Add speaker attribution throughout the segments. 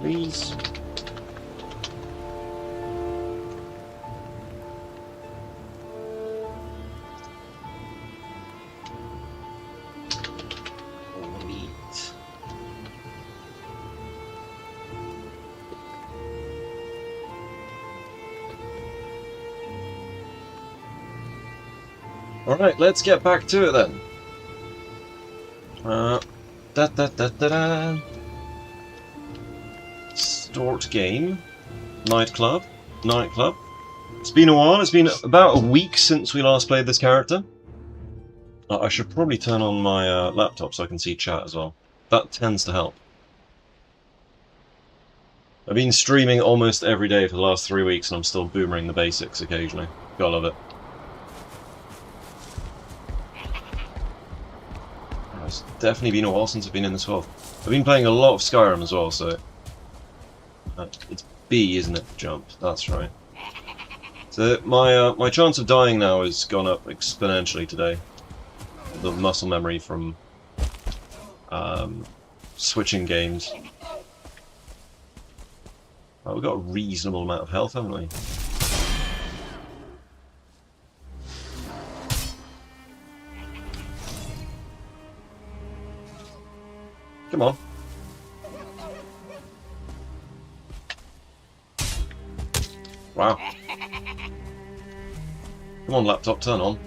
Speaker 1: Please. Alright, let's get back to it then. Start game. Nightclub. It's been a while. It's been about a week since we last played this character. I should probably turn on my laptop so I can see chat as well. That tends to help. I've been streaming almost every day for the last 3 weeks and I'm still boomering the basics occasionally. Gotta love it. It's definitely been a while since I've been in this world. I've been playing a lot of Skyrim as well, so... it's B, isn't it? Jump. That's right. So my chance of dying now has gone up exponentially today. The muscle memory from switching games. Oh, we've got a reasonable amount of health, haven't we? Come on. Wow. Come on, laptop, turn on.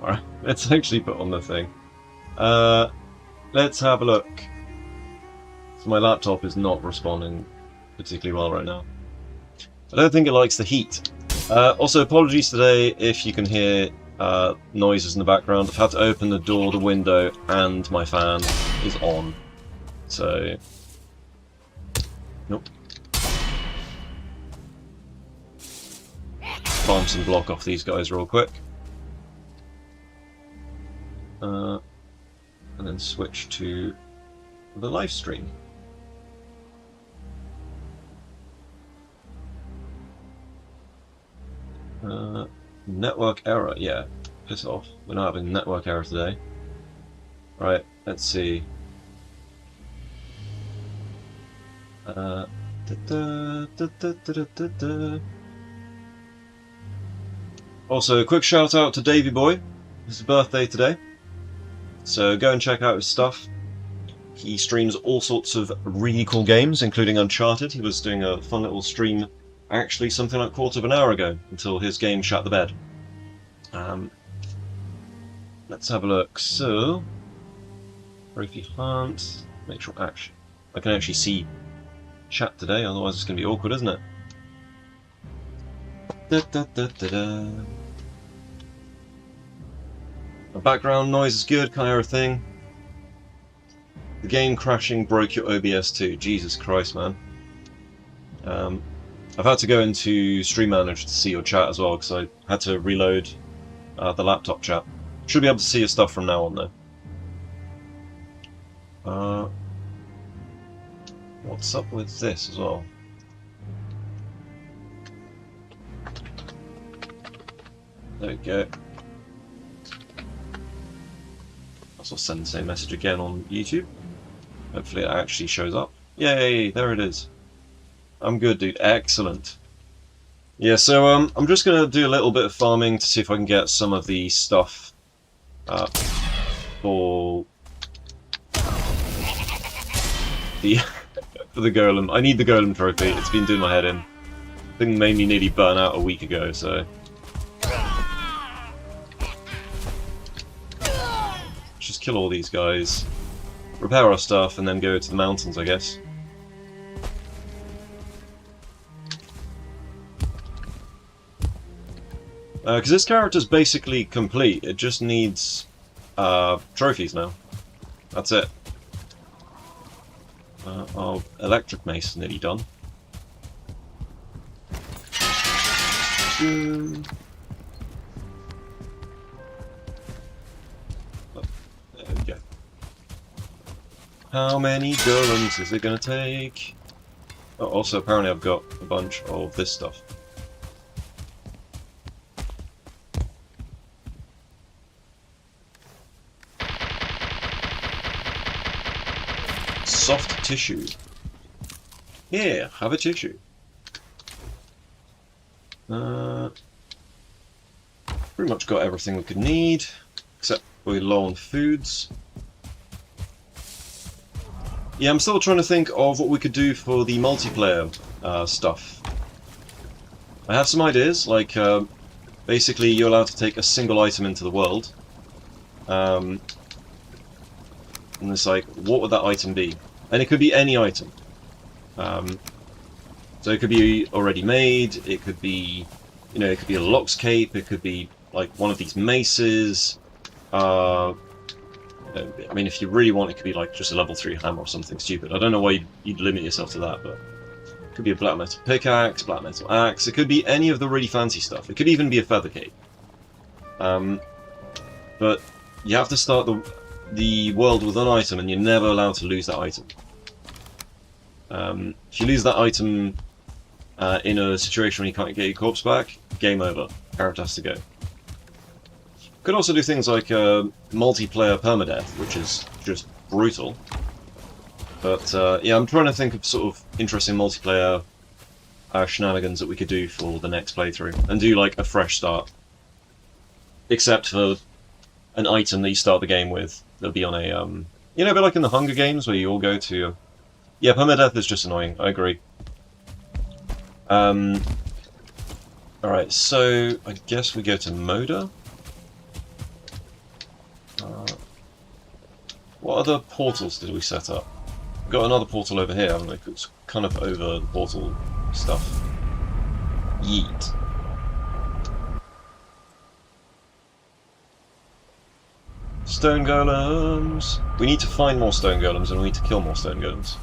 Speaker 1: Alright, let's actually put on the thing. Let's have a look. So my laptop is not responding particularly well right now. I don't think it likes the heat. Also, apologies today if you can hear noises in the background. I've had to open the door, the window, and my fan is on. So... nope. Farm some block off these guys real quick. And then switch to the live stream. Network error, yeah, piss off. We're not having network error today. Right, let's see. Also, a quick shout out to Davey Boy. It's his birthday today. So go and check out his stuff. He streams all sorts of really cool games, including Uncharted. He was doing a fun little stream actually something like a quarter of an hour ago, until his game shat the bed. Let's have a look. So, Trophy Hunt. Make sure I can actually see chat today, otherwise it's going to be awkward, isn't it? The background noise is good, kind of everything. The game crashing broke your OBS too. Jesus Christ, man. I've had to go into Stream Manager to see your chat as well, because I had to reload the laptop chat. Should be able to see your stuff from now on, though. What's up with this as well? There we go. I'll send the same message again on YouTube. Hopefully it actually shows up. Yay, there it is. I'm good, dude. Excellent. Yeah, so I'm just going to do a little bit of farming to see if I can get some of the stuff for the for the golem. I need the golem trophy. It's been doing my head in. Thing made me nearly burn out a week ago, so just kill all these guys. repair our stuff, and then go to the mountains, I guess. Because this character's basically complete. It just needs trophies now. That's it. Our electric mace is nearly done. There we go. How many golems is it going to take? Oh, also, apparently I've got a bunch of this stuff. Soft tissue. Here, have a tissue. Pretty much got everything we could need, except we're low on foods. Yeah, I'm still trying to think of what we could do for the multiplayer stuff. I have some ideas, like basically you're allowed to take a single item into the world. And it's like, what would that item be? And it could be any item. So it could be already made, it could be, you know, it could be a lock's cape, it could be like one of these maces. I mean, if you really want, it could be like just a level 3 hammer or something stupid. I don't know why you'd limit yourself to that, but it could be a black metal pickaxe, black metal axe, it could be any of the really fancy stuff. It could even be a feather cape. But you have to start the world with an item, and you're never allowed to lose that item. If you lose that item in a situation where you can't get your corpse back, game over. Character has to go. Could also do things like multiplayer permadeath, which is just brutal. But yeah, I'm trying to think of sort of interesting multiplayer shenanigans that we could do for the next playthrough, and do like a fresh start. Except for an item that you start the game with, that'll be on a, you know, a bit like in the Hunger Games, where you all go to... Yeah, permadeath is just annoying, I agree. Alright, so I guess we go to Moda. What other portals did we set up? We've got another portal over here, haven't we? It's kind of over the portal stuff. Yeet. Stone golems! We need to find more stone golems, and we need to kill more stone golems.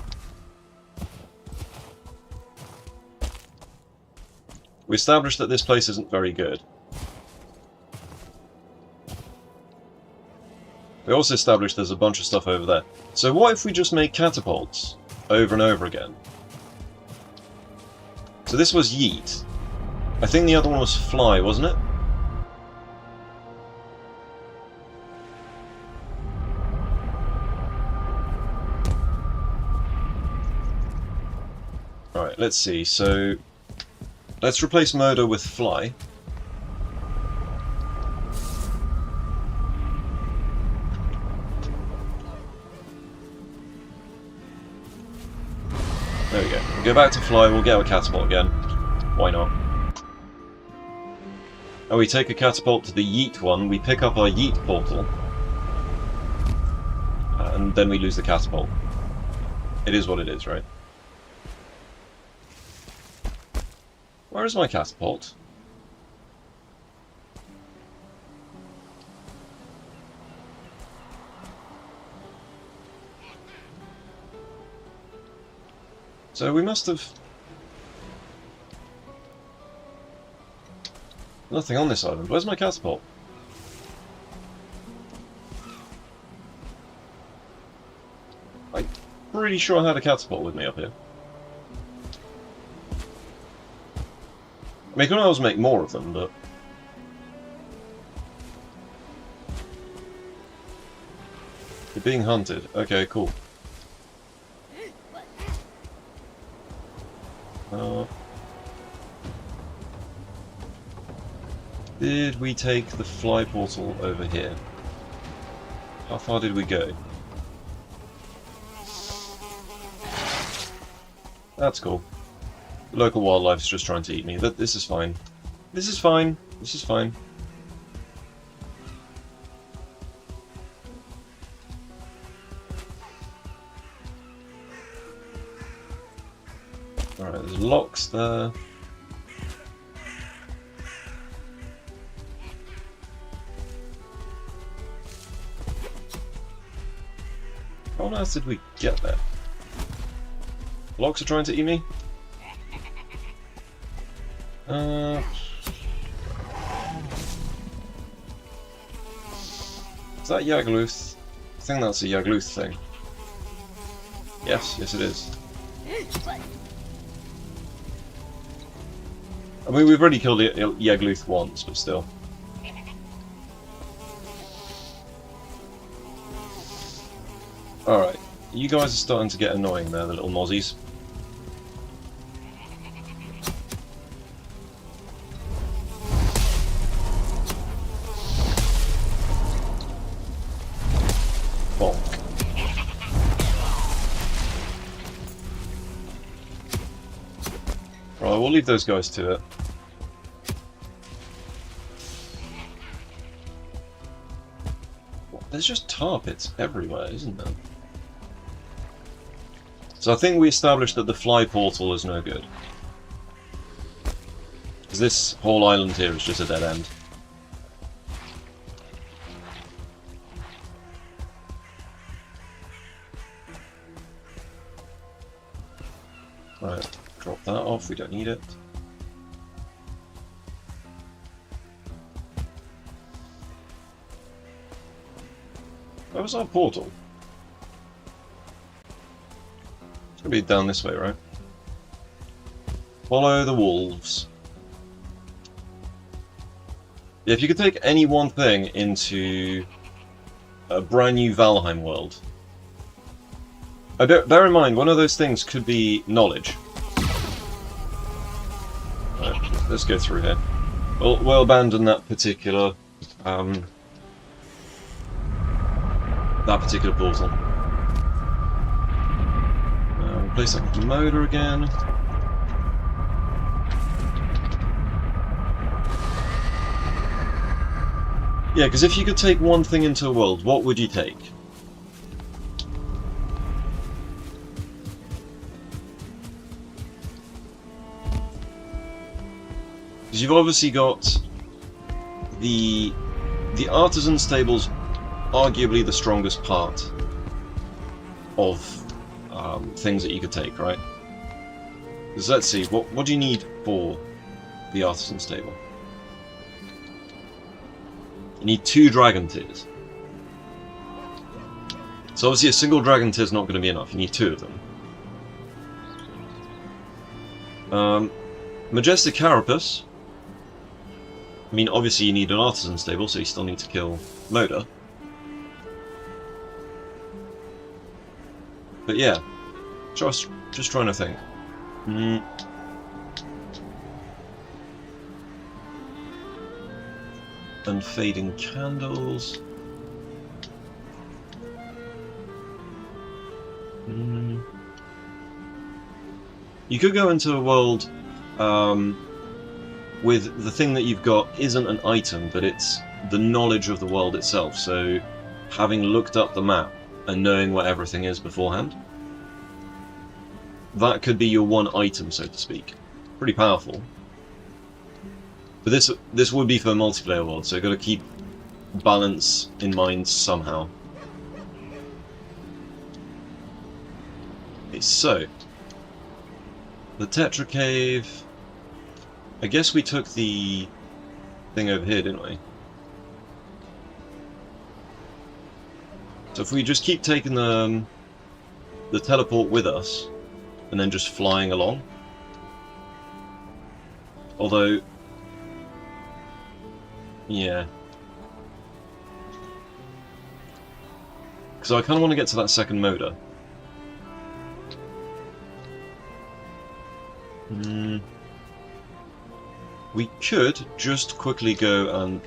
Speaker 1: We established that this place isn't very good. We also established there's a bunch of stuff over there. So what if we just make catapults over and over again? So this was yeet. I think the other one was fly, wasn't it? Alright, let's see. So let's replace Moda with fly. There we go. We'll go back to fly, we'll get a catapult again. Why not? And we take a catapult to the yeet one, we pick up our yeet portal. And then we lose the catapult. It is what it is, right? Where is my catapult? So we must have... Nothing on this island. Where's my catapult? I'm pretty sure I had a catapult with me up here. I mean, I can always make more of them, but... You're being hunted. Okay, cool. Did we take the fly portal over here? How far did we go? That's cool. The local wildlife's just trying to eat me. This is fine. This is fine. This is fine. Alright, there's locks there. How on earth did we get there? Locks are trying to eat me? Is that Yagluth? I think that's a Yagluth thing. Yes, it is. I mean, we've already killed Yagluth once, but still. Alright, you guys are starting to get annoying there, the little mozzies. Bonk. Right, we'll leave those guys to it. There's just tar pits everywhere, isn't there? So I think we established that the fly portal is no good. Because this whole island here is just a dead end. Right, drop that off, we don't need it. Where was our portal? It's gonna be down this way, right? Follow the wolves. Yeah, if you could take any one thing into a brand new Valheim world. Bear in mind, one of those things could be knowledge. Right, let's go through here. We'll abandon that particular portal. Replace that with motor again. Yeah, because if you could take one thing into a world, what would you take? Because you've obviously got the artisan stables, arguably the strongest part of things that you could take, right? Because let's see, what do you need for the artisan stable? You need 2 dragon tears. So obviously a single dragon tear is not going to be enough, you need 2 of them. Majestic Carapace. I mean, obviously you need an artisan stable, so you still need to kill Moda. But yeah, just trying to think. And fading candles. You could go into a world with the thing that you've got isn't an item, but it's the knowledge of the world itself. So, having looked up the map and knowing where everything is beforehand, that could be your one item, so to speak. Pretty powerful. But this would be for a multiplayer world, so you've got to keep balance in mind somehow. Okay, so the Tetra Cave. I guess we took the thing over here, didn't we? So if we just keep taking the teleport with us, and then just flying along. Although, yeah. So I kind of want to get to that second motor. We could just quickly go and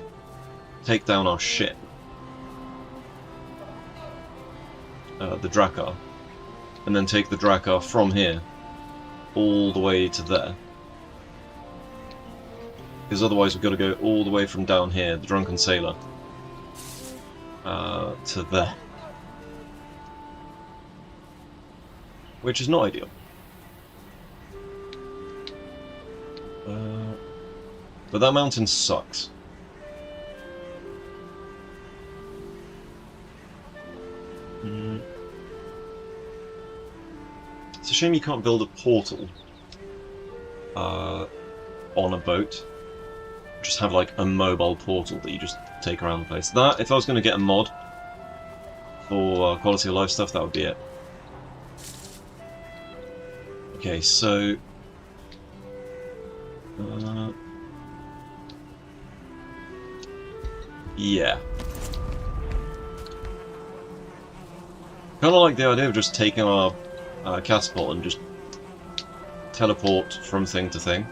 Speaker 1: take down our ship. The Drakkar. And then take the Drakkar from here all the way to there. Because otherwise we've got to go all the way from down here, the Drunken Sailor, to there. Which is not ideal. But that mountain sucks. It's a shame you can't build a portal on a boat. Just have like a mobile portal that you just take around the place. That, if I was going to get a mod for quality of life stuff, that would be it. Okay, so... yeah. Kind of like the idea of just taking our catapult and just teleport from thing to thing.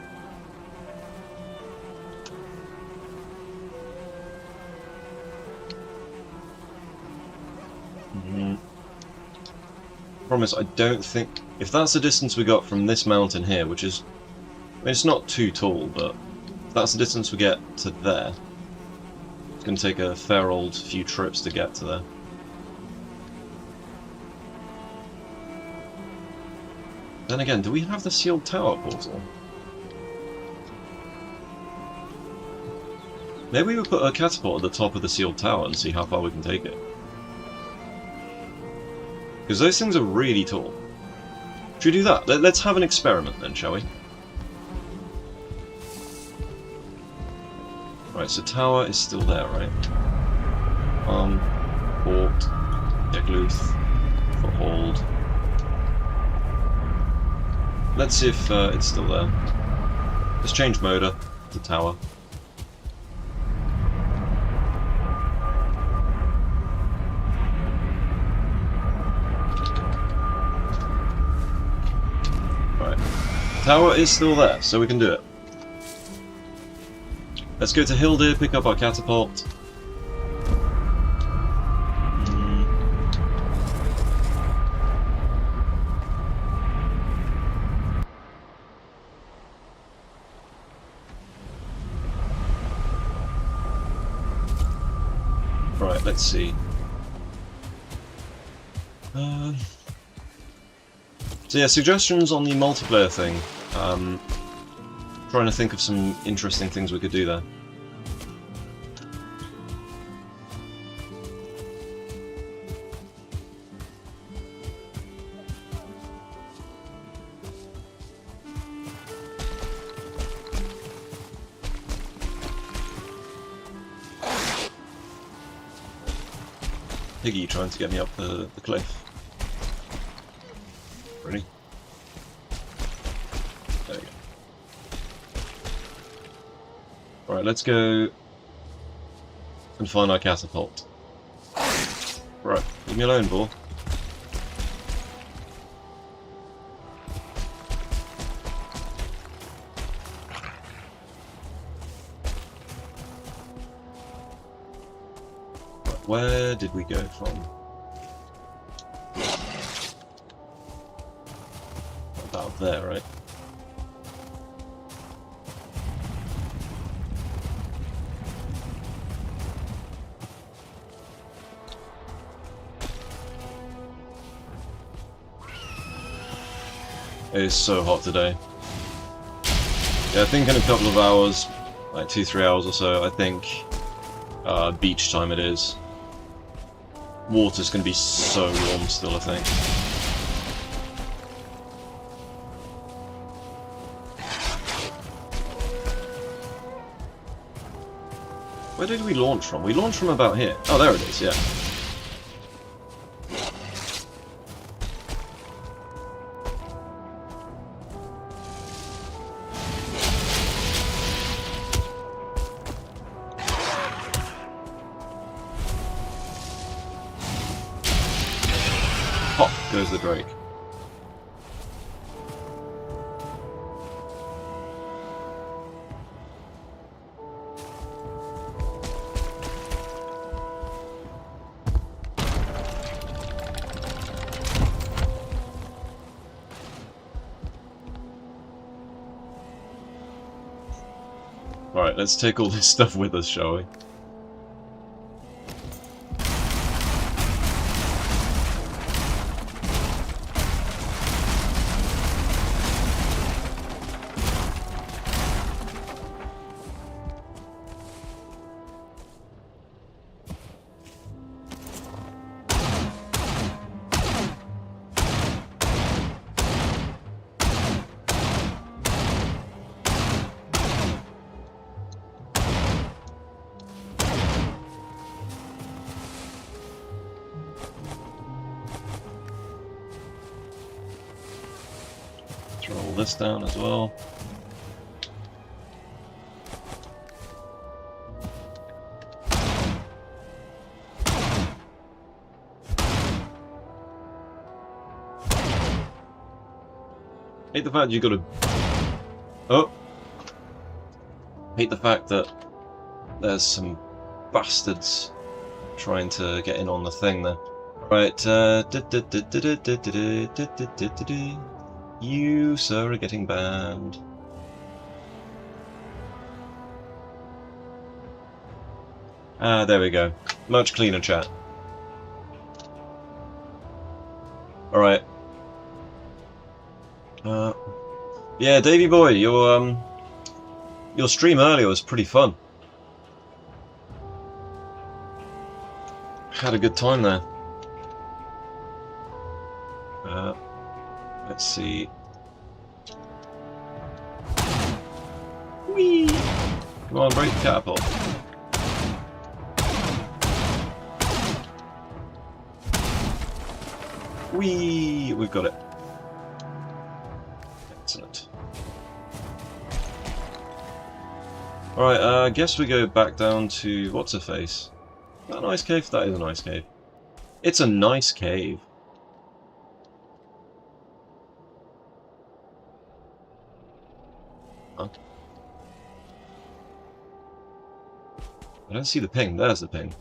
Speaker 1: Promise, I don't think... if that's the distance we got from this mountain here, which is... I mean, it's not too tall, but if that's the distance we get to there, it's going to take a fair old few trips to get to there. Then again, do we have the sealed tower portal? Maybe we put a catapult at the top of the sealed tower and see how far we can take it. Because those things are really tall. Should we do that? Let's have an experiment then, shall we? Right, so tower is still there, right? Port, Degluth, foothold. Let's see if it's still there. Let's change motor to tower. Right. Tower is still there, so we can do it. Let's go to Hildir, pick up our catapult. Right, let's see. So yeah, suggestions on the multiplayer thing. Trying to think of some interesting things we could do there. Piggy trying to get me up the cliff. Ready? There we go. Right, let's go and find our catapult. Right, leave me alone, boy. Where did we go from? About there, right? It is so hot today. Yeah, I think in a couple of hours, like 2-3 hours or so, I think beach time it is. Water's going to be so warm still, I think. Where did we launch from? We launched from about here. Oh, there it is, yeah. Pop goes the Drake. Alright, let's take all this stuff with us, shall we? Roll this down as well. Hate the fact you gotta... Oh! Hate the fact that there's some bastards trying to get in on the thing there. Right, you, sir, are getting banned. Ah, there we go. Much cleaner chat. Alright. Yeah, Davey boy, your stream earlier was pretty fun. Had a good time there. Let's see. Whee! Come on, break the catapult. Whee! We've got it. Excellent. Alright, I guess we go back down to... what's her face? Is that a nice cave? That is a nice cave. It's a nice cave. Huh? I don't see the ping. There's the ping.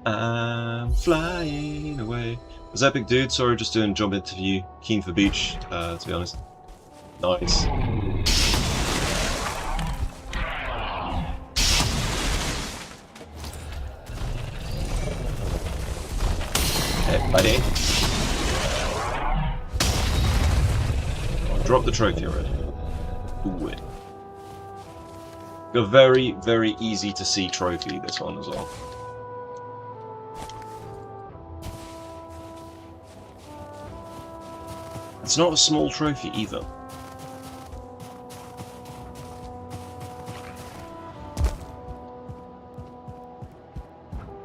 Speaker 1: I'm flying away. Was Epic Dude? Sorry, just doing a job interview. Keen for beach, to be honest. Nice. Hey, buddy. Oh, drop the trophy already. Ooh, it. A very, very easy to see trophy, this one as well. It's not a small trophy either.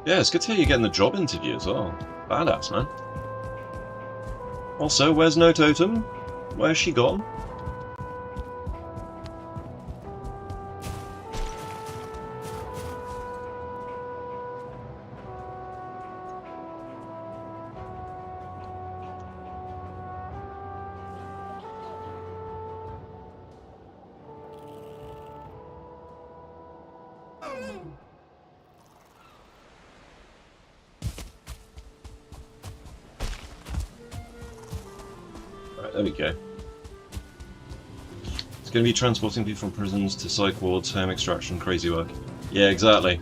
Speaker 1: Yeah, it's good to hear you're getting the job interview as well. Badass, man. Also, where's No Totem? Where's she gone? Right, there we go. It's going to be transporting people from prisons to psych wards, home extraction, crazy work. Yeah, exactly.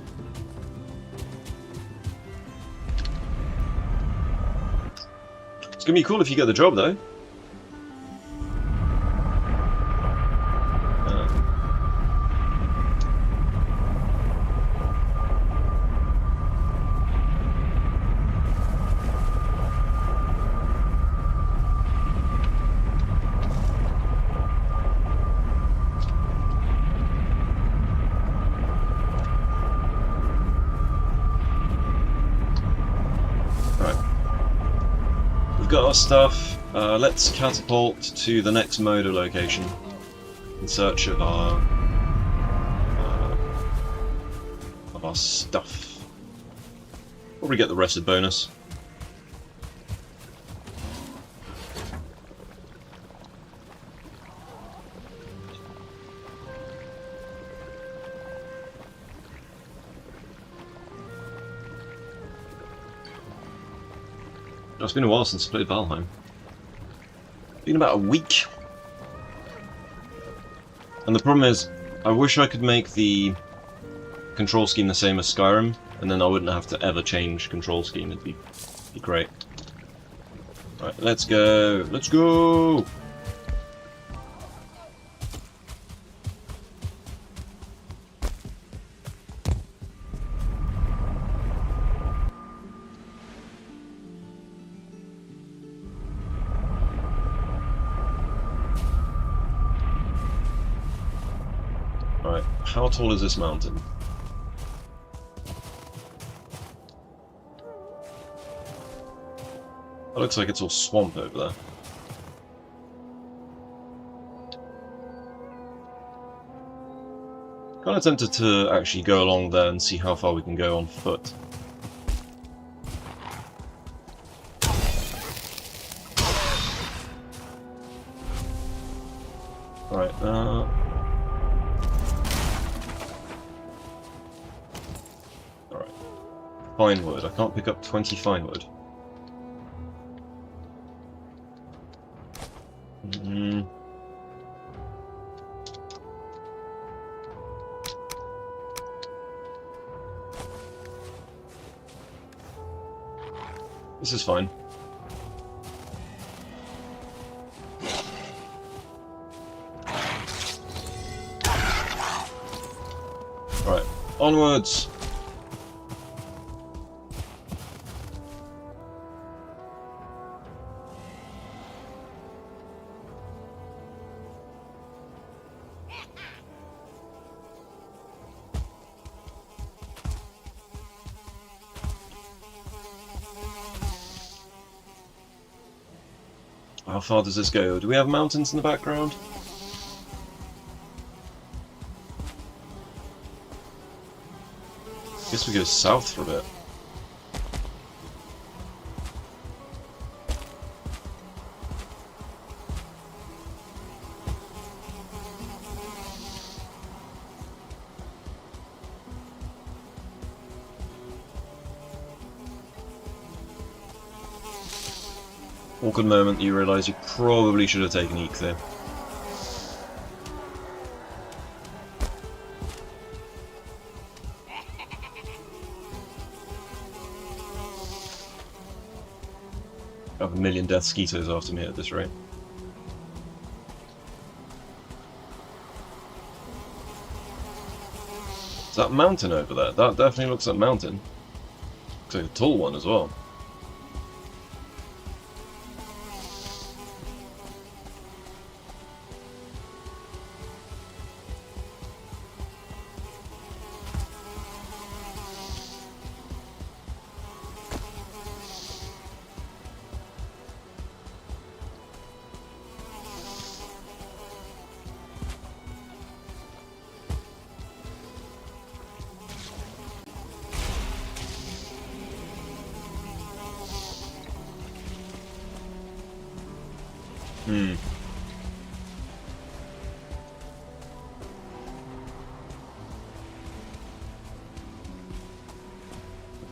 Speaker 1: It's going to be cool if you get the job, though. We've got our stuff. Let's catapult to the next Moda location in search of our stuff. Probably get the rested bonus. It's been a while since I played Valheim. Been about a week. And the problem is, I wish I could make the control scheme the same as Skyrim, and then I wouldn't have to ever change control scheme. It'd be great. Right, let's go. Let's go! how tall is this mountain? It looks like it's all swamp over there. Kind of tempted to actually go along there and see how far we can go on foot. Right, alright. Fine wood. I can't pick up 20 fine wood. This is fine. Right, onwards! How far does this go? Do we have mountains in the background? Guess we go south for a bit. Awkward moment you realise you probably should have taken Eek there. I have a million death skeeters after me at this rate. Is that mountain over there? That definitely looks like mountain. Looks like a tall one as well.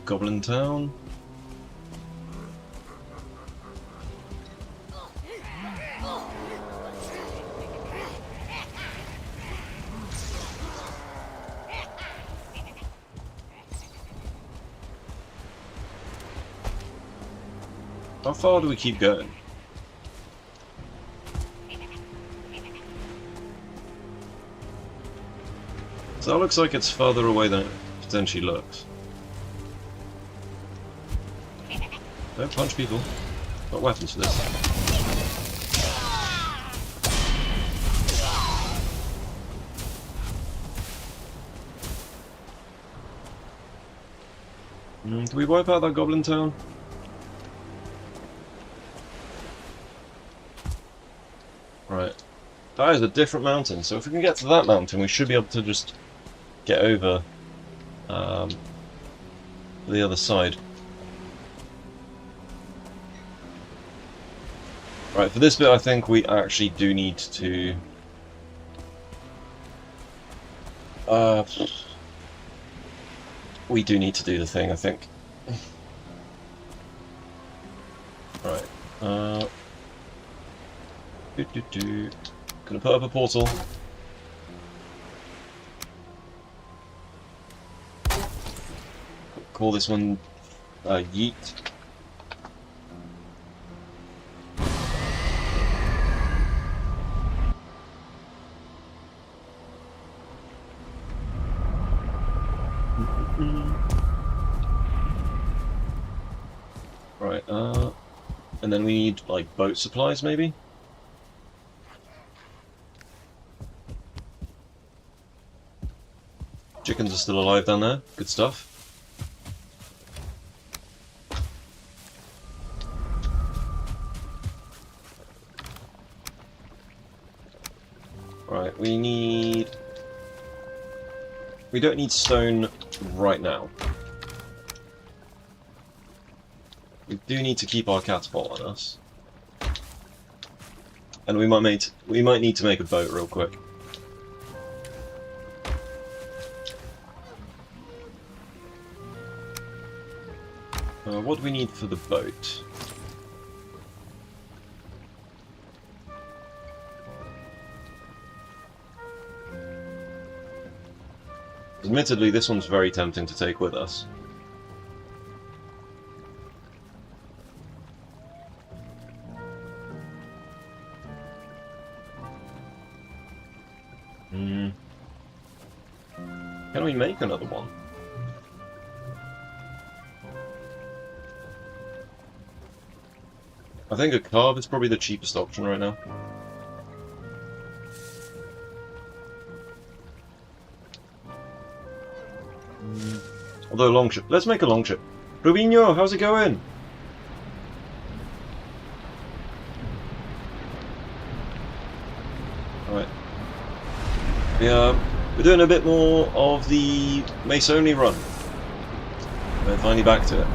Speaker 1: Goblin Town. How far do we keep going? So that looks like it's further away than it potentially looks. Don't punch people. Got weapons for this. Can we wipe out that goblin town? Right. That is a different mountain, so if we can get to that mountain, we should be able to just get over the other side. Right, for this bit I think we actually do need to... we do need to do the thing, I think. Right. Gonna put up a portal. Call this one Yeet. Right, and then we need, like, boat supplies, maybe? Chickens are still alive down there. Good stuff. Right, we don't need stone right now. We do need to keep our catapult on us. And we might need to make a boat real quick. What do we need for the boat? Admittedly, this one's very tempting to take with us. Can we make another one? I think a carve is probably the cheapest option right now. Although longship. Let's make a longship. Rubinho, how's it going? Alright. Yeah, we're doing a bit more of the mace only run. We're finally back to it.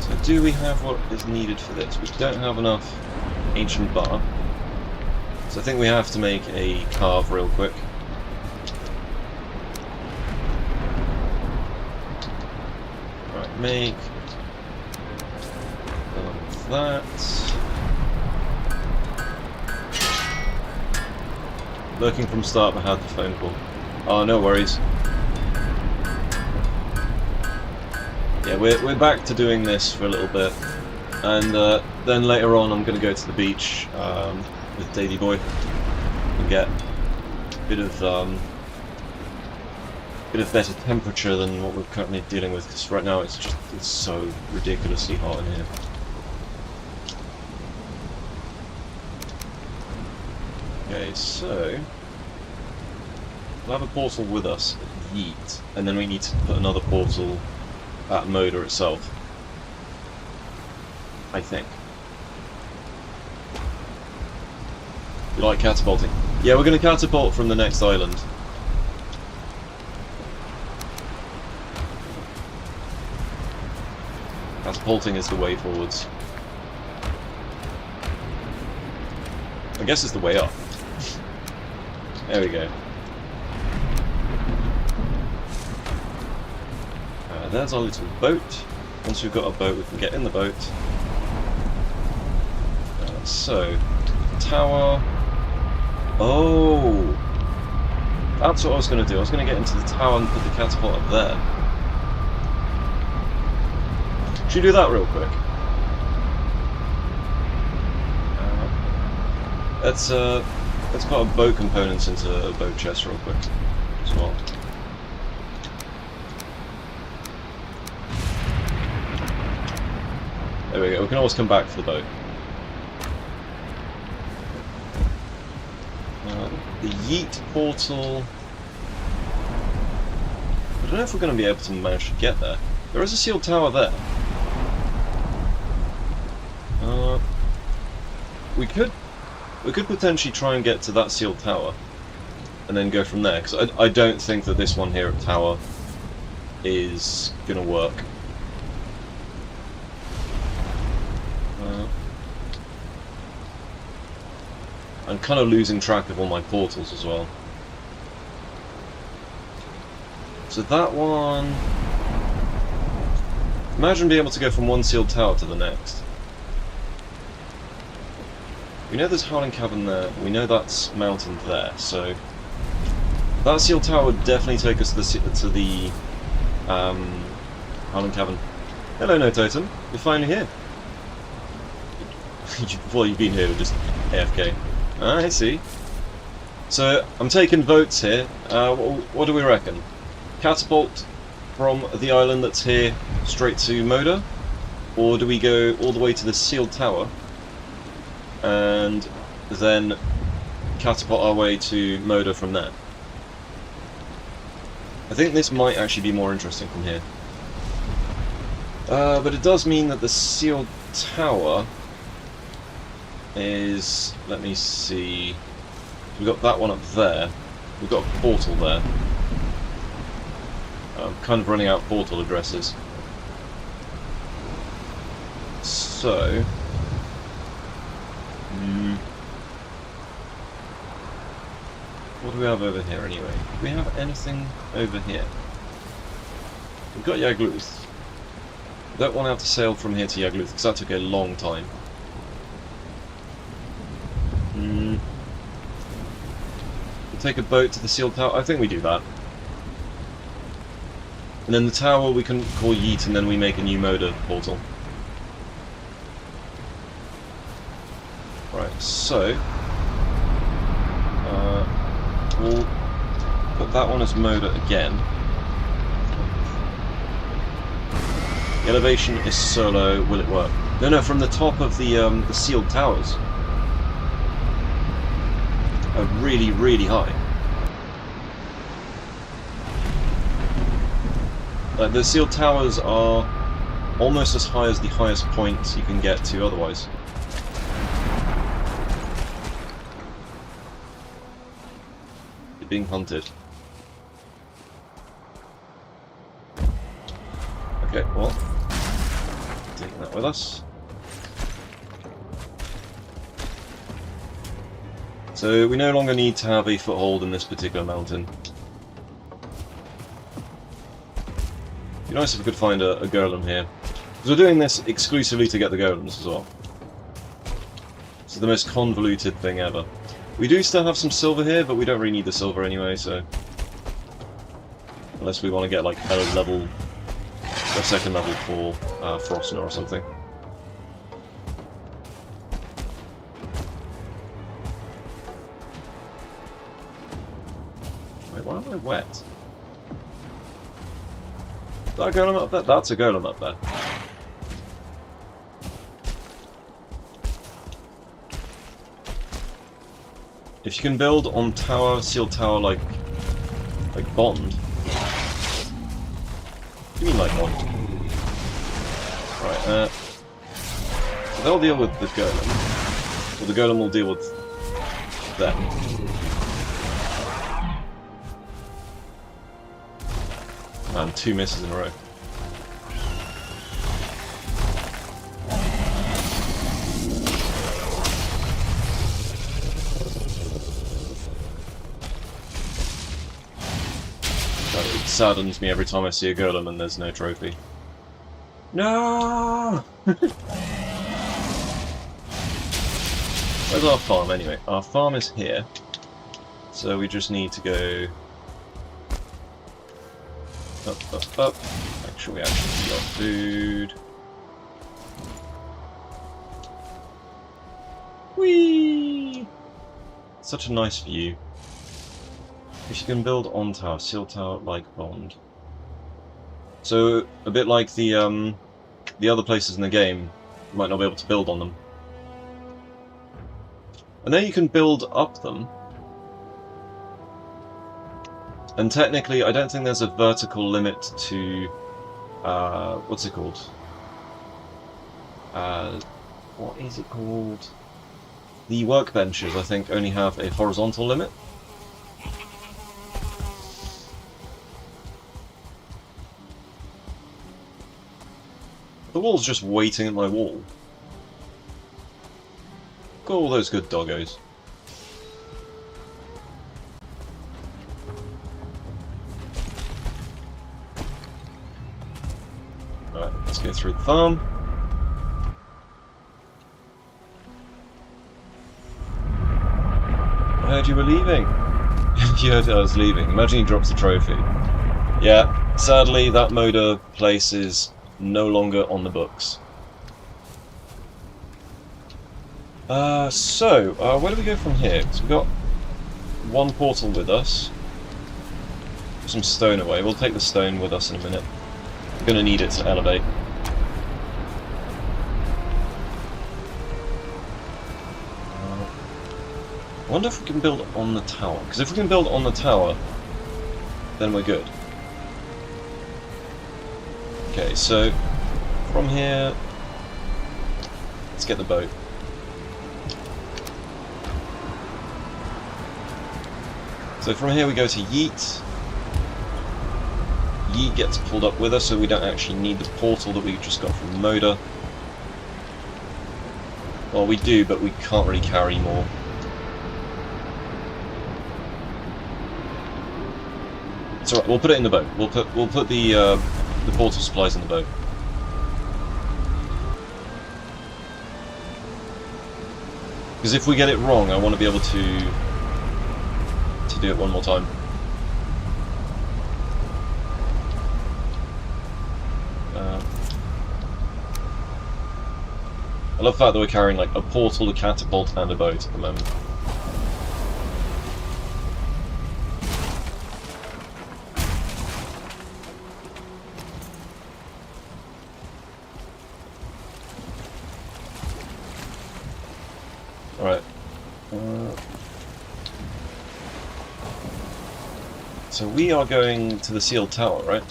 Speaker 1: So do we have what is needed for this? We don't have enough ancient bar. So I think we have to make a carve real quick. Right, make that. Lurking from start but had the phone call. Oh, no worries. Yeah, we're back to doing this for a little bit, and then later on I'm going to go to the beach with Davey Boy and get a bit of better temperature than what we're currently dealing with, because right now it's so ridiculously hot in here. Okay, so we'll have a portal with us at Yeet, and then we need to put another portal at Moda itself, I think. You like catapulting? Yeah, we're going to catapult from the next island. Catapulting is the way forwards. I guess it's the way up. There we go. There's our little boat. Once we've got our boat, we can get in the boat. So, tower. Oh! That's what I was going to do. I was going to get into the tower and put the catapult up there. Should we do that real quick? Let's put our boat components into a boat chest real quick as well. There we go, we can always come back for the boat. The Yeet portal... I don't know if we're going to be able to manage to get there. There is a sealed tower there. We could potentially try and get to that sealed tower and then go from there, because I don't think that this one here at tower is going to work. I'm kind of losing track of all my portals as well. So that one... Imagine being able to go from one sealed tower to the next. We know there's Howling Cavern there, we know that's mountain there, so... That sealed tower would definitely take us to the Howling Cavern. Hello, No Totem. You're finally here. Well, you've been here, just AFK. Ah, I see. So, I'm taking votes here. What do we reckon? Catapult from the island that's here straight to Moda? Or do we go all the way to the sealed tower and then catapult our way to Moda from there? I think this might actually be more interesting from here. But it does mean that the sealed tower is... let me see... we've got that one up there. We've got a portal there. I'm kind of running out of portal addresses. So... what do we have over here anyway? Do we have anything over here? We've got Yagluth. We don't want to have to sail from here to Yagluth because that took a long time. We'll take a boat to the sealed tower. I think we do that. And then the tower we can call Yeet, and then we make a new Moda portal. Right, so... we'll put that one as Moda again. The elevation is so low, will it work? No, from the top of the sealed towers. Are really, really high. The sealed towers are almost as high as the highest point you can get to otherwise. You're being hunted. Okay, well, taking that with us. So we no longer need to have a foothold in this particular mountain. It'd be nice if we could find a golem here. Because we're doing this exclusively to get the golems as well. This is the most convoluted thing ever. We do still have some silver here, but we don't really need the silver anyway, so... unless we want to get like a level... a second level for Frostner or something. Wait, why am I wet? Is that a golem up there? That's a golem up there. If you can build on tower, sealed tower like Bond. What do you mean like Bond? Right, they'll deal with the golem. Or the golem will deal with them. Man, 2 misses in a row. It saddens me every time I see a golem and there's no trophy. No! Where's our farm anyway? Our farm is here. So we just need to go... up. Make sure we actually see our food. Whee! Such a nice view. If you can build on tower, seal tower like Bond. So a bit like the other places in the game, you might not be able to build on them. I know you can build up them. And technically, I don't think there's a vertical limit to, what's it called? What is it called? The workbenches, I think, only have a horizontal limit. The wall's just waiting at my wall. Got all those good doggos. Alright, let's go through the farm. I heard you were leaving. You heard I was leaving. Imagine he drops the trophy. Yeah, sadly that Moda place is no longer on the books. Where do we go from here? So we've got one portal with us. Put some stone away. We'll take the stone with us in a minute. We're going to need it to elevate. I wonder if we can build on the tower. Because if we can build on the tower, then we're good. Okay, so from here, let's get the boat. So from here we go to Yeet. Yeet gets pulled up with us, so we don't actually need the portal that we just got from Moda. Well, we do, but we can't really carry more. It's alright, we'll put it in the boat. We'll put the portal supplies in the boat. Because if we get it wrong, I want to be able to do it one more time. I love the fact that we're carrying like a portal, a catapult, and a boat at the moment. Alright. So we are going to the sealed tower, right?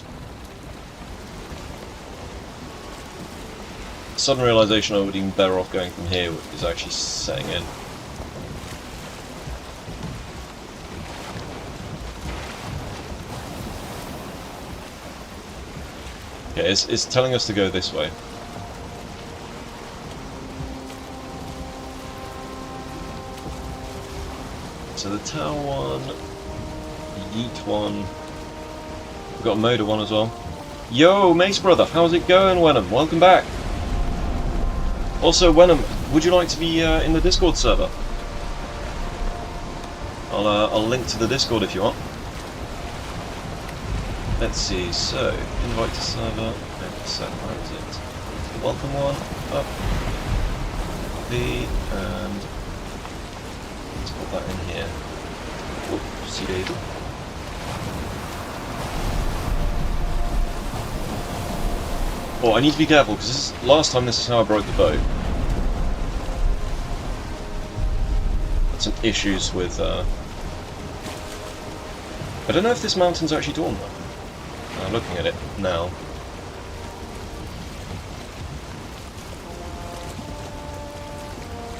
Speaker 1: Sudden realization I would be better off going from here is actually setting in. Okay, it's telling us to go this way. So the tower one, the Yeet one, we've got a Moda one as well. Yo, Mace brother, how's it going, Wenham? Welcome back. Also, Wenham, would you like to be in the Discord server? I'll link to the Discord if you want. Let's see, so, invite to server, set, where is it? The welcome one, up, B, and let's put that in here. Oh, CD. Oh, I need to be careful, because last time this is how I broke the boat. Had some issues with, I don't know if this mountain's actually drawn though. Looking at it now.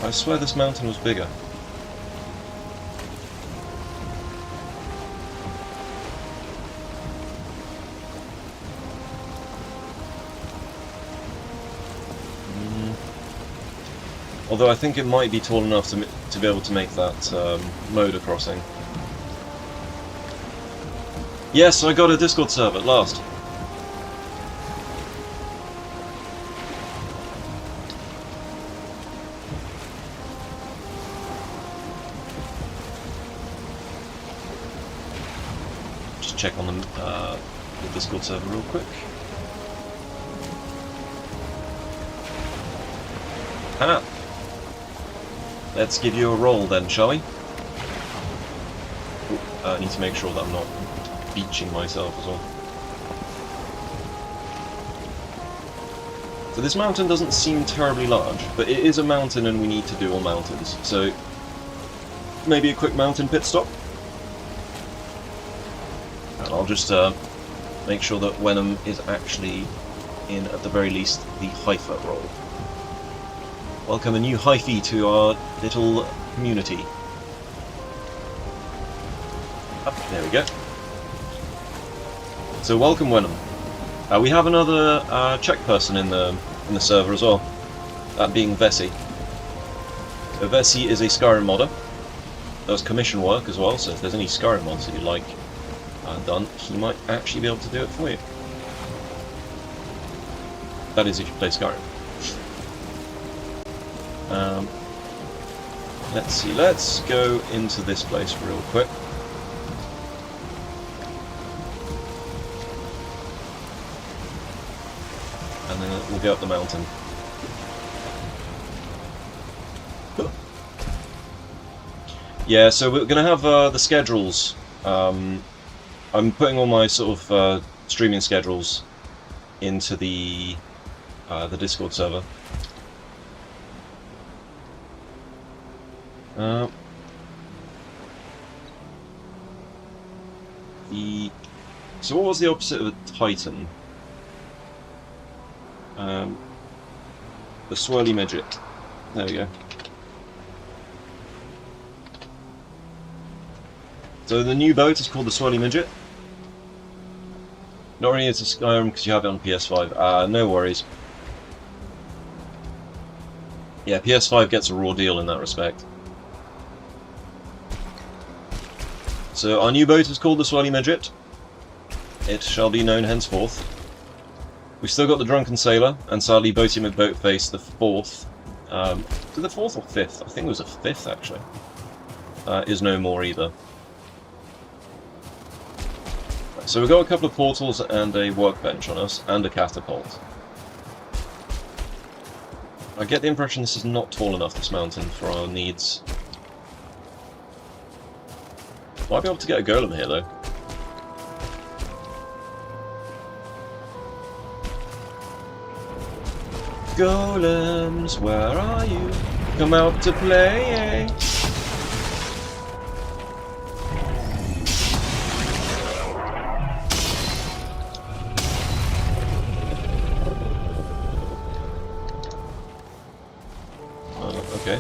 Speaker 1: I swear this mountain was bigger. Although I think it might be tall enough to be able to make that Moda crossing. Yes, I got a Discord server at last. Just check on the Discord server real quick. Ah. Let's give you a roll then, shall we? I need to make sure that I'm not beaching myself as well. So this mountain doesn't seem terribly large, but it is a mountain and we need to do all mountains. So maybe a quick mountain pit stop. And I'll just make sure that Wenham is actually in, at the very least, the Haifa roll. Welcome a new hyphy to our little community. Oh, there we go. So welcome, Wenham. We have another Czech person in the server as well. That being Vessi. So Vessi is a Skyrim modder. Does commission work as well. So if there's any Skyrim mods that you'd like done, he might actually be able to do it for you. That is if you play Skyrim. Let's see, let's go into this place real quick. And then we'll go up the mountain. Yeah, so we're going to have the schedules. I'm putting all my sort of streaming schedules into the Discord server. So what was the opposite of a Titan? The swirly midget. There we go. So the new boat is called the Swirly Midget. Not really into Skyrim because you have it on PS5. No worries. Yeah, PS5 gets a raw deal in that respect. So our new boat is called the Swirly Midget. It shall be known henceforth. We've still got the Drunken Sailor, and sadly Boaty McBoatface, the fourth. Was it the fourth or fifth? I think it was a fifth actually. Is no more either. So we've got a couple of portals and a workbench on us, and a catapult. I get the impression this is not tall enough, this mountain, for our needs. Might be able to get a golem here, though. Golems, where are you? Come out to play! Okay.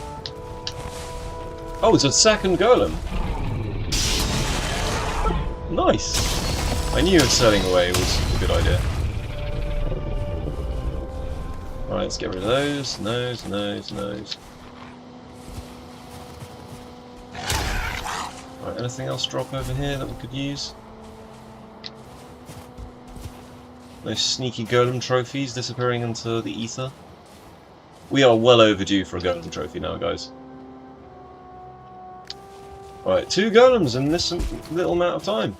Speaker 1: Oh, it's a second golem! Nice! I knew selling away was a good idea. Alright, let's get rid of those. Those. Alright, anything else drop over here that we could use? Those sneaky golem trophies disappearing into the ether. We are well overdue for a golem trophy now, guys. Right, 2 golems in this little amount of time.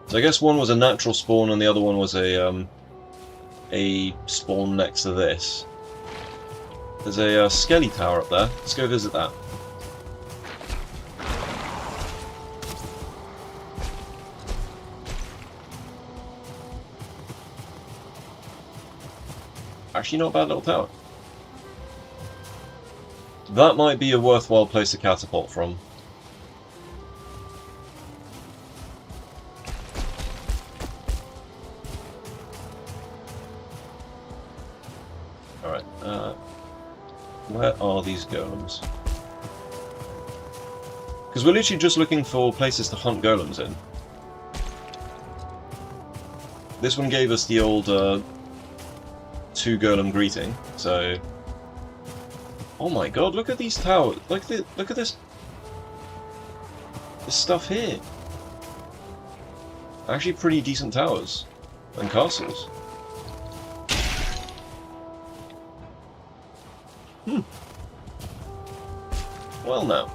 Speaker 1: So I guess one was a natural spawn and the other one was a spawn next to this. There's a skelly tower up there. Let's go visit that. Actually, not a bad little tower. That might be a worthwhile place to catapult from. Alright, where are these golems? Because we're literally just looking for places to hunt golems in. This one gave us the old 2 golem greeting, so... Oh my god, look at these towers! Look at this stuff here! Actually pretty decent towers. And castles. Well now.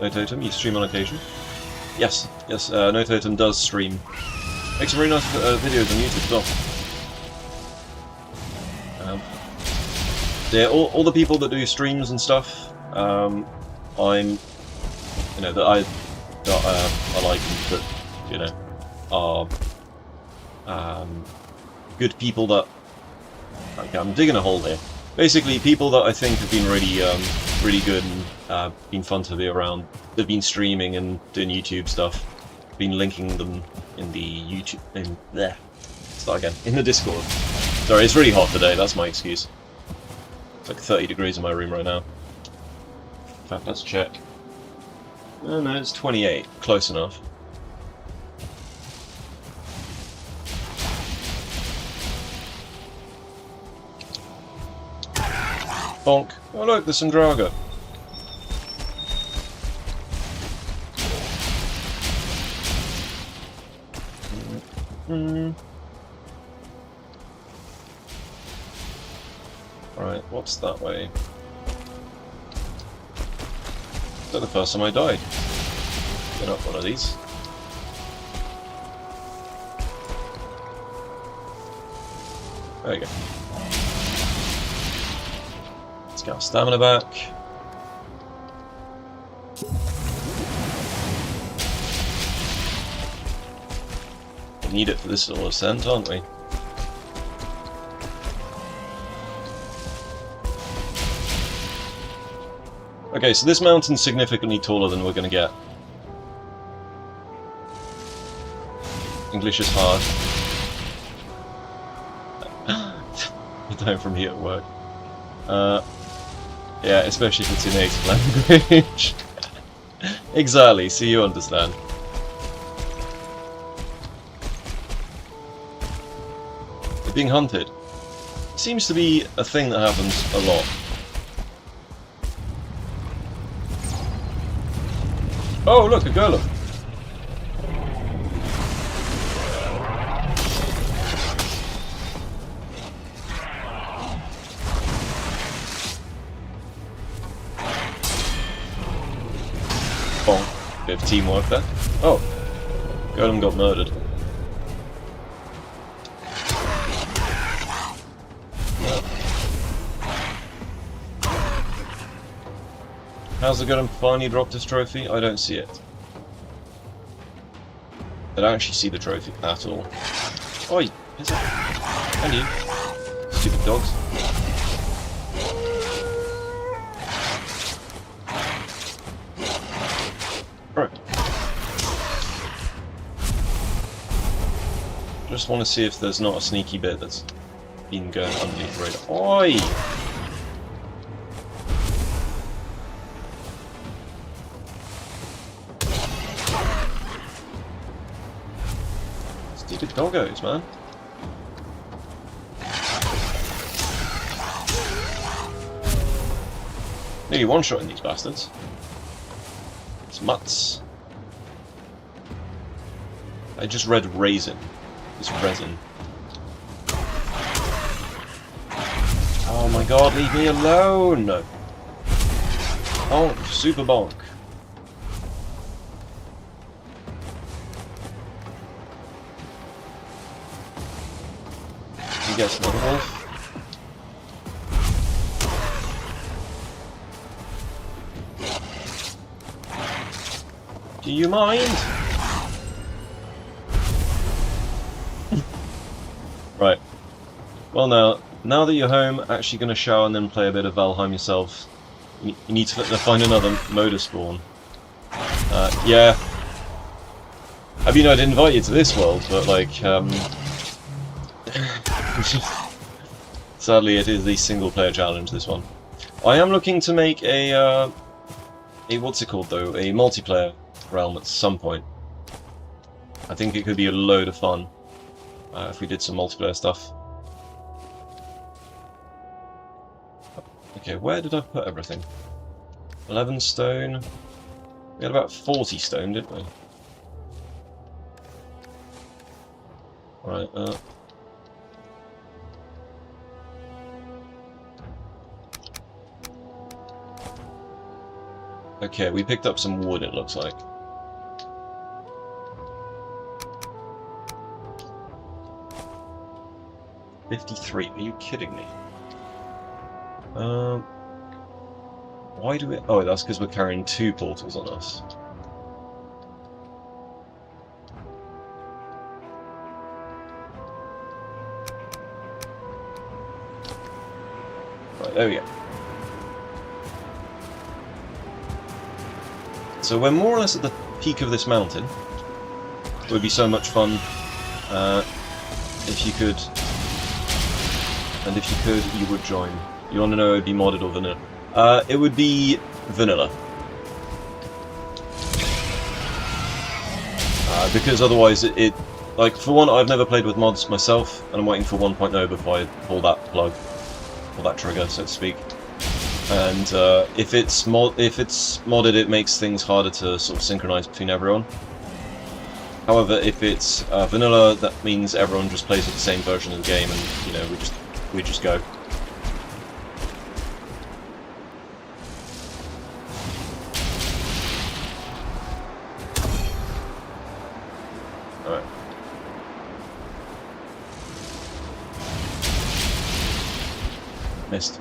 Speaker 1: No Totem, you stream on occasion? Yes, No Totem does stream. Makes some very nice videos on YouTube as well. Yeah, all the people that do streams and stuff, that I like and that, are good people that... Okay, I'm digging a hole here. Basically, people that I think have been really good and been fun to be around. They've been streaming and doing YouTube stuff. Been linking them in the YouTube... in the Discord. Sorry, it's really hot today, that's my excuse. It's like 30 degrees in my room right now. In fact, let's check. Oh no, it's 28. Close enough. Bonk. Oh look, there's some Draga. Right, what's that way? Is that the first time I died? Get up one of these. There you go. Let's get our stamina back. We need it for this little ascent, aren't we? Okay, so this mountain's significantly taller than we're going to get. English is hard. Time from here at work. Yeah, especially if it's your native language. Exactly, so you understand. You're being hunted. Seems to be a thing that happens a lot. Oh, look, a golem. Bonk. Bit of teamwork there. Oh, golem got murdered. How's the golem finally dropped his trophy? I don't see it. I don't actually see the trophy at all. Oi, is it? And you. Stupid dogs. Right. Just want to see if there's not a sneaky bit that's been going underneath the radar. Oi! Stupid doggos, man. Nearly one-shotting these bastards. It's mutts. I just read raisin. It's resin. Oh my god, leave me alone! Bonk, super bonk. You get another wolf. Do you mind? Right. Well now that you're home, actually going to shower and then play a bit of Valheim yourself. You need to find another motor spawn. Yeah. I mean, I'd invite you to this world, but like, sadly it is the single player challenge, this one. I am looking to make a what's it called though? A multiplayer realm at some point. I think it could be a load of fun if we did some multiplayer stuff. Okay, where did I put everything? 11 stone. We had about 40 stone, didn't we? Right, okay, we picked up some wood, it looks like. $53, are you kidding me? Why do we... Oh, that's because we're carrying 2 portals on us. Right, there we go. So we're more or less at the peak of this mountain. It would be so much fun if you could... And if you could, you would join. You want to know it would be modded or vanilla? It would be vanilla. Because otherwise it... Like, for one, I've never played with mods myself, and I'm waiting for 1.0 before I pull that plug. Pull that trigger, so to speak. And if it's modded, it makes things harder to sort of synchronize between everyone. However, if it's vanilla, that means everyone just plays with the same version of the game, and you know, we just go. All right. Missed.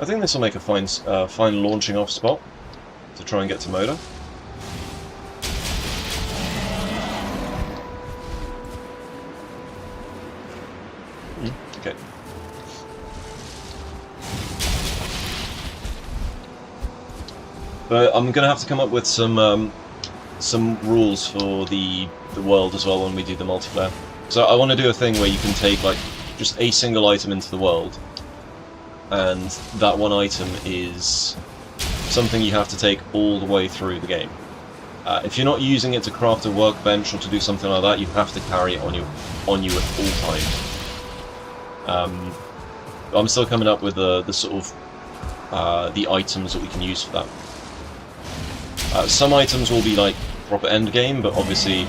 Speaker 1: I think this will make a fine launching off spot to try and get to Moda. Okay. But I'm gonna have to come up with some rules for the world as well when we do the multiplayer. So I want to do a thing where you can take like just a single item into the world, and that one item is something you have to take all the way through the game. If you're not using it to craft a workbench or to do something like that, you have to carry it on you at all times. I'm still coming up with the sort of the items that we can use for that. Some items will be like proper end game, but obviously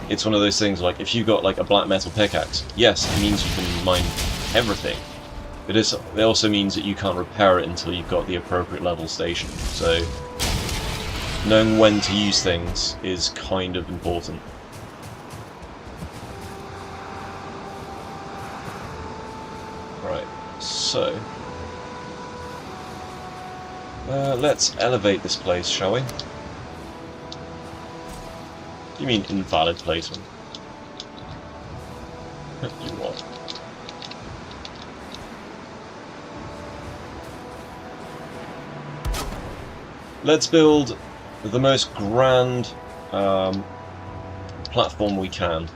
Speaker 1: it's one of those things like if you've got like a black metal pickaxe, yes, it means you can mine everything. It also means that you can't repair it until you've got the appropriate level station. So knowing when to use things is kind of important. Right, so let's elevate this place, shall we? You mean invalid placement? You what? Let's build the most grand platform we can.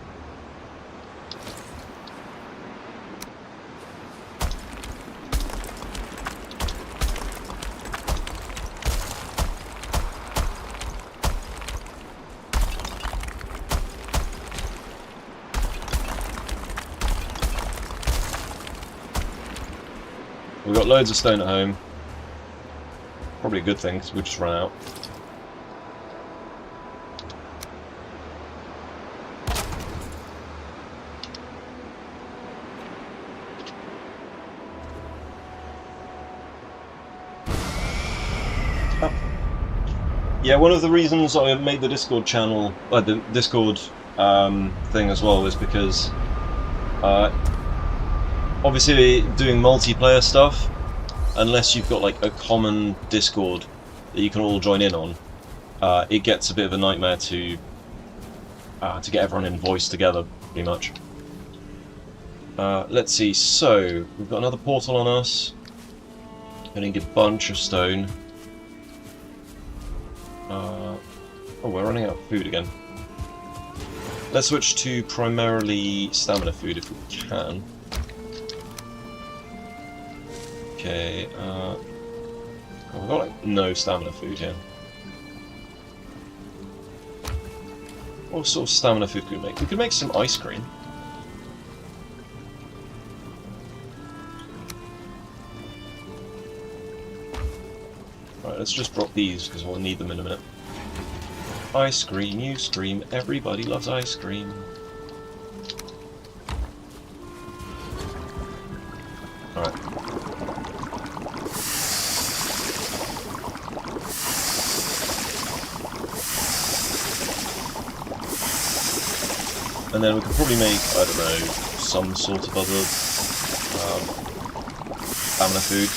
Speaker 1: We've got loads of stone at home. Probably a good thing, because we just ran out. Yeah, one of the reasons I made the Discord channel, the Discord thing as well, was because obviously doing multiplayer stuff, unless you've got like a common Discord that you can all join in on, it gets a bit of a nightmare to get everyone in voice together, pretty much. Let's see, so we've got another portal on us. I need a bunch of stone. Oh, we're running out of food again. Let's switch to primarily stamina food if we can. Okay, we've got like no stamina food here. What sort of stamina food could we make? We could make some ice cream. Right, let's just drop these because we'll need them in a minute. Ice cream, you scream, everybody loves ice cream. Alright. And then we could probably make, I don't know, some sort of other stamina food.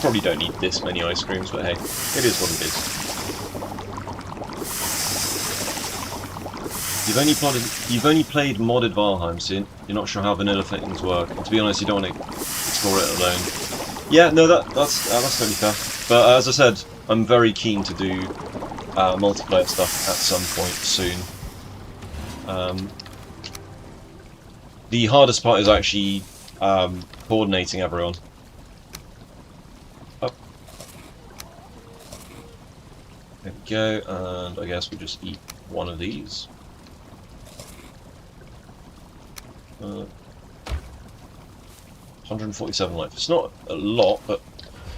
Speaker 1: Probably don't need this many ice creams, but hey, it is what it is. You've only played modded Valheim, so you're not sure how vanilla things work. And to be honest, you don't want to explore it alone. Yeah, no, that's totally fair. But as I said, I'm very keen to do multiplayer stuff at some point soon. The hardest part is actually coordinating everyone. Up. There we go, and I guess we just eat one of these. 147 life. It's not a lot, but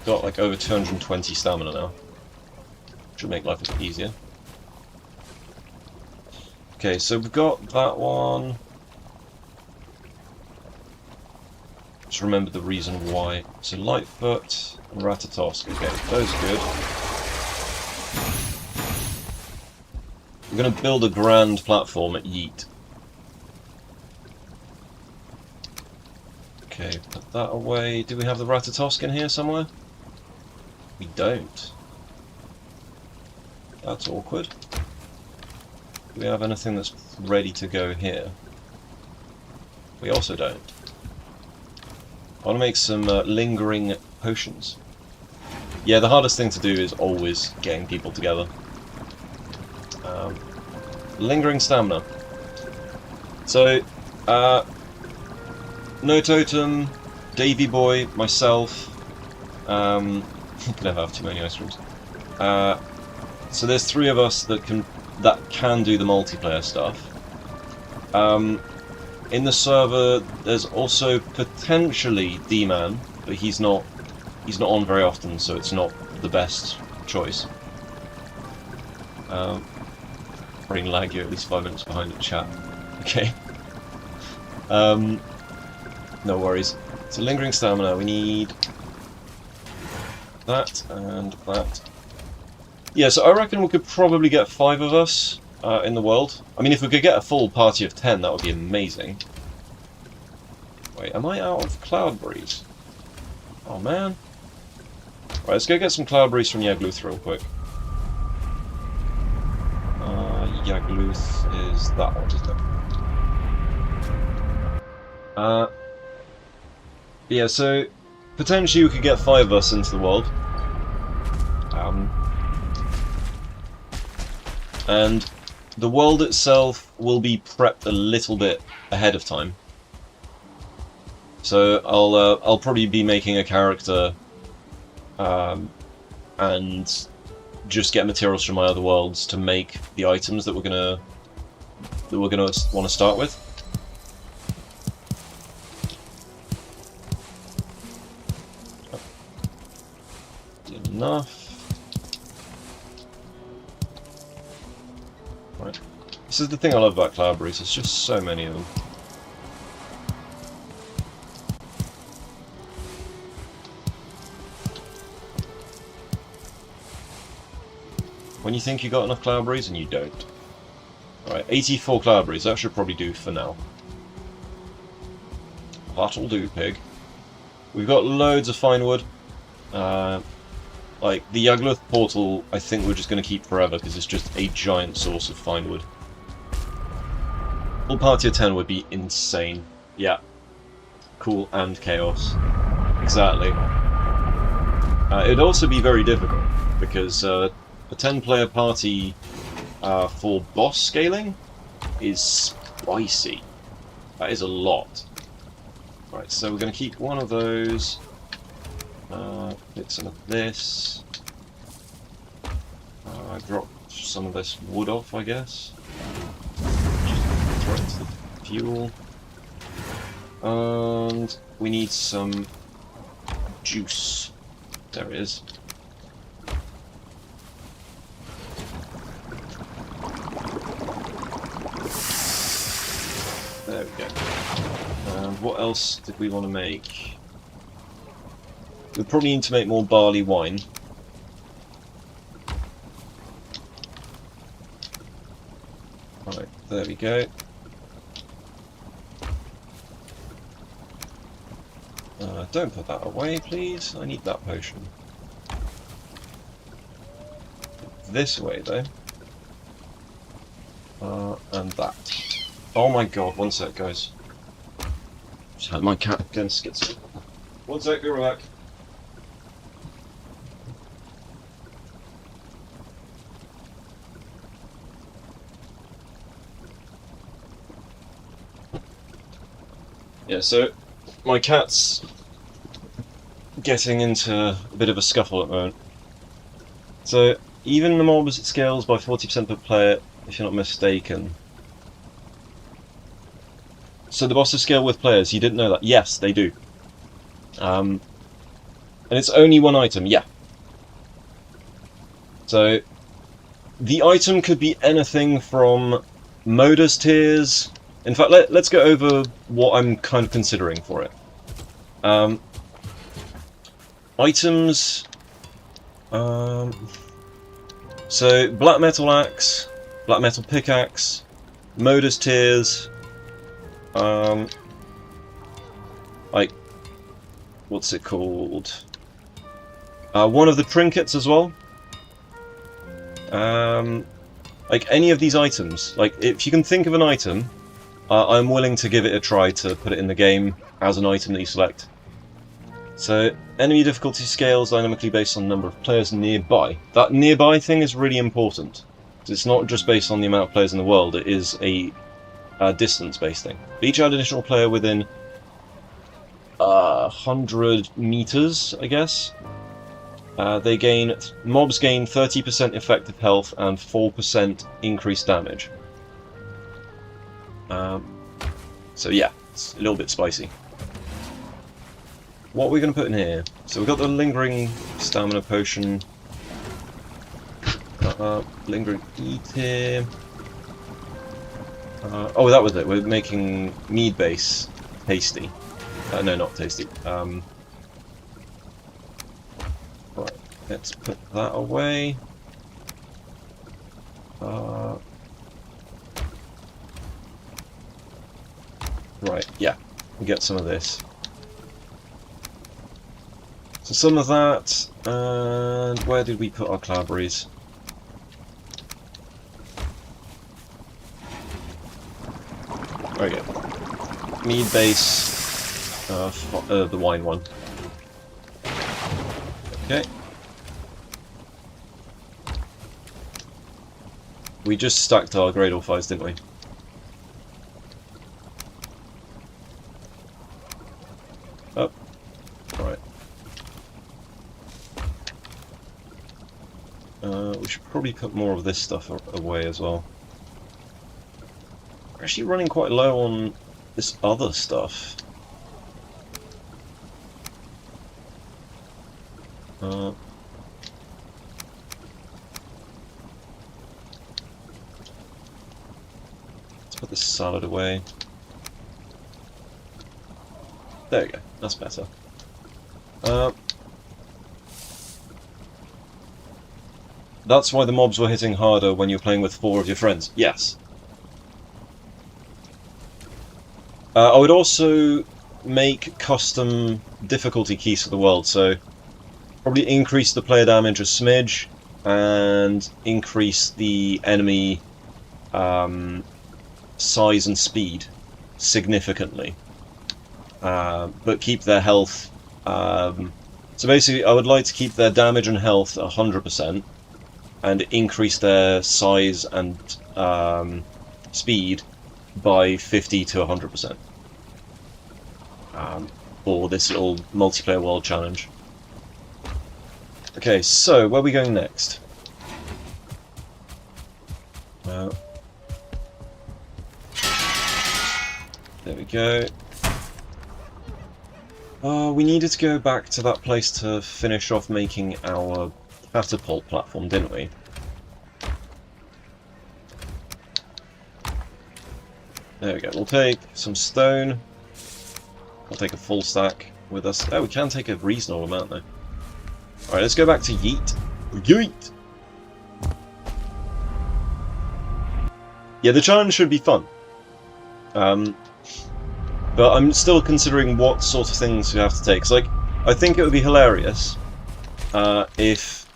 Speaker 1: got like over 220 stamina now. Should make life a bit easier. Okay, so we've got that one. Just remember the reason why. So Lightfoot and Ratatosk. Okay, those are good. We're going to build a grand platform at Yeet. Okay, put that away. Do we have the Ratatosk in here somewhere? We don't. That's awkward. Do we have anything that's ready to go here? We also don't. I want to make some lingering potions. Yeah, the hardest thing to do is always getting people together. Lingering stamina. So, No Totem, Davy Boy, myself. Can never have too many ice creams. So there's 3 of us that can do the multiplayer stuff. In the server, there's also potentially D-Man, but he's not on very often, so it's not the best choice. Brain lag, you're at least 5 minutes behind the chat. Okay. No worries. So lingering stamina, we need that and that. Yeah, so I reckon we could probably get 5 of us in the world. I mean, if we could get a full party of 10, that would be amazing. Wait, am I out of Cloudberries? Oh man. Right, let's go get some Cloudberries from Yagluth real quick. Yagluth is that one, isn't it? Yeah, so potentially we could get 5 of us into the world. And the world itself will be prepped a little bit ahead of time. So I'll probably be making a character and just get materials from my other worlds to make the items that we're gonna want to start with. Enough. Right. This is the thing I love about Cloudberries, there's just so many of them. When you think you got enough Cloudberries and you don't. Alright, 84 Cloudberries, that should probably do for now. That'll do, pig. We've got loads of fine wood. Like, the Yagluth portal, I think we're just going to keep forever, because it's just a giant source of fine wood. Full party of 10 would be insane. Yeah. Cool and chaos. Exactly. It'd also be very difficult, because a 10-player party for boss scaling is spicy. That is a lot. Right, so we're going to keep one of those. Get some of this. Drop some of this wood off, I guess. Just throw it into the fuel. And we need some juice. There it is. There we go. And what else did we want to make? We probably need to make more barley wine. Right, there we go. Don't put that away, please. I need that potion. This way, though. And that. Oh my god, one sec, guys. Just had my cat against schizo. One sec, be right back. Yeah, so my cat's getting into a bit of a scuffle at the moment. So even the mob scales by 40% per player, if you're not mistaken. So the bosses scale with players, you didn't know that? Yes, they do. And it's only one item, yeah. So the item could be anything from Moda's Tears. In fact, let's go over what I'm kind of considering for it. Items. So Black Metal Axe, Black Metal Pickaxe, Moda's Tears. Like, what's it called? One of the trinkets as well. Like any of these items. Like, if you can think of an item, I'm willing to give it a try to put it in the game as an item that you select. So, enemy difficulty scales dynamically based on the number of players nearby. That nearby thing is really important. It's not just based on the amount of players in the world, it is a distance-based thing. Each additional player within 100 meters, I guess. Mobs gain 30% effective health and 4% increased damage. So yeah, it's a little bit spicy. What are we going to put in here? So we've got the lingering stamina potion. Lingering eat here. Oh, that was it. We're making mead base tasty. No, not tasty. Right, let's put that away. Right, yeah, we get some of this. So some of that, and where did we put our cloudberries? There we go. Mead base, the wine one. Okay. We just stacked our grade all fives, didn't we? Oh, alright. We should probably put more of this stuff away as well. We're actually running quite low on this other stuff. Let's put this salad away. There we go, that's better. That's why the mobs were hitting harder when you're playing with 4 of your friends. Yes. I would also make custom difficulty keys for the world, so probably increase the player damage a smidge and increase the enemy size and speed significantly, but keep their health. So basically, I would like to keep their damage and health 100%, and increase their size and speed by 50 to 100%. For this little multiplayer world challenge. Okay, so where are we going next? There we go. We needed to go back to that place to finish off making our catapult platform, didn't we? There we go. We'll take some stone. We'll take a full stack with us. Oh, we can take a reasonable amount though. Alright, let's go back to Yeet. Yeet! Yeah, the challenge should be fun. But I'm still considering what sort of things we have to take. 'Cause, like, I think it would be hilarious if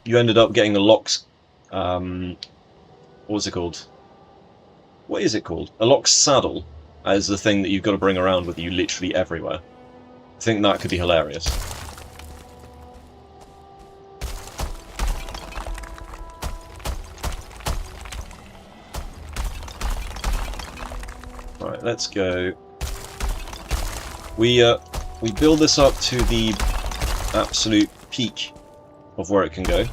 Speaker 1: you ended up getting a Lox... what was it called? What is it called? A Lox saddle as the thing that you've got to bring around with you literally everywhere. I think that could be hilarious. Right, let's go. We build this up to the absolute peak of where it can go.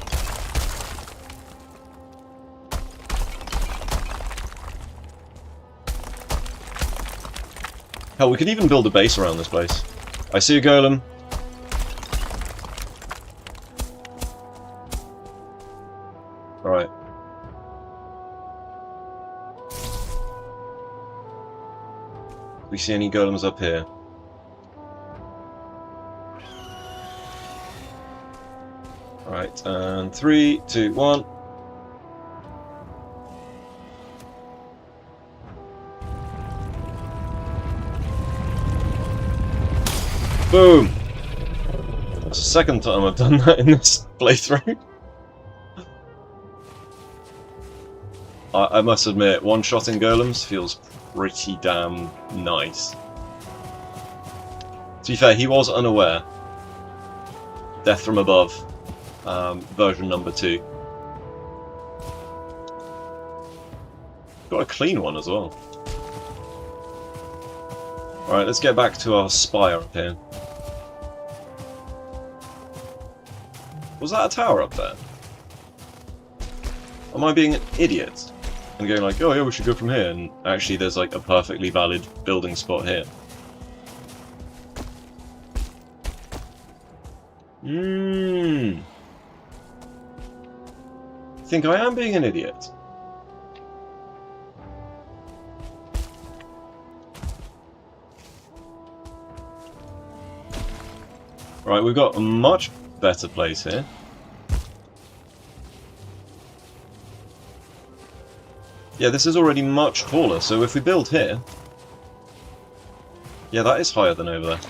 Speaker 1: Hell, we could even build a base around this place. I see a golem. Alright. Do we see any golems up here? Alright, and 3, 2, 1. Boom! That's the second time I've done that in this playthrough. I must admit, one-shotting golems feels pretty damn nice. To be fair, he was unaware. Death from Above, version number 2. Got a clean one as well. Alright, let's get back to our spire up here. Was that a tower up there? Am I being an idiot? And going like, oh yeah, we should go from here, and actually there's like a perfectly valid building spot here. I think I am being an idiot. Right, we've got a much better place here. Yeah, this is already much taller, so if we build here... Yeah, that is higher than over there.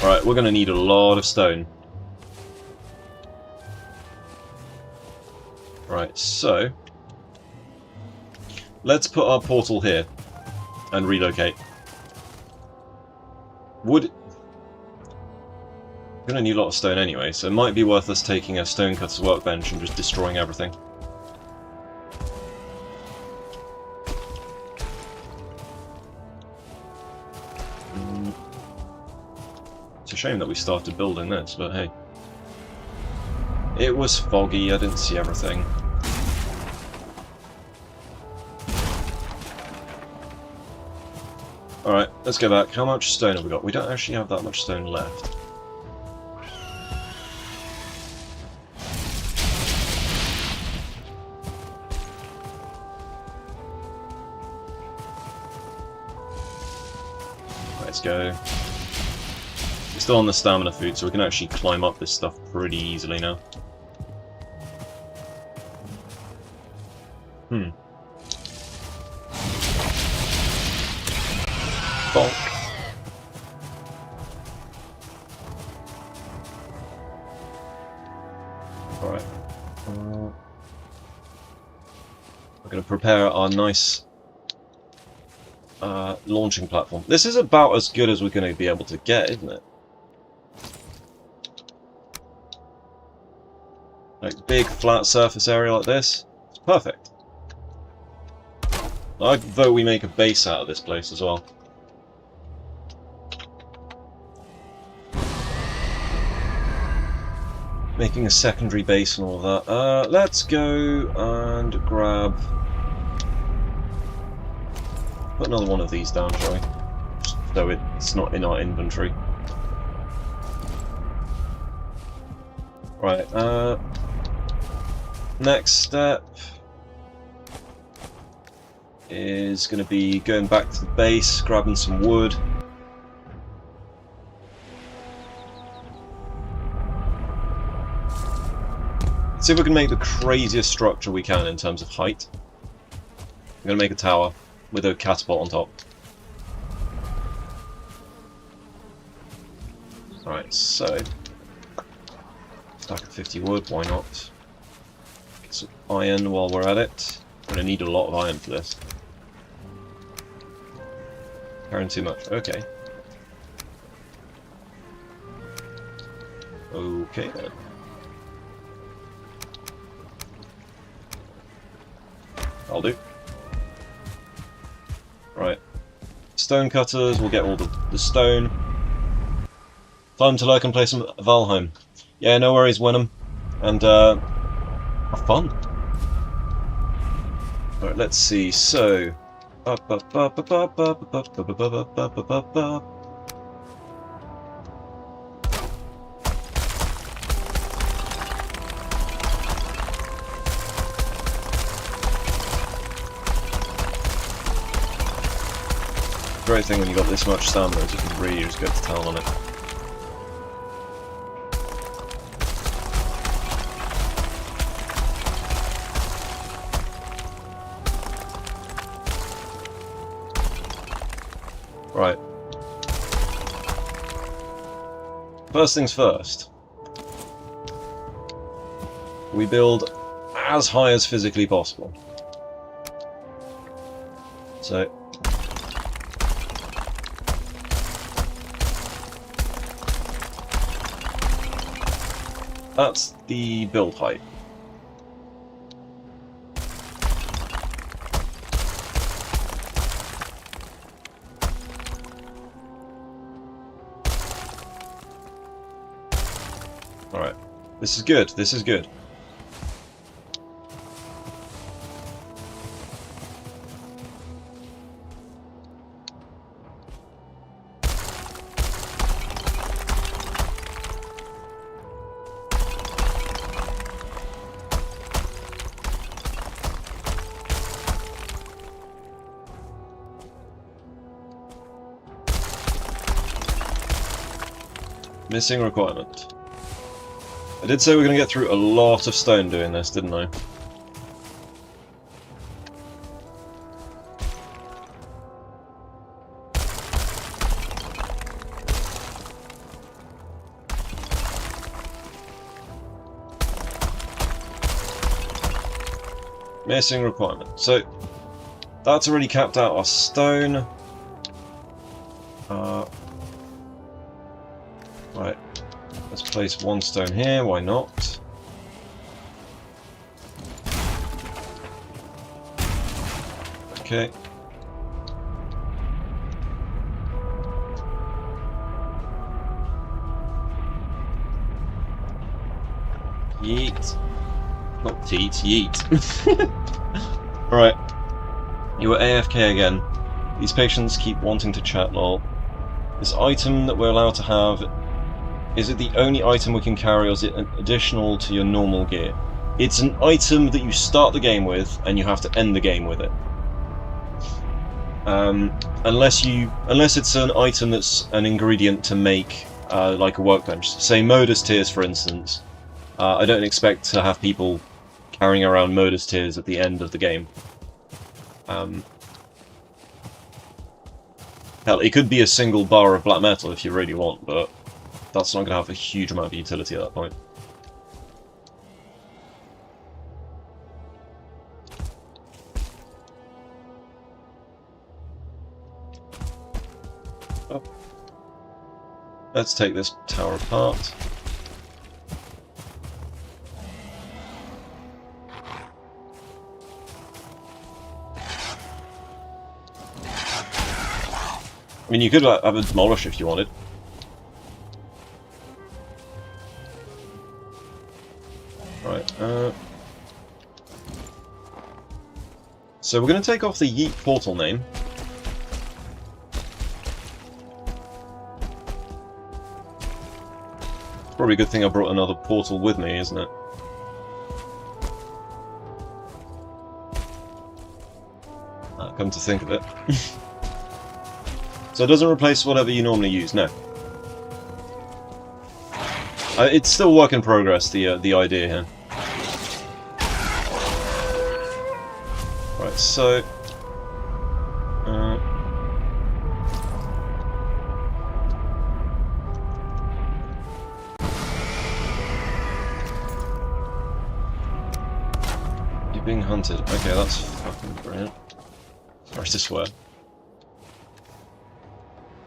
Speaker 1: Alright, we're going to need a lot of stone. Right, so... let's put our portal here. And relocate. Wood... We're going to need a lot of stone anyway, so it might be worth us taking a stonecutter's workbench and just destroying everything. It's a shame that we started building this, but hey. It was foggy, I didn't see everything. Alright, let's go back. How much stone have we got? We don't actually have that much stone left. Let's go. We're still on the stamina food, so we can actually climb up this stuff pretty easily now. Bonk. Alright. We're going to prepare our nice launching platform. This is about as good as we're going to be able to get, isn't it? Like, big flat surface area like this. It's perfect. I vote we make a base out of this place as well. Making a secondary base and all of that. Let's go and grab... Put another one of these down, shall we? Just so it's not in our inventory. Right, next step is going to be going back to the base, grabbing some wood. See if we can make the craziest structure we can in terms of height. I'm going to make a tower with a catapult on top. Alright, so... stack of 50 wood, why not? Get some iron while we're at it. We're going to need a lot of iron for this. Carrying too much, okay. Okay then. I'll do. Right. Stone cutters, we'll get all the stone. Time to lurk and play some Valheim. Yeah, no worries, Wenham. And, have fun. Alright, let's see, so... Great thing when you got this much stamina is you can really just go to town on it. Right. First things first. We build as high as physically possible. So that's the build height. Alright, this is good, this is good. Missing requirement. I did say we're going to get through a lot of stone doing this, didn't I? Missing requirement. So, that's already capped out our stone. Right. Let's place one stone here, why not? Okay. Yeet. Not teat, yeet. Alright. You were AFK again. These patients keep wanting to chat, lol. This item that we're allowed to have, is it the only item we can carry, or is it an additional to your normal gear? It's an item that you start the game with, and you have to end the game with it. Unless it's an item that's an ingredient to make like a workbench. Say Modus Tears, for instance. I don't expect to have people carrying around Modus Tears at the end of the game. Hell, it could be a single bar of black metal if you really want, but that's not going to have a huge amount of utility at that point. Oh. Let's take this tower apart. I mean, you could have a demolish if you wanted. Right, so we're going to take off the Yeet portal name. Probably a good thing I brought another portal with me, isn't it? Come to think of it. So it doesn't replace whatever you normally use, no. It's still work in progress, the idea here. Right, so... you're being hunted. Okay, that's fucking brilliant. Sorry to swear.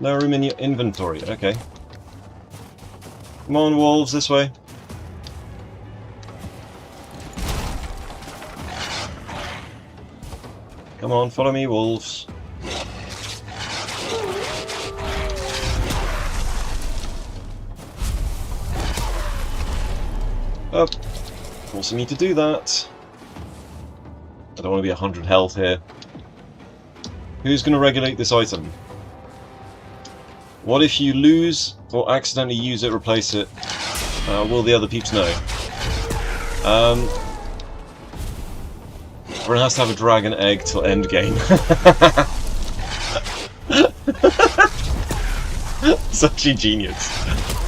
Speaker 1: No room in your inventory, okay. Come on, wolves, this way. Come on, follow me, wolves. Oh, forcing me to do that. I don't want to be 100 health here. Who's going to regulate this item? What if you lose, or accidentally use it, replace it? Will the other peeps know? Everyone has to have a dragon egg till end game. Such a genius.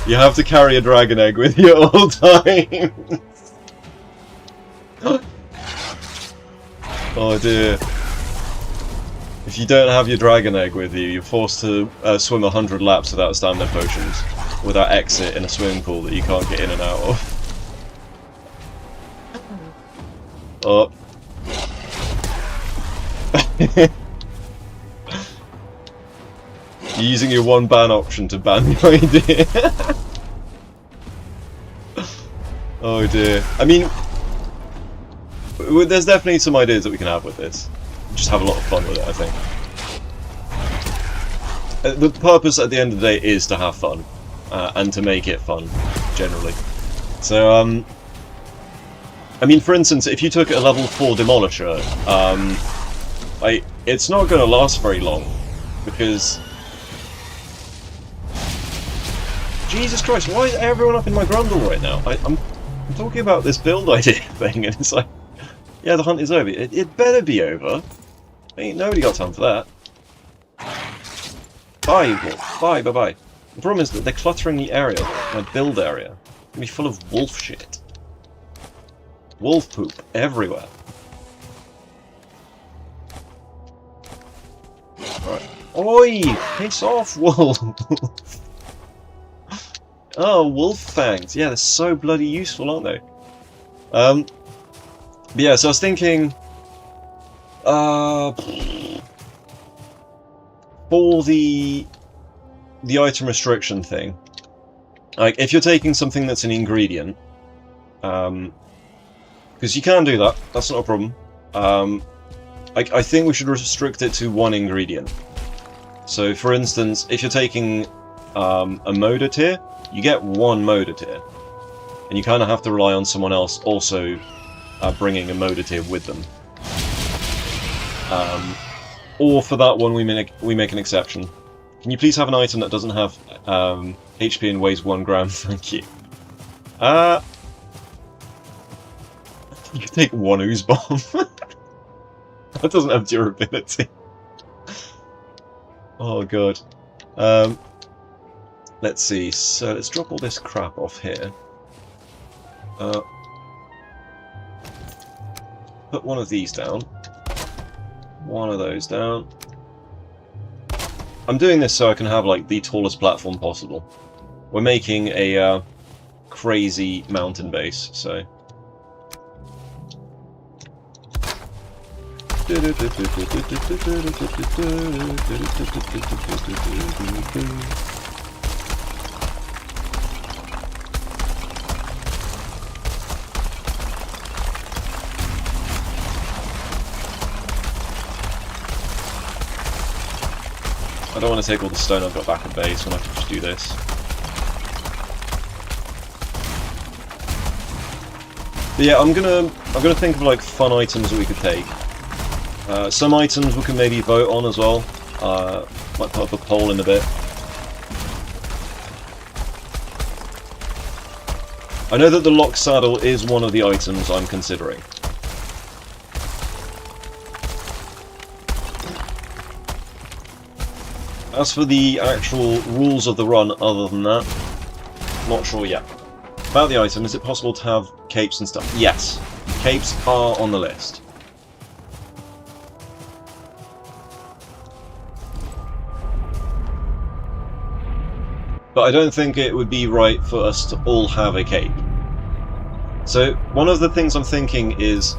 Speaker 1: You have to carry a dragon egg with you at all times. Oh dear. If you don't have your dragon egg with you, you're forced to swim 100 laps without stamina potions, without exit in a swimming pool that you can't get in and out of. Oh. You're using your one ban option to ban the idea. Oh dear. I mean, there's definitely some ideas that we can have with this. Just have a lot of fun with it, I think. The purpose at the end of the day is to have fun, and to make it fun, generally. So, I mean, for instance, if you took a level 4 Demolisher, it's not going to last very long, because... Jesus Christ, why is everyone up in my grundle right now? I'm talking about this build idea thing, and it's like, yeah, the hunt is over. It better be over. Ain't nobody got time for that. Bye, wolf. Bye, bye-bye. The problem is that they're cluttering the area, my build area. It's gonna be full of wolf shit. Wolf poop everywhere. Right. Oi! Piss off, wolf! Oh, wolf fangs. Yeah, they're so bloody useful, aren't they? But yeah, so I was thinking... for the item restriction thing, like, if you're taking something that's an ingredient, because you can do that, that's not a problem, I think we should restrict it to one ingredient. So, for instance, if you're taking a motor tier, you get one motor tier, and you kind of have to rely on someone else also bringing a motor tier with them. Or for that one, we make an exception. Can you please have an item that doesn't have HP and weighs 1 gram? Thank you. You can take one ooze bomb. That doesn't have durability. Oh god. Let's see. So let's drop all this crap off here. Put one of these down. One of those down. I'm doing this so I can have, like, the tallest platform possible. We're making a crazy mountain base, so... I don't want to take all the stone I've got back at base when I can just do this. But yeah, I'm gonna think of, like, fun items that we could take. Some items we can maybe vote on as well. Might put up a poll in a bit. I know that the lock saddle is one of the items I'm considering. As for the actual rules of the run, other than that, not sure yet. About the item, is it possible to have capes and stuff? Yes, capes are on the list. But I don't think it would be right for us to all have a cape. So, one of the things I'm thinking is,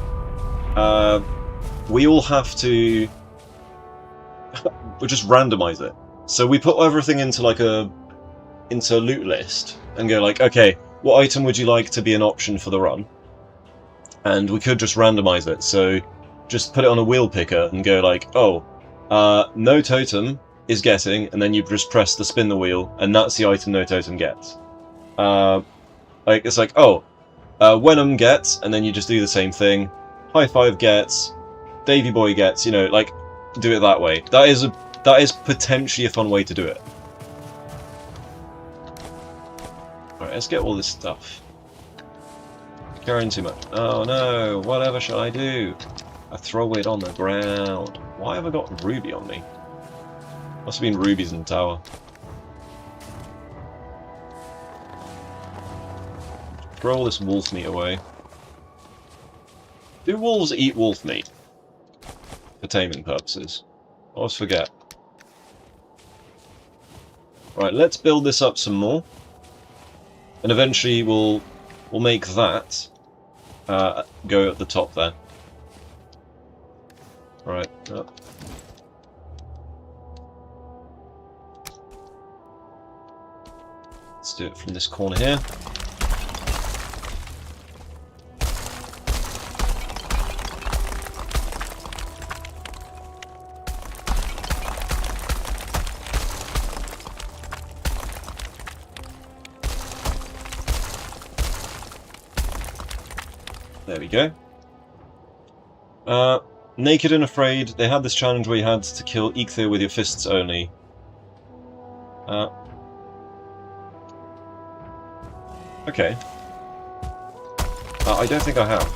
Speaker 1: we all have to... we'll just randomize it. So we put everything into, like, into a loot list, and go like, okay, what item would you like to be an option for the run? And we could just randomize it, so just put it on a wheel picker and go like, oh, no totem is getting, and then you just press the spin the wheel, and that's the item no totem gets. Like, it's like, oh, Wenham gets, and then you just do the same thing. High Five gets, Davy Boy gets, you know, like, do it that way. That is potentially a fun way to do it. Alright, let's get all this stuff. Carrying too much. Oh no, whatever shall I do? I throw it on the ground. Why have I got ruby on me? Must have been rubies in the tower. Throw all this wolf meat away. Do wolves eat wolf meat? For taming purposes. I always forget. Right, let's build this up some more. And eventually we'll make that go at the top there. Right. Up. Let's do it from this corner here. There we go. Naked and Afraid, they had this challenge where you had to kill Eikthyr with your fists only. Okay. I don't think I have.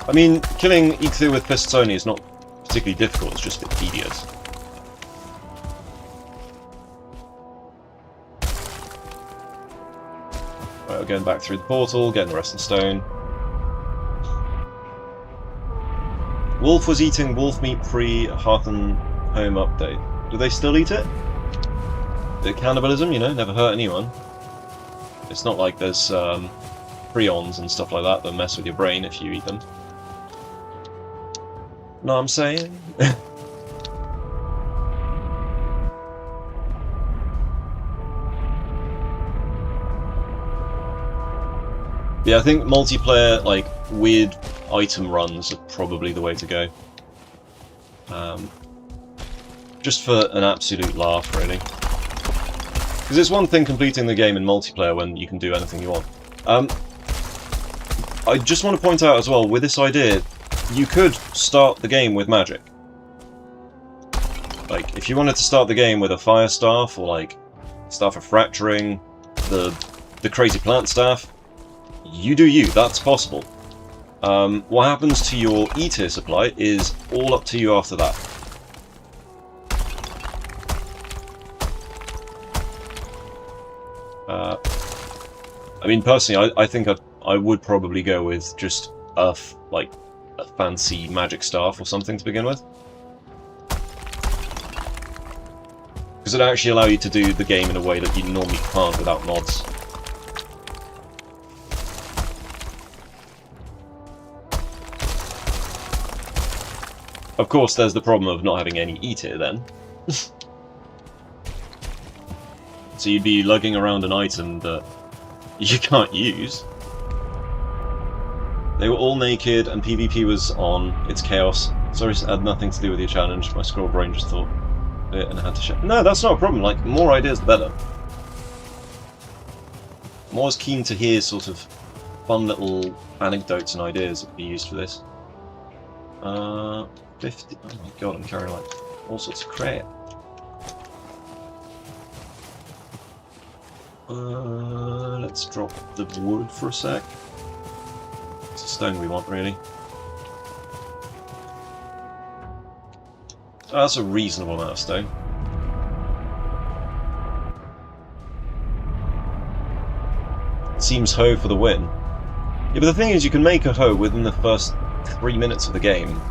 Speaker 1: I mean, killing Eikthyr with fists only is not particularly difficult, it's just a bit tedious. Right, we're going back through the portal, getting the rest of the stone. Wolf was eating wolf meat pre-Hearth and Home update. Do they still eat it? The cannibalism, you know, never hurt anyone. It's not like there's prions and stuff like that mess with your brain if you eat them. Know what I'm saying? Yeah, I think multiplayer, like, weird item runs are probably the way to go. Just for an absolute laugh, really. Because it's one thing completing the game in multiplayer when you can do anything you want. I just want to point out as well, with this idea, you could start the game with magic. Like, if you wanted to start the game with a fire staff, or like, staff of fracturing, the crazy plant staff, you do you, that's possible. What happens to your E-tier supply is all up to you after that. I mean, personally, I think I would probably go with just a fancy magic staff or something to begin with. Because it actually allows you to do the game in a way that you normally can't without mods. Of course, there's the problem of not having any E-tier then. So you'd be lugging around an item that you can't use. They were all naked and PvP was on. It's chaos. Sorry, it had nothing to do with your challenge. My scroll brain just thought it and I had to share. No, that's not a problem. Like, more ideas the better. I'm always keen to hear sort of fun little anecdotes and ideas that could be used for this. 50. Oh my god, I'm carrying like all sorts of crap. Let's drop the wood for a sec. It's the stone we want, really. Oh, that's a reasonable amount of stone. Seems hoe for the win. Yeah, but the thing is, you can make a hoe within the first 3 minutes of the game.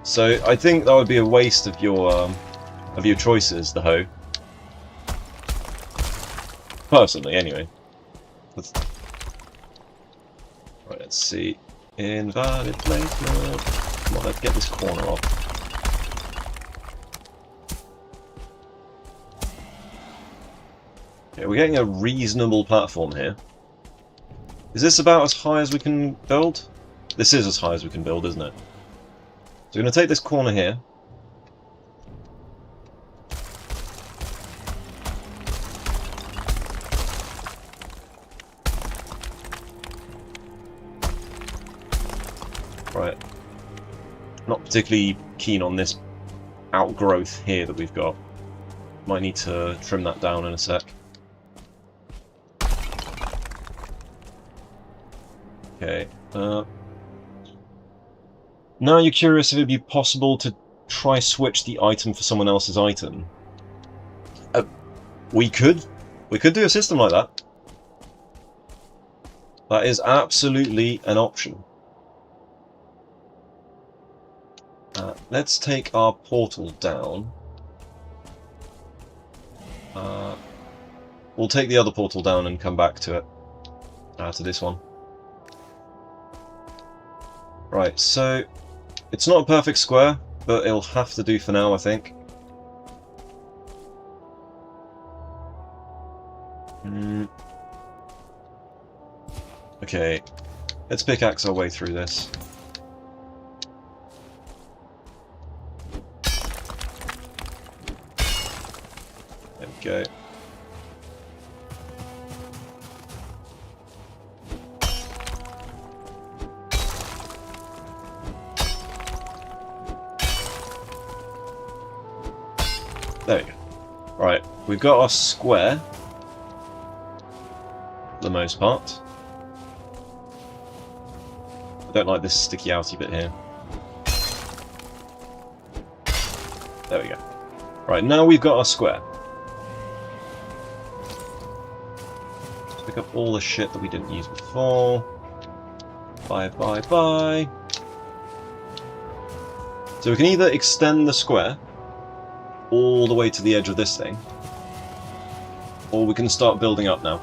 Speaker 1: So I think that would be a waste of your choices, the hoe. Personally, anyway. Right, let's see. Invalid placement. Come on, let's get this corner off. Okay, we're getting a reasonable platform here. Is this about as high as we can build? This is as high as we can build, isn't it? So we're going to take this corner here. Right. Not particularly keen on this outgrowth here that we've got. Might need to trim that down in a sec. Okay. Now you're curious if it'd be possible to try switch the item for someone else's item. We could do a system like that. That is absolutely an option. Let's take our portal down. we'll take the other portal down and come back to it. To this one. Right, so it's not a perfect square, but it'll have to do for now, I think. Okay, let's pickaxe our way through this. There we go. There we go. Right, we've got our square, for the most part. I don't like this sticky outy bit here. There we go. Right, now we've got our square. Let's pick up all the shit that we didn't use before. Bye, bye, bye. So we can either extend the square all the way to the edge of this thing, or we can start building up now.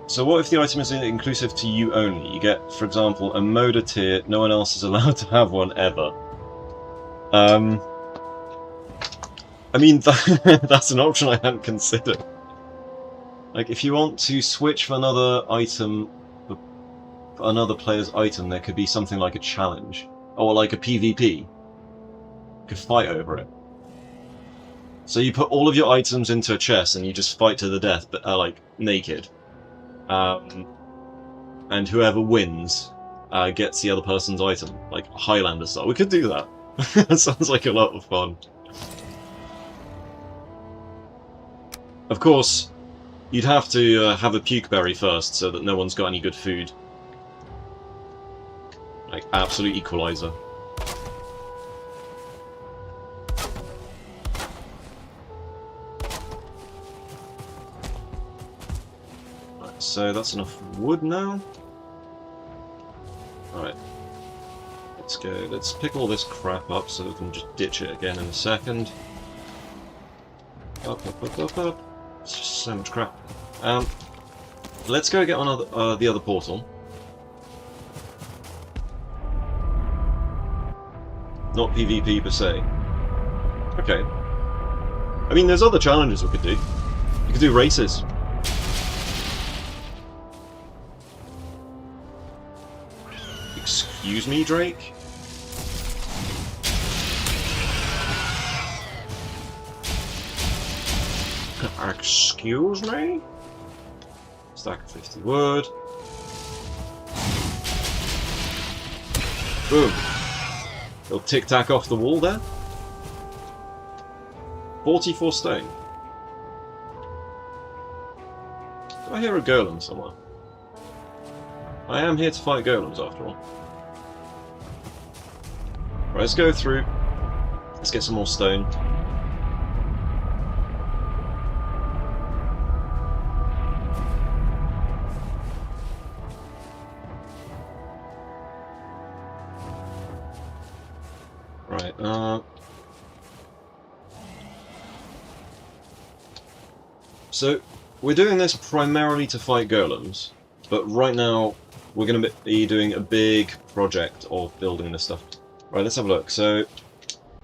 Speaker 1: So what if the item is inclusive to you only? You get, for example, a moda tier, no one else is allowed to have one ever. I mean, that's an option I hadn't considered. Like, if you want to switch for another item, for another player's item, there could be something like a challenge, or like a PvP. You could fight over it. So you put all of your items into a chest and you just fight to the death, but like naked. And whoever wins gets the other person's item, like Highlander style. We could do that. That sounds like a lot of fun. Of course, you'd have to have a puke berry first, so that no one's got any good food. Like, absolute equalizer. So that's enough wood now. Alright. Let's go. Let's pick all this crap up so we can just ditch it again in a second. Up, up, up, up, up. It's just so much crap. Let's go get on the other portal. Not PvP per se. Okay. I mean, there's other challenges we could do. You could do races. Excuse me, Drake? Excuse me? Stack of 50 wood. Boom. Little tic-tac off the wall there. 44 stone. Do I hear a golem somewhere? I am here to fight golems after all. Right, let's go through. Let's get some more stone. Right, so we're doing this primarily to fight golems, but right now we're going to be doing a big project of building this stuff. Right, let's have a look. So,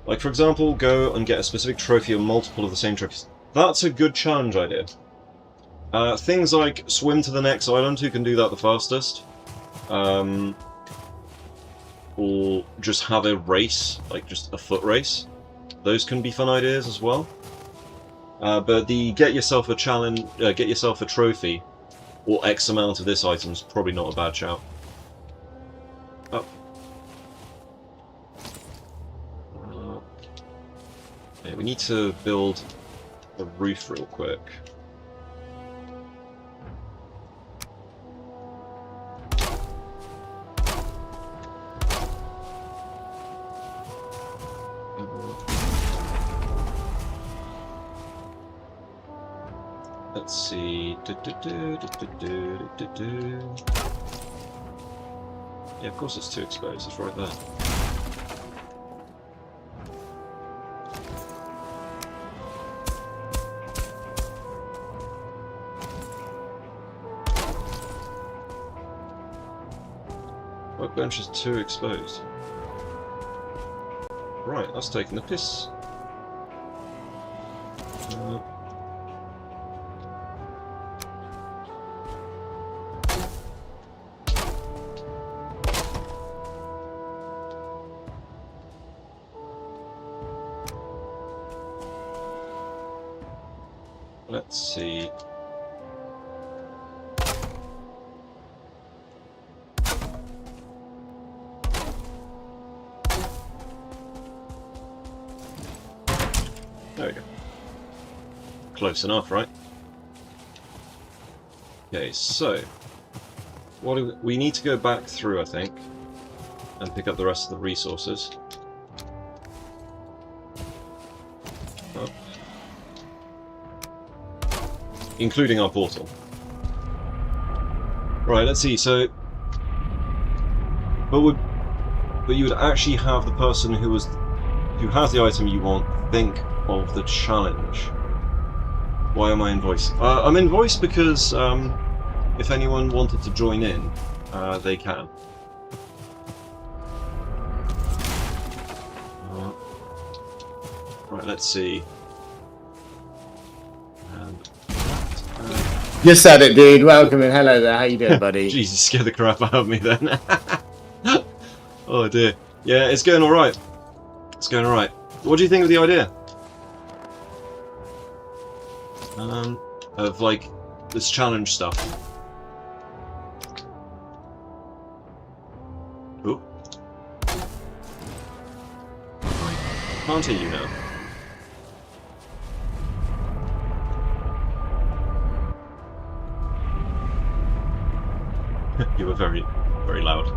Speaker 1: like for example, go and get a specific trophy or multiple of the same trophies. That's a good challenge idea. Things like swim to the next island, who can do that the fastest. Or just have a race, like just a foot race. Those can be fun ideas as well. But the get yourself a challenge, get yourself a trophy, or X amount of this item is probably not a bad shout. Oh. Yeah, we need to build a roof real quick. Let's see. Yeah, of course it's too exposed. It's right there. Workbench is too exposed. Right, that's taking the piss. Let's see. There we go. Close enough, right? Okay, so what do we need to go back through, I think, and pick up the rest of the resources. Oh. Including our portal. Right, let's see. So, but you would actually have the person who has the item you want think of the challenge. Why am I in voice? I'm in voice because if anyone wanted to join in, they can. Right, let's see. And
Speaker 2: you said it, dude. Welcome and hello there. How you doing, buddy?
Speaker 1: Jeez, you scared the crap out of me then. Oh dear. Yeah, it's going alright. It's going alright. What do you think of the idea? Of like this challenge stuff. Oh. Can't hear you now. You were very, very loud.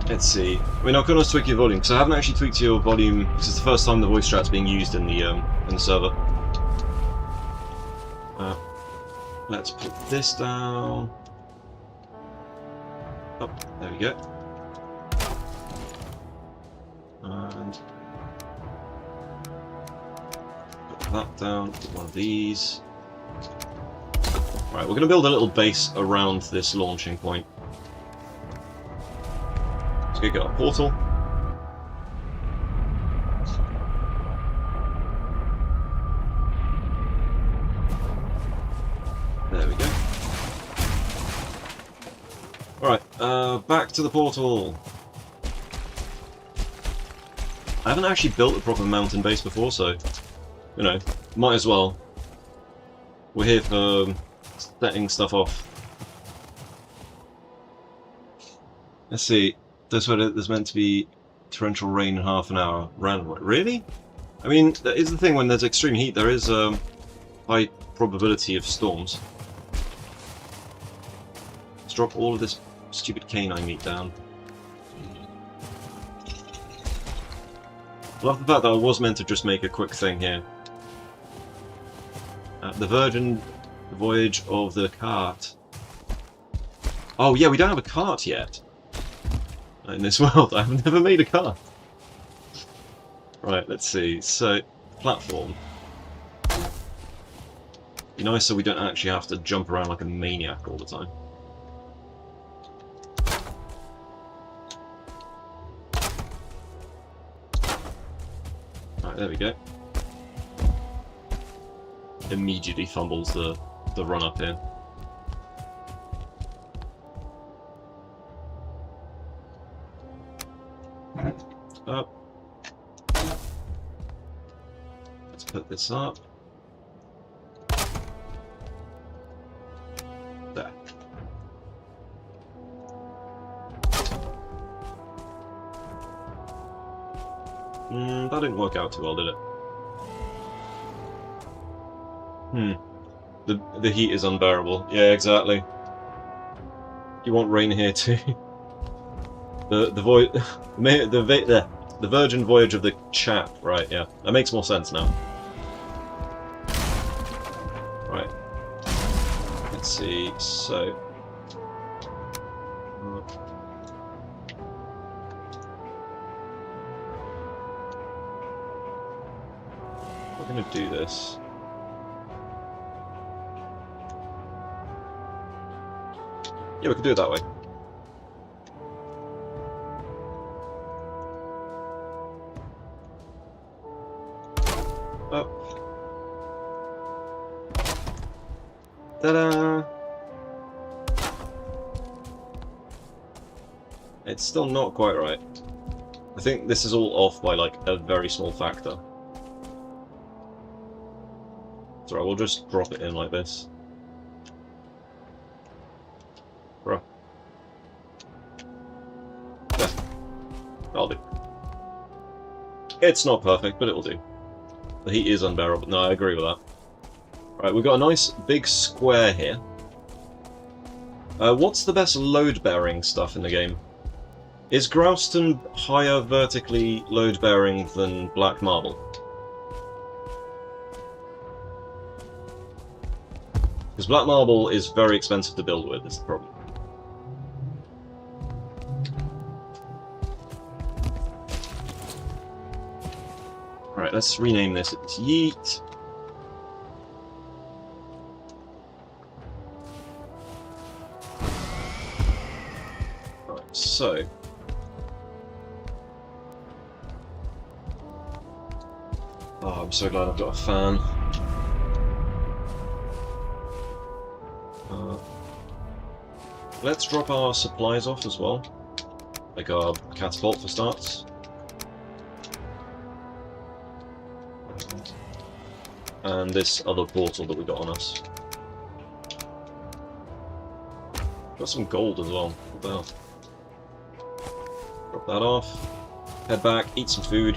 Speaker 1: Let's see. I mean, I couldn't tweak your volume because I haven't actually tweaked your volume. This is the first time the voice chat's being used in the server. Let's put this down. Oh, there we go. And put that down. Put one of these. Right, we're going to build a little base around this launching point. Let's go get our portal. There we go. Alright, back to the portal. I haven't actually built a proper mountain base before, so, you know, might as well. We're here for setting stuff off. Let's see. There's meant to be torrential rain in half an hour. Random. Really? I mean, that is the thing. When there's extreme heat, there is a high probability of storms. Let's drop all of this stupid canine meat down. I love the fact that I was meant to just make a quick thing here. The Virgin Voyage of the Cart. Oh yeah, we don't have a cart yet. In this world, I've never made a cart. Right, let's see. So, platform. Be nice so we don't actually have to jump around like a maniac all the time. Right, there we go. Immediately fumbles the run up here. Up. Let's put this up. There. That didn't work out too well, did it? The heat is unbearable. Yeah, exactly. You want rain here too. The Virgin Voyage of the Chap. Right, yeah, that makes more sense now. Right. Let's see. So. We're gonna do this. Yeah, we can do it that way. Ta-da! It's still not quite right. I think this is all off by like a very small factor. It's alright, we'll just drop it in like this. Bruh. Yeah. That'll do. It's not perfect, but it'll do. The heat is unbearable. No, I agree with that. Right, we've got a nice big square here. What's the best load-bearing stuff in the game? Is Grouston higher vertically load-bearing than black marble? Because black marble is very expensive to build with, is the problem. Right, let's rename this. It's Yeet. Right, so... Oh, I'm so glad I've got a fan. Let's drop our supplies off as well. Like our catapult for starts. And this other portal that we got on us. Got some gold as well. What the hell? Drop that off. Head back, eat some food.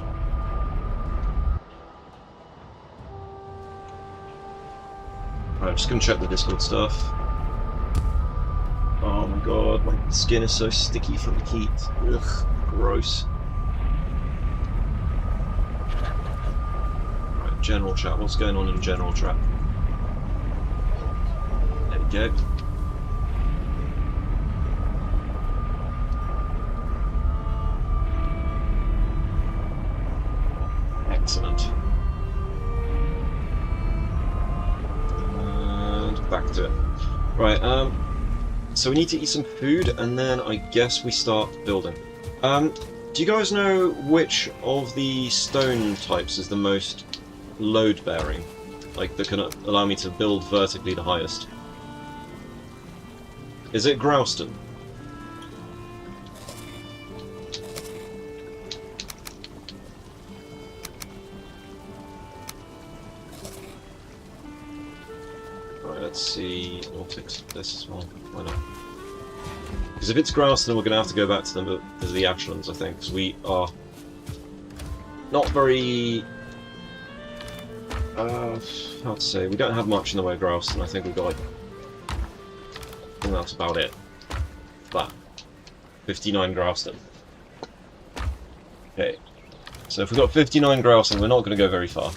Speaker 1: Right, I'm just gonna check the Discord stuff. Oh my god, my skin is so sticky from the heat. Ugh, gross. Right, general chat. What's going on in general chat? There we go. Excellent. And back to it. Right, so we need to eat some food, and then I guess we start building. Do you guys know which of the stone types is the most load-bearing? Like, that can allow me to build vertically the highest? Is it Grouston? Right, let's see. I'll fix this as well. Why not? Because if it's Grouston, we're going to have to go back to the Ashlands, I think, because we are not very... how to say, we don't have much in the way of Grouston. I think we've got like... I think that's about it. That. 59 Grouston. Okay. So if we've got 59 Grouston, we're not going to go very far.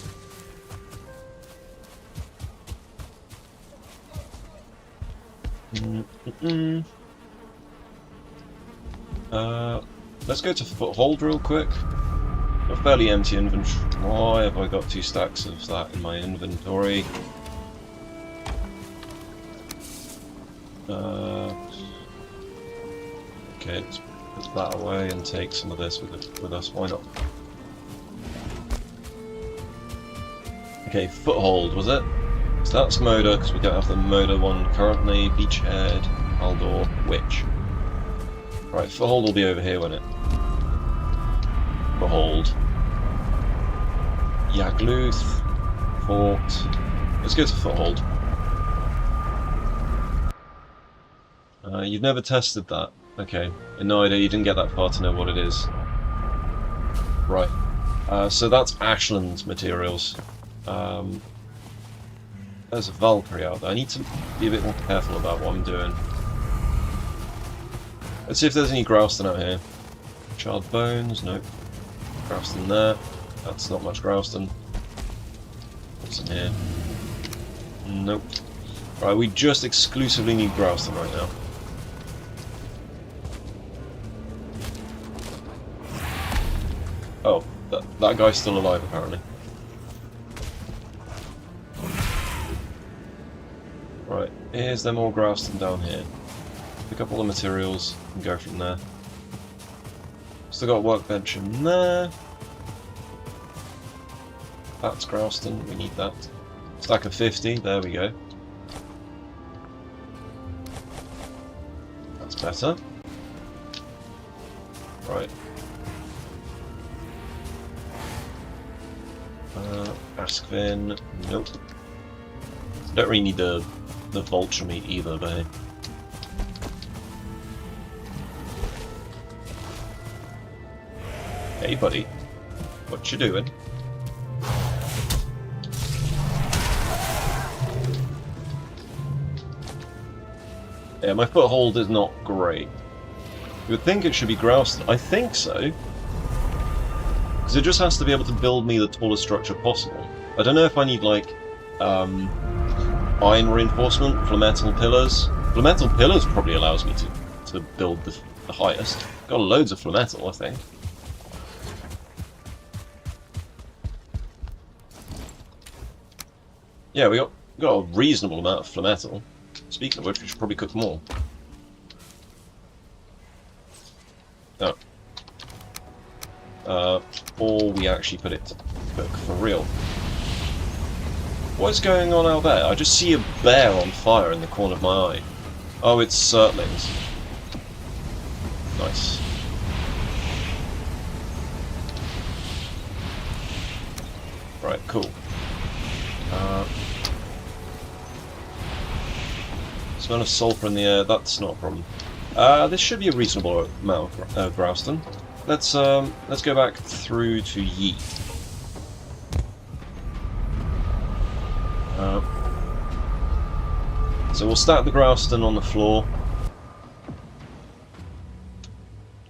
Speaker 1: Let's go to Foothold real quick. A fairly empty inventory. Why have I got 2 stacks of that in my inventory? Okay, let's put that away and take some of this with us. Why not? Okay, Foothold, was it? So that's Moda, because we don't have the Moda one currently. Beachhead, Aldor, Witch. Right, Foothold will be over here, won't it? Foothold. Yagluth. Fort. Let's go to Foothold. You've never tested that. Okay. No idea, you didn't get that far to know what it is. Right. So that's Ashland materials. There's a Valkyrie out there. I need to be a bit more careful about what I'm doing. Let's see if there's any Grouston out here. Charred bones, nope. Grouston there. That's not much Grouston. What's in here? Nope. Right, we just exclusively need Grouston right now. Oh, that guy's still alive apparently. Right, here's them all Grouston down here. Pick up all the materials and go from there. Still got a workbench in there. That's Grouston, we need that. Stack of 50, there we go. That's better. Right. Askvin, nope. Don't really need the vulture meat either, but hey. Hey buddy, what you doing? Yeah, my foothold is not great. You would think it should be groused. I think so. Because it just has to be able to build me the tallest structure possible. I don't know if I need, like, iron reinforcement, flametal pillars. Flametal pillars probably allows me to build the highest. Got loads of flametal, I think. Yeah, we got a reasonable amount of flametal. Speaking of which, we should probably cook more. Oh. Or we actually put it to cook for real. What is going on out there? I just see a bear on fire in the corner of my eye. Oh, it's Surtlings. Nice. Right, cool. Smell of sulfur in the air, that's not a problem. This should be a reasonable amount of grouston. Let's go back through to Yeet. So we'll stack the grouston on the floor.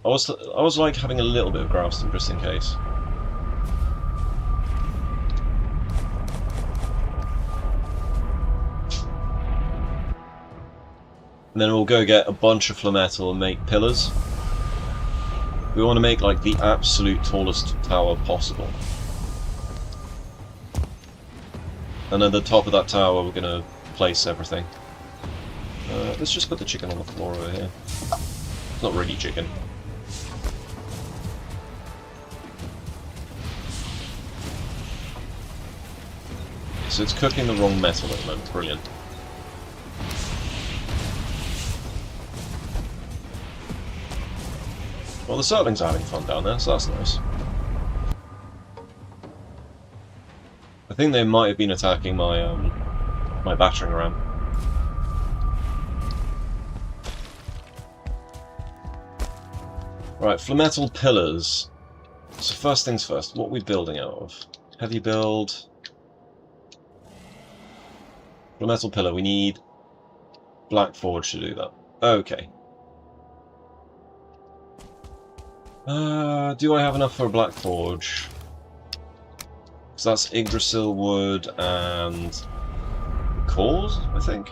Speaker 1: I was like having a little bit of grouston just in case. And then we'll go get a bunch of flametal and make pillars. We want to make like the absolute tallest tower possible. And at the top of that tower we're going to place everything. Let's just put the chicken on the floor over here. It's not really chicken. So it's cooking the wrong metal at the moment. Brilliant. Well, the Surtlings are having fun down there, so that's nice. I think they might have been attacking my my battering ram. Right, flametal pillars. So first things first, what are we building out of? Heavy build. Flametal pillar, we need Black Forge to do that. Okay. Do I have enough for a Black Forge? So that's Yggdrasil wood and cores, I think.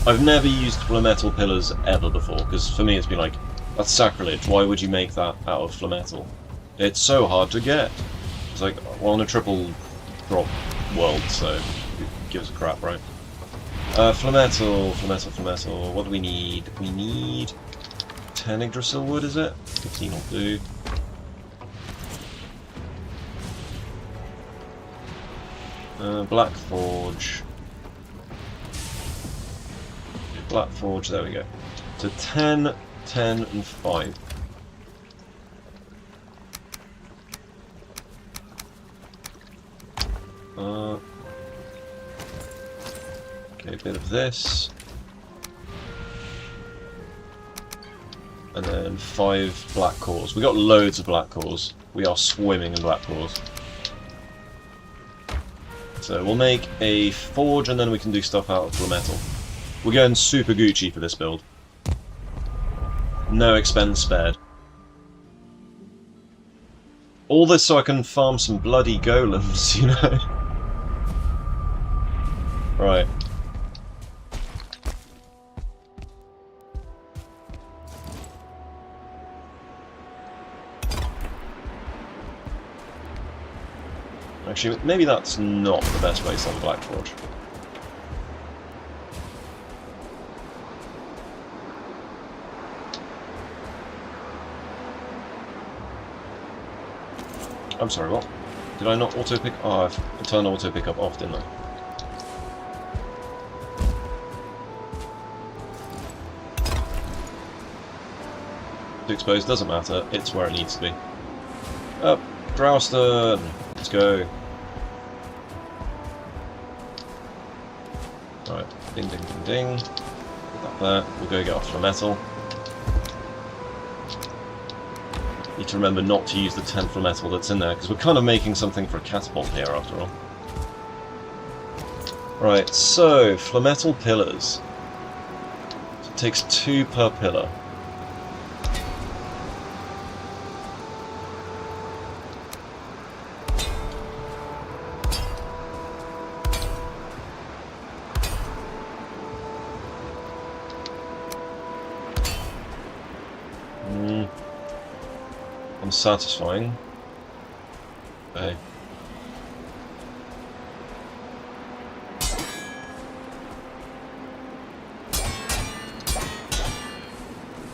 Speaker 1: I've never used flametal pillars ever before, because for me it's been like, that's sacrilege, why would you make that out of flametal? It's so hard to get. It's like, we're on a triple drop world, so it gives a crap, right? Flametal, what do we need? We need 10 Yggdrasil wood, is it? 15 will do. Black Forge. Black Forge, there we go. So 10, 10 and 5. Okay, a bit of this. And then 5 black cores. We got loads of black cores. We are swimming in black cores. So we'll make a forge and then we can do stuff out of flametal. We're going super Gucci for this build. No expense spared. All this so I can farm some bloody golems, you know? Right. Actually, maybe that's not the best place on the Black Forge. I'm sorry, what? Did I not auto-pick? Oh, I've turned auto-pick up off, didn't I? Too exposed, doesn't matter. It's where it needs to be. Up, Drouston! Let's go. Right, ding ding ding ding. Put that there. We'll go get off the metal. Need to remember not to use the 10 for metal that's in there, because we're kind of making something for a catapult here after all. Right, so, Flametal pillars. So it takes 2 per pillar. Unsatisfying. Okay.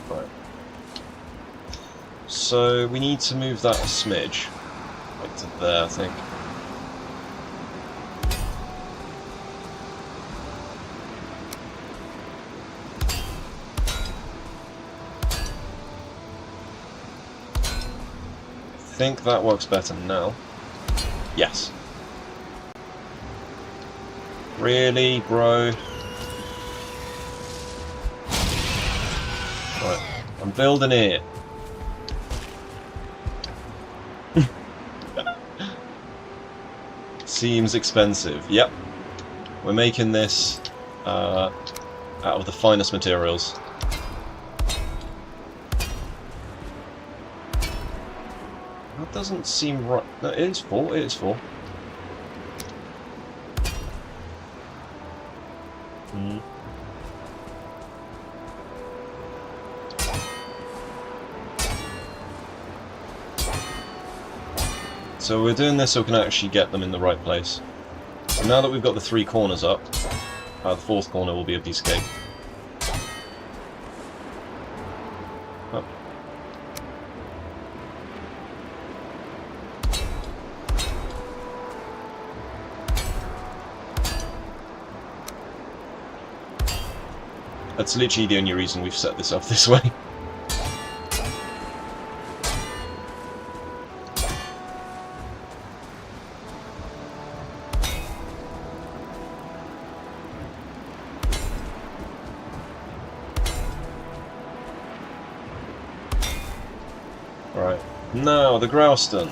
Speaker 1: Right. So we need to move that a smidge. Like to there, I think. I think that works better now. Yes. Really, bro? Right, I'm building it. Seems expensive. Yep. We're making this out of the finest materials. That doesn't seem right. No, it is full. It is full. So we're doing this so we can actually get them in the right place. So now that we've got the 3 corners up, the 4th corner will be a piece of cake. Oh. That's literally the only reason we've set this up this way. Right, now the Grouston.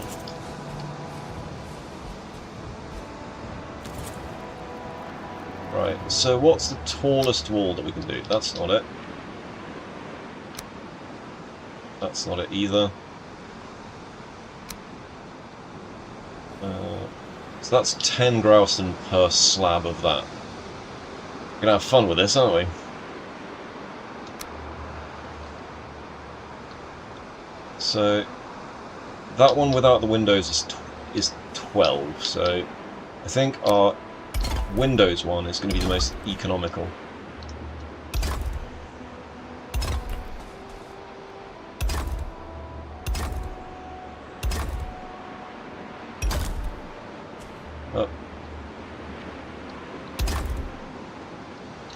Speaker 1: Right, so what's the tallest wall that we can do? That's not it. That's not it either. So that's 10 Grouston per slab of that. We're gonna have fun with this, aren't we? So that one without the windows is 12. So I think our Windows one is going to be the most economical. Oh.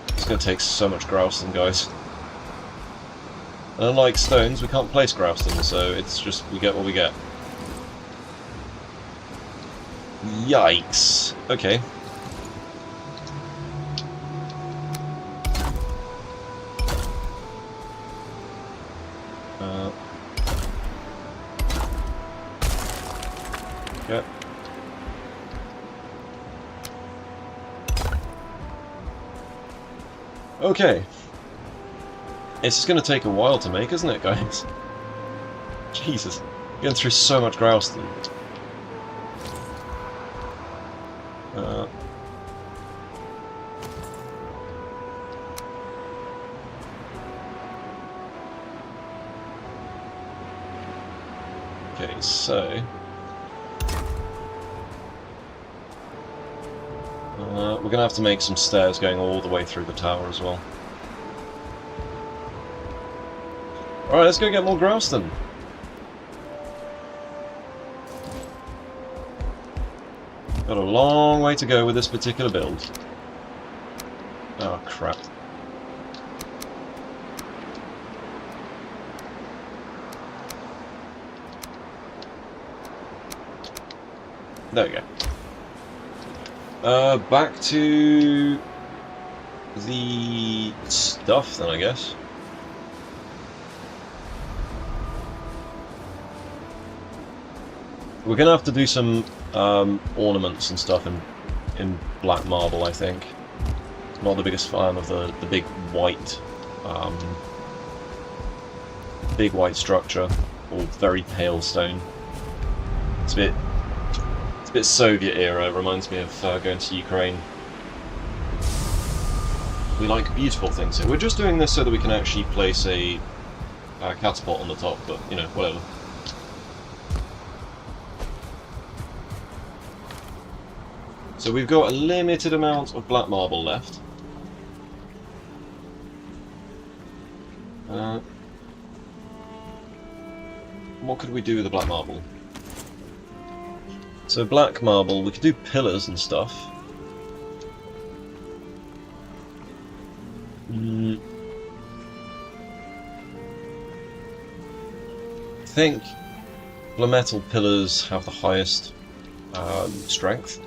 Speaker 1: It's going to take so much Grouston, guys. And unlike stones, we can't place Grouston, so it's just we get what we get. Yikes. Okay. Yeah. Okay. It's just going to take a while to make, isn't it, guys? Jesus. Going through so much Grouston. Okay, so... we're going to have to make some stairs going all the way through the tower as well. Alright, let's go get more Grouston. Got a long way to go with this particular build. Oh, crap. There we go. Back to the stuff then, I guess. We're gonna have to do some ornaments and stuff in black marble, I think. Not the biggest fan of the big white structure, or very pale stone. It's a bit Soviet era. It reminds me of going to Ukraine. We like beautiful things here. We're just doing this so that we can actually place a catapult on the top, but you know, whatever. So we've got a limited amount of black marble left. What could we do with the black marble? So black marble, we could do pillars and stuff. I think the metal pillars have the highest strength.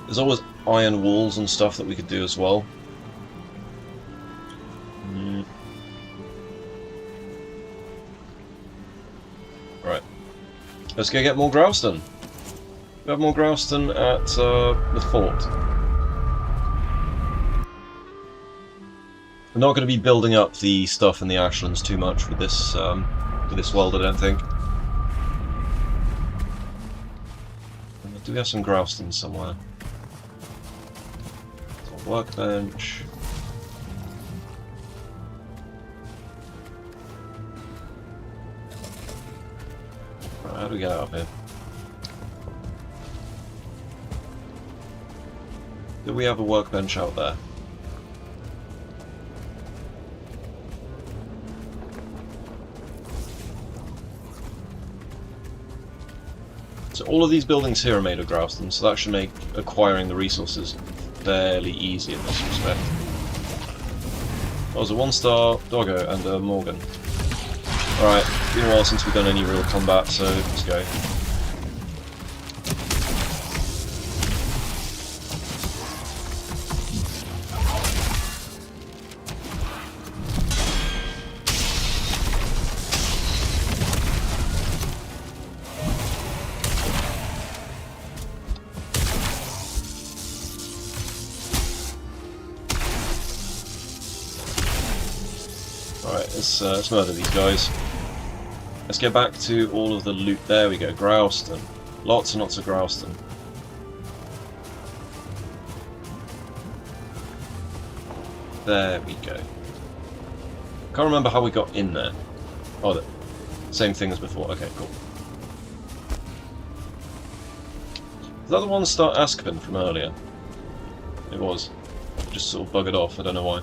Speaker 1: There's always iron walls and stuff that we could do as well. Right. Let's go get more Growston. We have more Growston at the fort. We're not going to be building up the stuff in the Ashlands too much with this world, I don't think. Do we have some Growston somewhere? Workbench. Right, how do we get out of here? Do we have a workbench out there? So all of these buildings here are made of Growston, so that should make acquiring the resources fairly easy in this respect. That was a 1-star Doggo and a Morgan. Alright, been a while since we've done any real combat, so let's go. Let's murder these guys. Let's get back to all of the loot. There we go, Growston. Lots and lots of Growston. There we go. Can't remember how we got in there. Oh, the same thing as before. Okay, cool. Is that the 1-star Aspen from earlier? It was. Just sort of buggered off, I don't know why.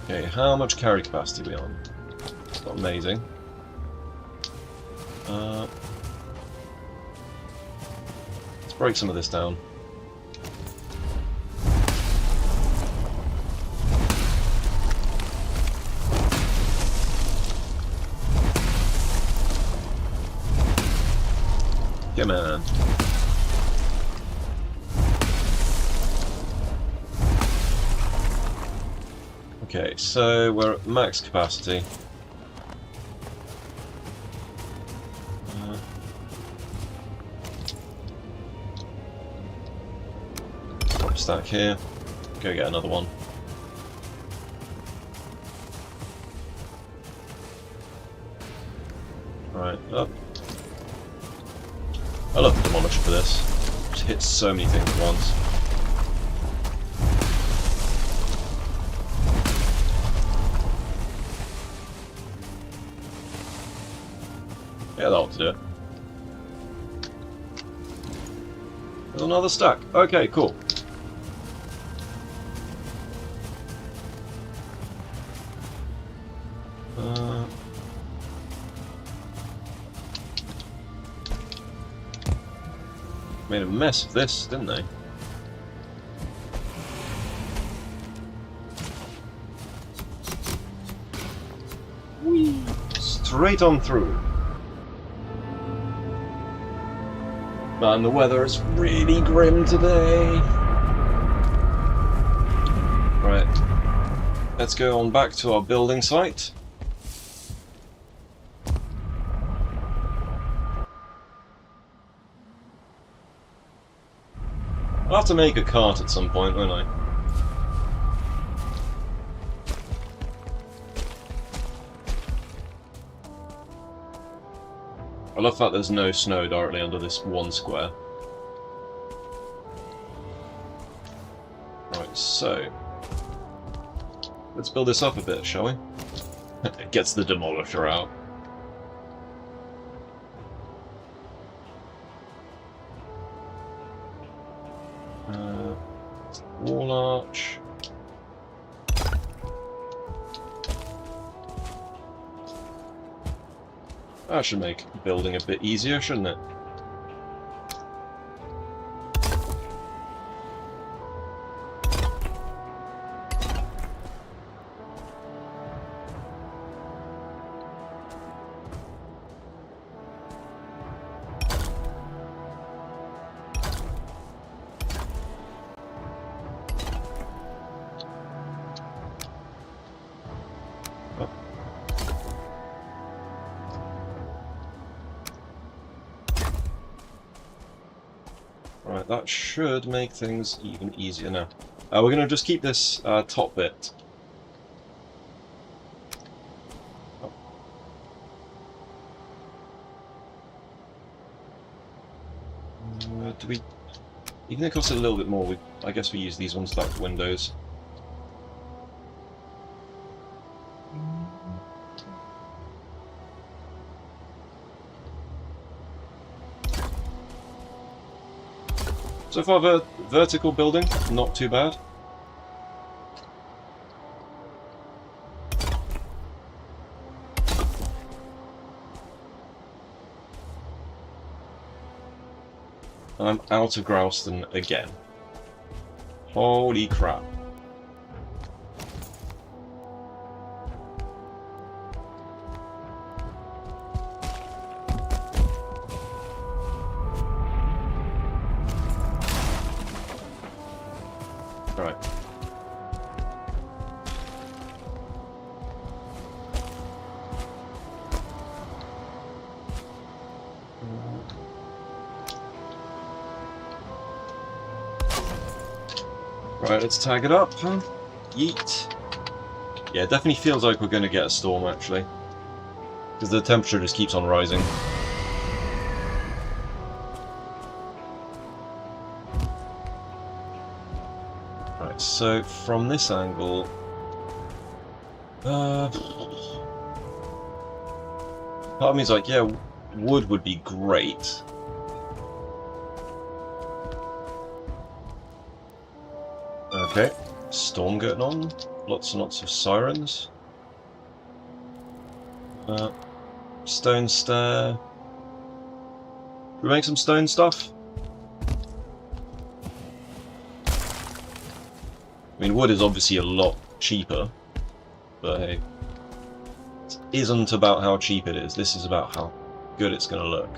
Speaker 1: Okay, how much carry capacity are we on? It's not amazing. Let's break some of this down. Come on. Okay, so we're at max capacity. Stack here. Go get another one. Right, up. I love the Demolisher for this. Just hits so many things at once. Yeah, that'll do it. There's another stack. Okay, cool. Made a mess of this, didn't they? straight on through. Man, the weather is really grim today. Right, let's go on back to our building site. I'll have to make a cart at some point, won't I? I love that there's no snow directly under this one square. Right, so let's build this up a bit, shall we? It gets the demolisher out. Wall arch. That should make building a bit easier, shouldn't it? Right, that should make things even easier now. We're going to just keep this top bit. Oh. Do we... Even though it costs a little bit more, I guess we use these ones like windows. So far, the vertical building, not too bad. And I'm out of Grouston again. Holy crap. Right. Right, let's tag it up. Yeet. Yeah, it definitely feels like we're going to get a storm, actually. Because the temperature just keeps on rising. Right, so from this angle... part of me is like, yeah, wood would be great. Okay, storm going on. Lots and lots of sirens. Stone stair. Should we make some stone stuff? I mean, wood is obviously a lot cheaper, but hey, it isn't about how cheap it is. This is about how good it's going to look.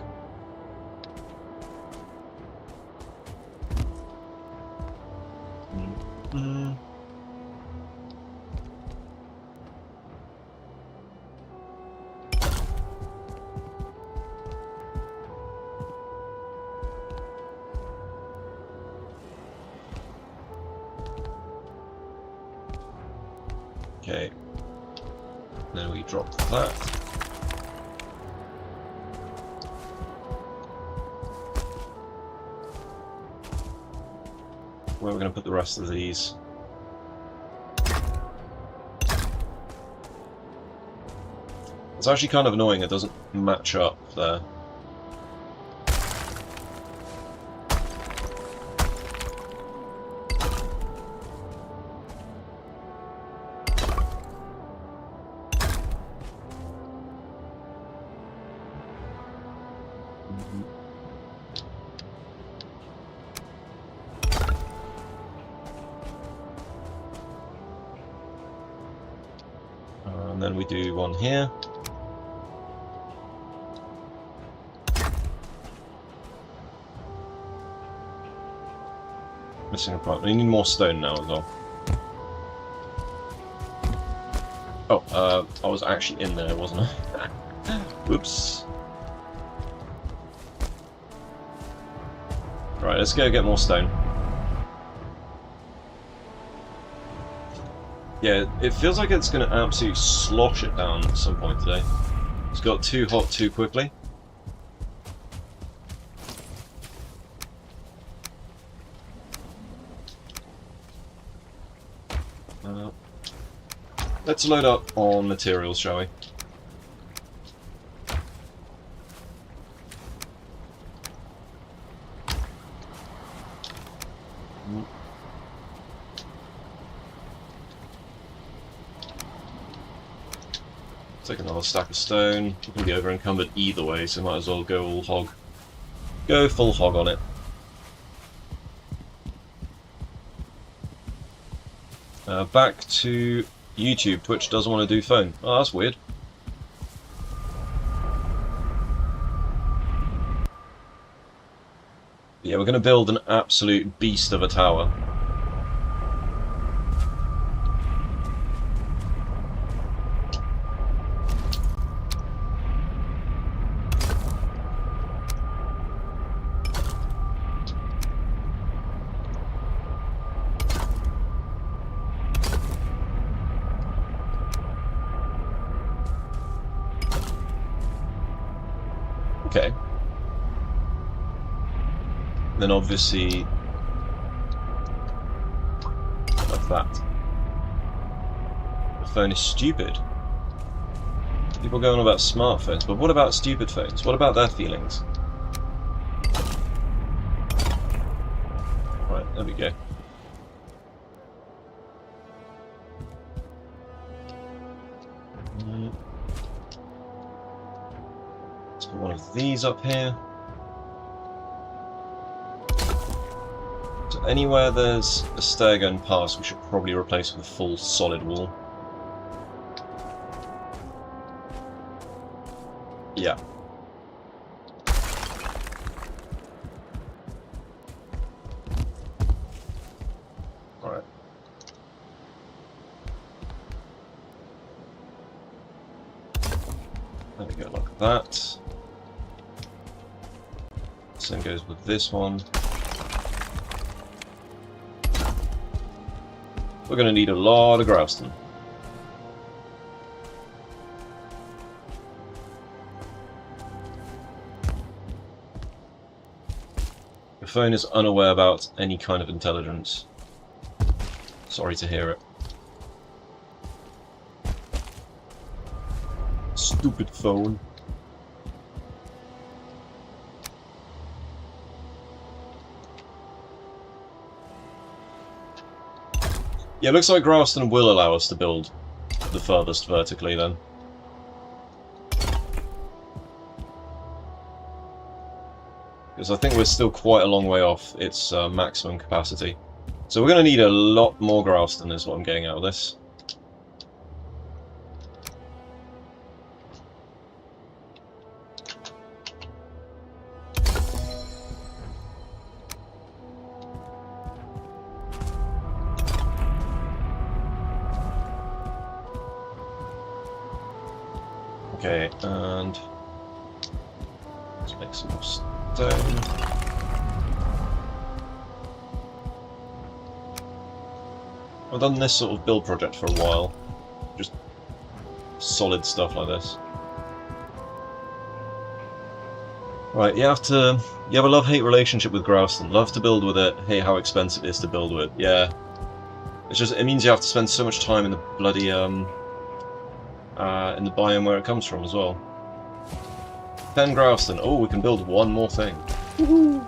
Speaker 1: Okay, then we drop that. Where are we going to put the rest of these? It's actually kind of annoying it doesn't match up there. And then we do one here. Missing a part. We need more stone now as well. Oh, I was actually in there, wasn't I? Whoops. Right, let's go get more stone. Yeah, it feels like it's going to absolutely slosh it down at some point today. It's got too hot too quickly. Let's load up on materials, shall we? Take another stack of stone. We're going to be over encumbered either way, so might as well go all hog. Go full hog on it. Back to YouTube. Twitch doesn't want to do phone. Oh, that's weird. Yeah, we're going to build an absolute beast of a tower. Okay. Then obviously, like that. The phone is stupid. People going on about smartphones, but what about stupid phones? What about their feelings? Right, there we go. Let's put one of these up here. So anywhere there's a stair going past, we should probably replace it with a full solid wall. Yeah. Alright. There we go, like that. Same goes with this one. We're going to need a lot of Growston. Your phone is unaware about any kind of intelligence. Sorry to hear it. Stupid phone. Yeah, it looks like Grafton will allow us to build the furthest vertically then. Because I think we're still quite a long way off its maximum capacity. So we're going to need a lot more Grafton is what I'm getting out of this. Okay, and let's make some more stone. I've done this sort of build project for a while, just solid stuff like this. Right, you have a love-hate relationship with Grafton. Love to build with it, hate how expensive it is to build with. Yeah, it means you have to spend so much time in the bloody in the biome where it comes from as well. 10 Grafton. Oh, we can build one more thing. Woohoo!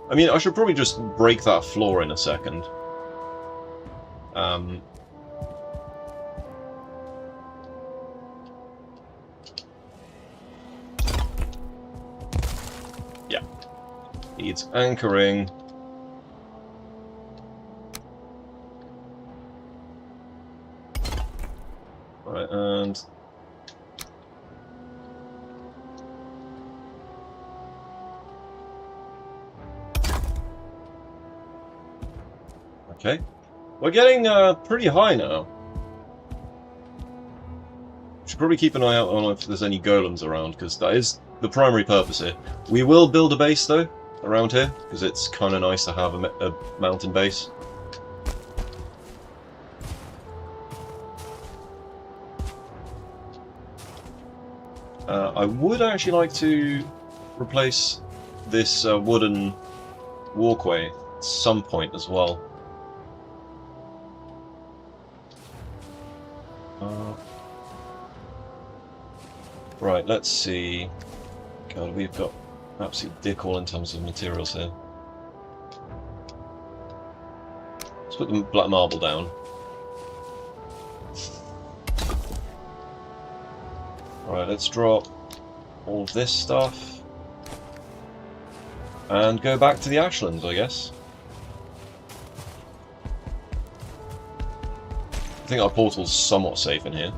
Speaker 1: I mean, I should probably just break that floor in a second. Yeah. Needs anchoring. Right, and Okay. We're getting pretty high now. Should probably keep an eye out on if there's any golems around, because that is the primary purpose here. We will build a base, though, around here, because it's kind of nice to have a mountain base. I would actually like to replace this wooden walkway at some point as well. Right, let's see. God, we've got absolute dick all in terms of materials here. Let's put the black marble down. Alright, let's drop all of this stuff. And go back to the Ashlands, I guess. I think our portal's somewhat safe in here.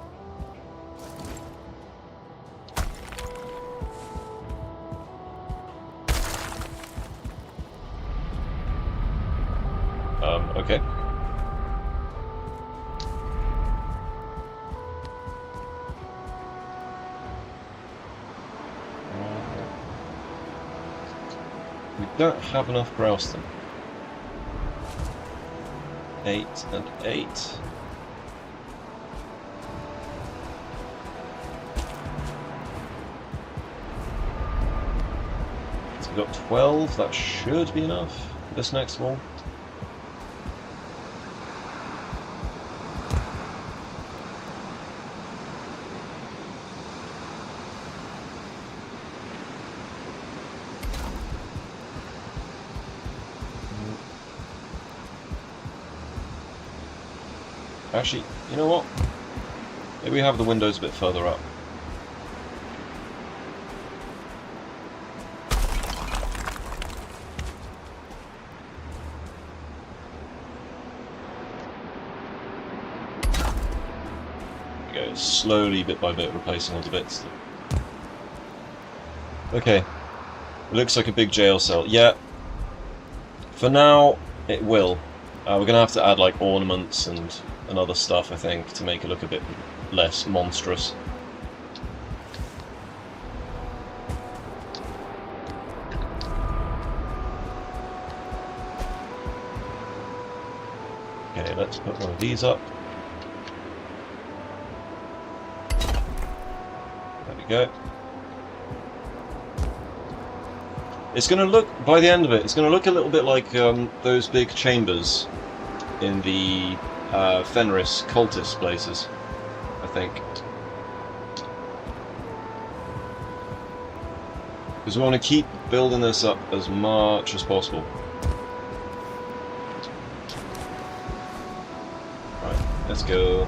Speaker 1: Okay. We don't have enough grouse then. 8 and 8. So we've got 12, that should be enough for this next wall. Actually, you know what? Maybe we have the windows a bit further up. There we go, slowly, bit by bit, replacing all the bits. Okay. It looks like a big jail cell. Yeah. For now, it will. We're going to have to add like ornaments and other stuff, I think, to make it look a bit less monstrous. Okay, let's put one of these up. There we go. It's going to look, by the end of it, it's going to look a little bit like those big chambers in the Fenris cultist places, I think. Because we want to keep building this up as much as possible. Right, let's go.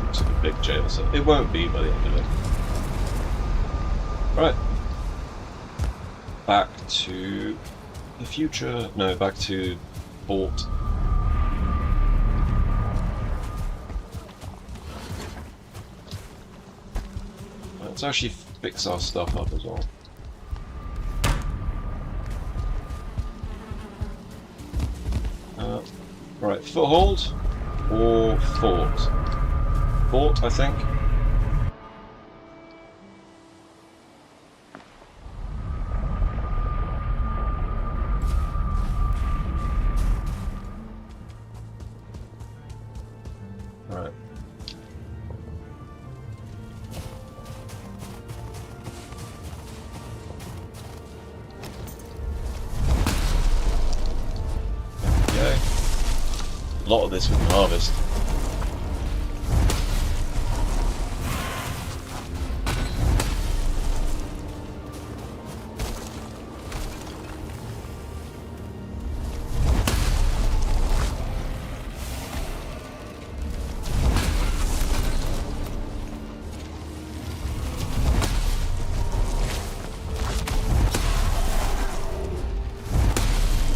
Speaker 1: It's like a big jail cell. It won't be by the end of it. Right. Back to the future. No, back to Fort. Let's actually fix our stuff up as well. Right, foothold or fort? Fort, I think. Right. There we go. A lot of this we can harvest.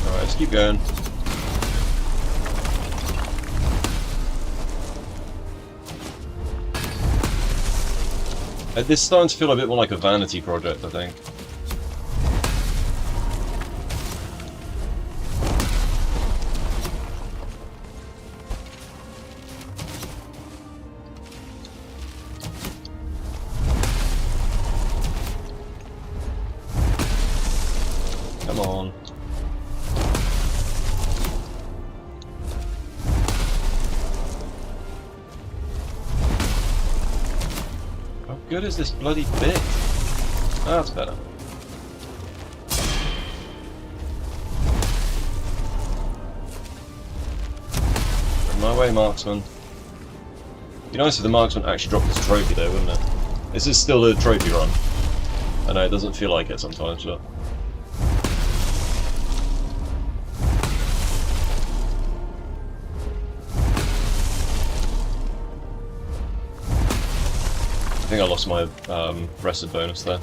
Speaker 1: Alright, let's keep going. This is starting to feel a bit more like a vanity project, I think. Come on. How good is this bloody bit? That's better. My way, marksman. Be nice if the marksman actually dropped his trophy though, wouldn't it? This is still a trophy run. I know it doesn't feel like it sometimes, but... I think I lost my rested bonus there.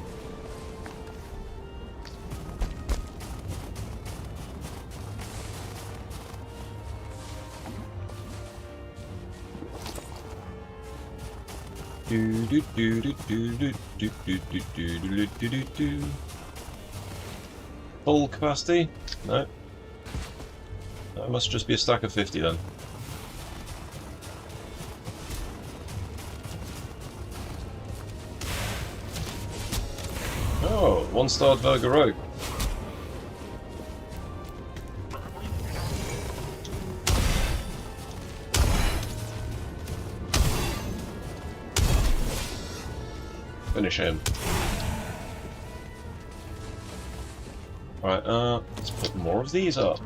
Speaker 1: Full capacity? No. That must just be a stack of 50 then. Oh, one-starred Vergarogue. Finish him. Alright, let's put more of these up.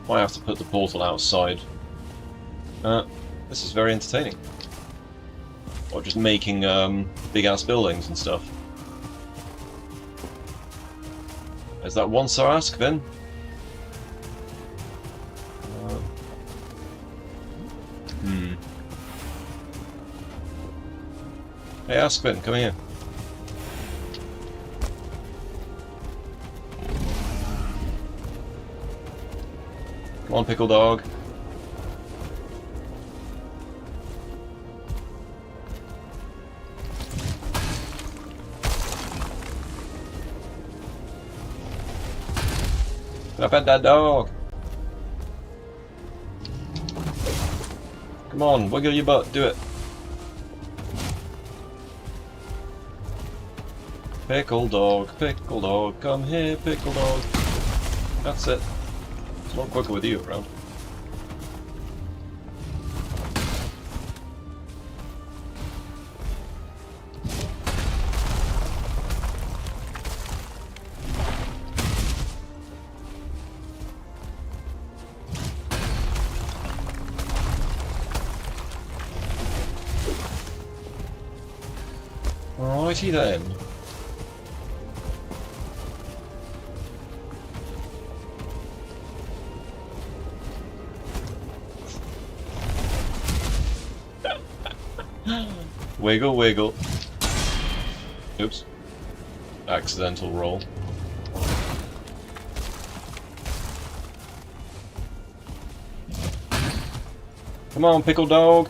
Speaker 1: Might have to put the portal outside. This is very entertaining. Or just making big-ass buildings and stuff. Is that one so ask then? Hey Askvin, come here. Come on, pickle dog. Can I pet that dog? Come on, wiggle your butt, do it. Pickle dog, come here, pickle dog. That's it. It's a lot quicker with you around. Alrighty then. Wiggle, wiggle. Oops. Accidental roll. Come on, pickle dog.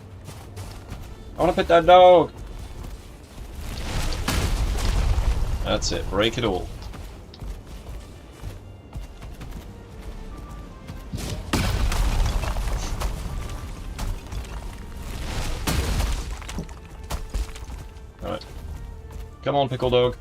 Speaker 1: I want to pet that dog. That's it. Break it all. Alright. Come on, pickle dog.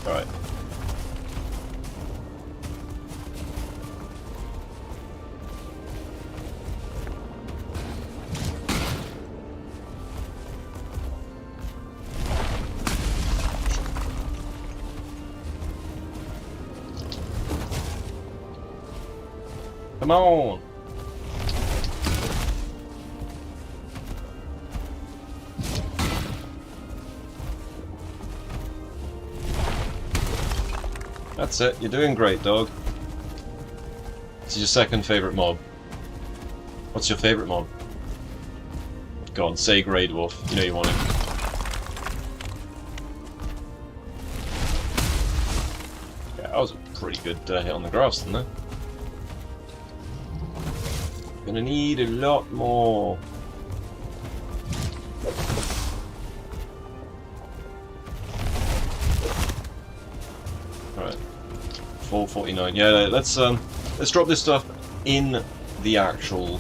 Speaker 1: Alright. Come on! That's it, you're doing great, dog. What's your second favourite mob? What's your favourite mob? Go on, say Grey Dwarf. You know you want it. Yeah, that was a pretty good hit on the grass, didn't it? Gonna need a lot more. Alright. 449. Yeah, let's drop this stuff in the actual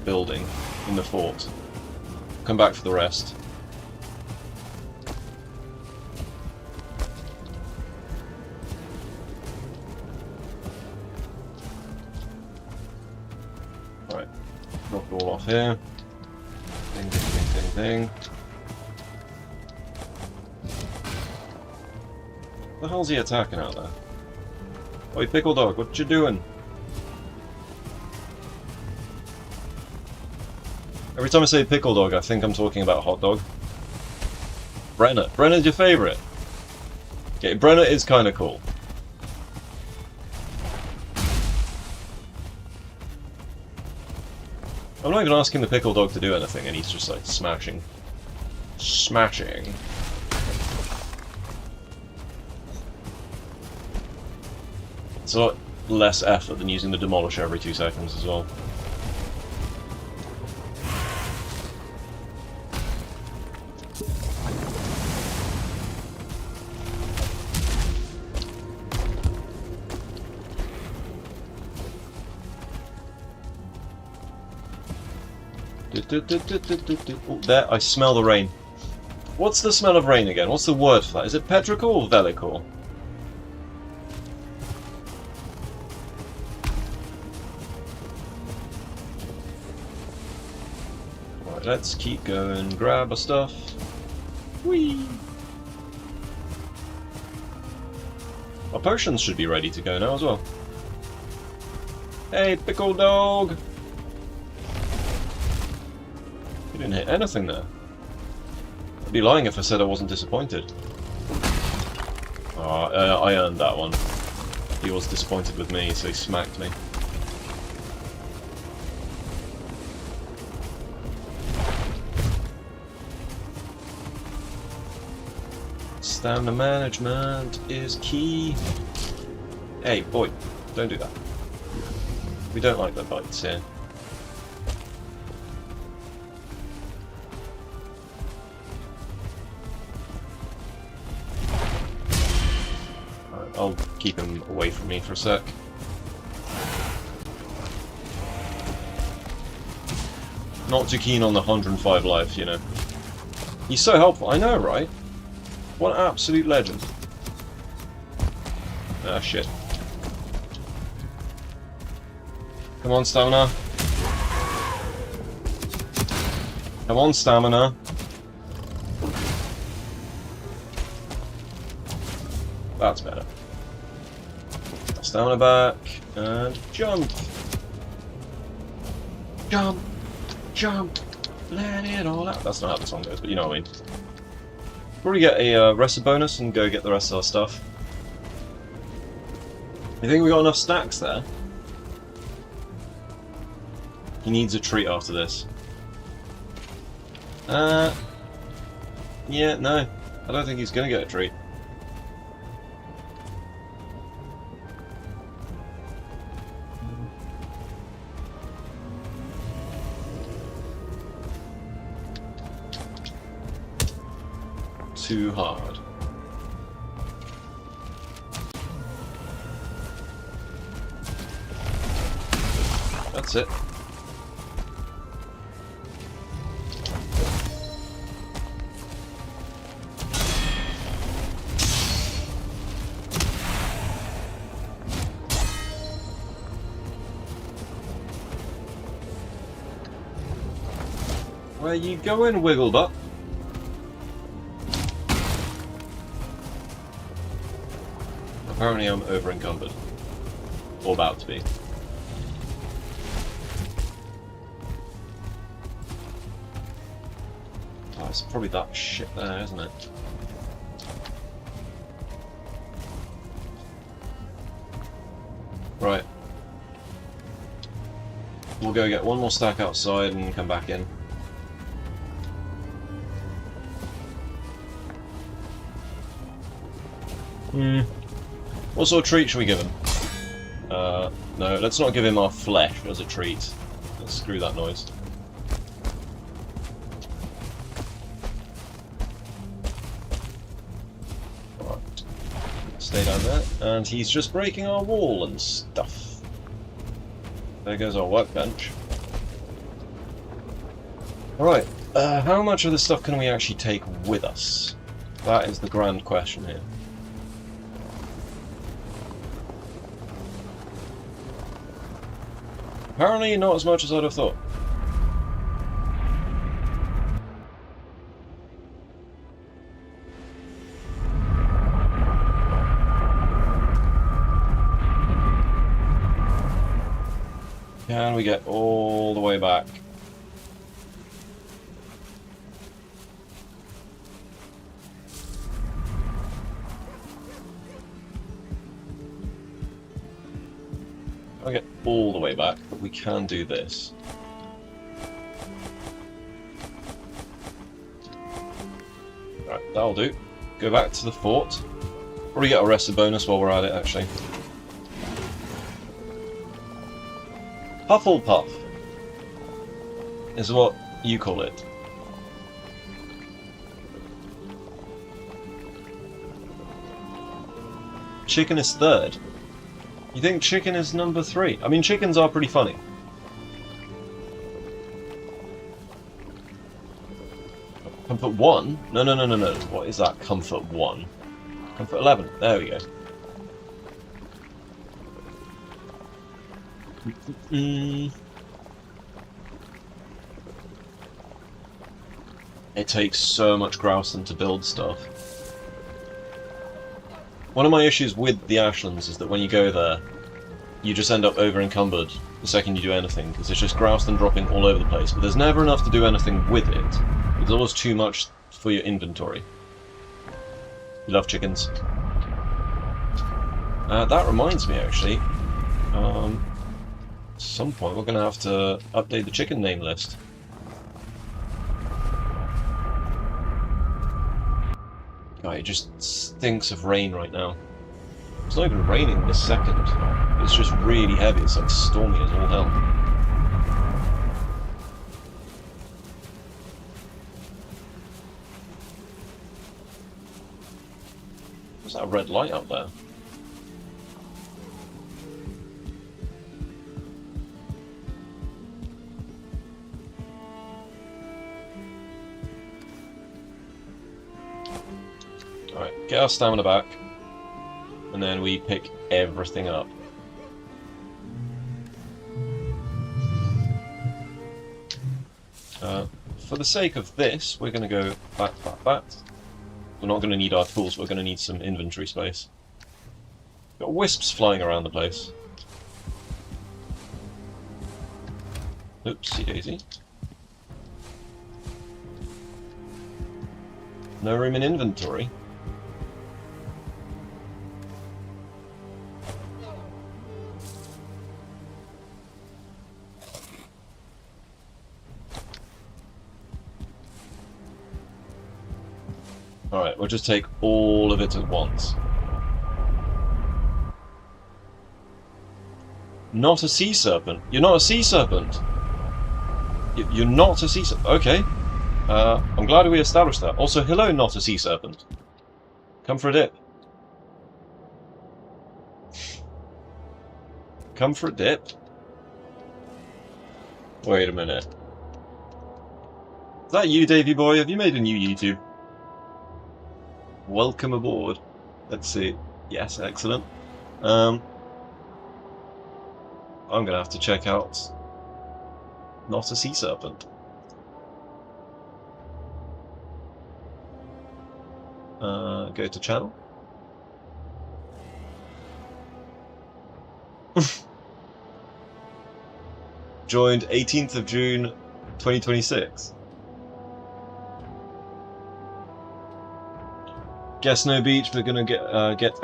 Speaker 1: building, in the fort. Come back for the rest. Right, drop it all off here. Ding, ding, ding, ding, ding. What the hell's he attacking out there? Oi, Pickle Dog, what you doing? Every time I say Pickle Dog, I think I'm talking about Hot Dog. Brenna. Brenna's your favourite. Okay, Brenna is kind of cool. I'm not even asking the Pickle Dog to do anything, and he's just like smashing. Smashing. It's a lot less effort than using the Demolisher every 2 seconds as well. Oh, there, I smell the rain. What's the smell of rain again? What's the word for that? Is it petrichor or velichor? Right, let's keep going. Grab our stuff. Whee! Our potions should be ready to go now as well. Hey, Pickle Dog! You didn't hit anything there. I'd be lying if I said I wasn't disappointed. Oh, I earned that one. He was disappointed with me, so he smacked me. Stamina management is key. Hey, boy, don't do that. We don't like the bites here. I'll keep him away from me for a sec. Not too keen on the 105 life, you know. He's so helpful. I know, right? What an absolute legend. Ah, shit. Come on, stamina. Come on, stamina. That's better. Stamina back, and jump! Jump! Jump! Let it all out! That's not how the song goes, but you know what I mean. Probably get a rest bonus and go get the rest of our stuff. You think we got enough stacks there? He needs a treat after this. Yeah, no. I don't think he's gonna get a treat. Too hard. That's it. Where you going, Wigglebutt? Apparently I'm over-encumbered. Or about to be. Oh, it's probably that shit there, isn't it? Right. we'll go get one more stack outside and come back in. What sort of treat should we give him? No, let's not give him our flesh as a treat. Let's screw that noise. Alright. Stay down there. And he's just breaking our wall and stuff. There goes our workbench. Alright, how much of this stuff can we actually take with us? That is the grand question here. Apparently not as much as I'd have thought. Can we get all the way back? I'll get all the way back, but we can do this. Right, that'll do. Go back to the fort. Probably get a rested bonus while we're at it, actually. Hufflepuff is what you call it. Chicken is third. You think chicken is number 3? I mean, chickens are pretty funny. Comfort 1? No. What is that? Comfort 1. Comfort 11. There we go. It takes so much grousing to build stuff. One of my issues with the Ashlands is that when you go there, you just end up over-encumbered the second you do anything, because it's just grouse and dropping all over the place, but there's never enough to do anything with it. There's always too much for your inventory. You love chickens. That reminds me, actually, at some point we're going to have to update the chicken name list. God, it just stinks of rain right now. It's not even raining this second. It's just really heavy. It's like stormy as all hell. What's that red light up there? Alright, get our stamina back, and then we pick everything up. For the sake of this, we're going to go back. We're not going to need our tools, we're going to need some inventory space. Got wisps flying around the place. Oopsie daisy. No room in inventory. Alright, we'll just take all of it at once. Not a sea serpent. You're not a sea serpent. You're not a sea serpent. Okay. I'm glad we established that. Also, hello, not a sea serpent. Come for a dip. Come for a dip? Wait a minute. Is that you, Davey boy? Have you made a new YouTube? Welcome aboard. Let's see. Yes, excellent. I'm gonna have to check out Not a Sea Serpent. Go to channel. Joined 18th of June 2026. Guess no beach, we're gonna get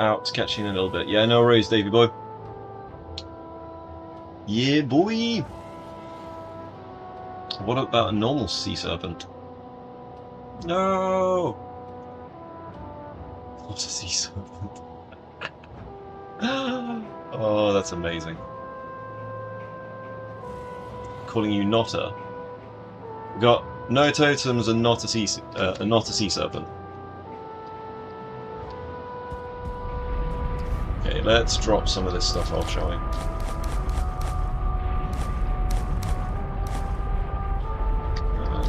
Speaker 1: out to catch you in a little bit. Yeah, no worries, Davey boy. Yeah, boy. What about a normal sea serpent? No! What a sea serpent. Oh, that's amazing. Calling you Notta. We got no totems and not a sea serpent. Okay, let's drop some of this stuff off, shall we?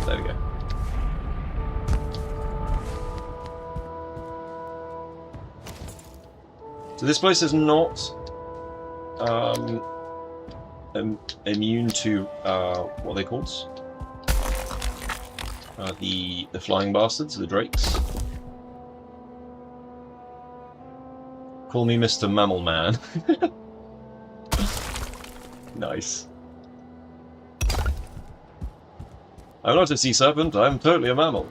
Speaker 1: There we go. So this place is not immune to what are they called? The flying bastards, the drakes. Call me Mr. Mammal Man. Nice. I'm not a sea serpent, I'm totally a mammal.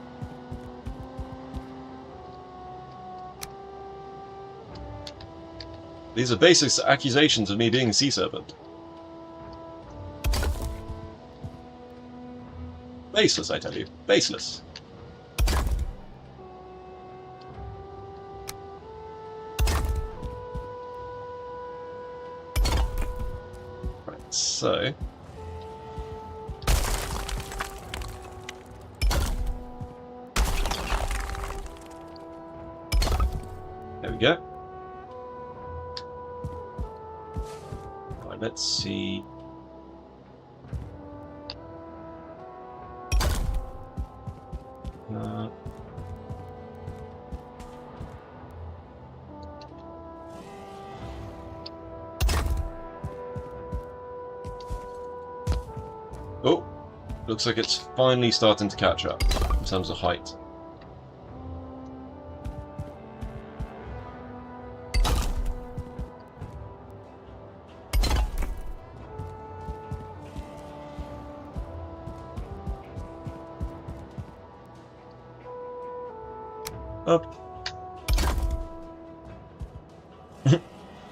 Speaker 1: These are basic accusations of me being a sea serpent. Baseless, I tell you. Baseless. Right, so... there we go. Right, let's see... oh, looks like it's finally starting to catch up in terms of height. Up.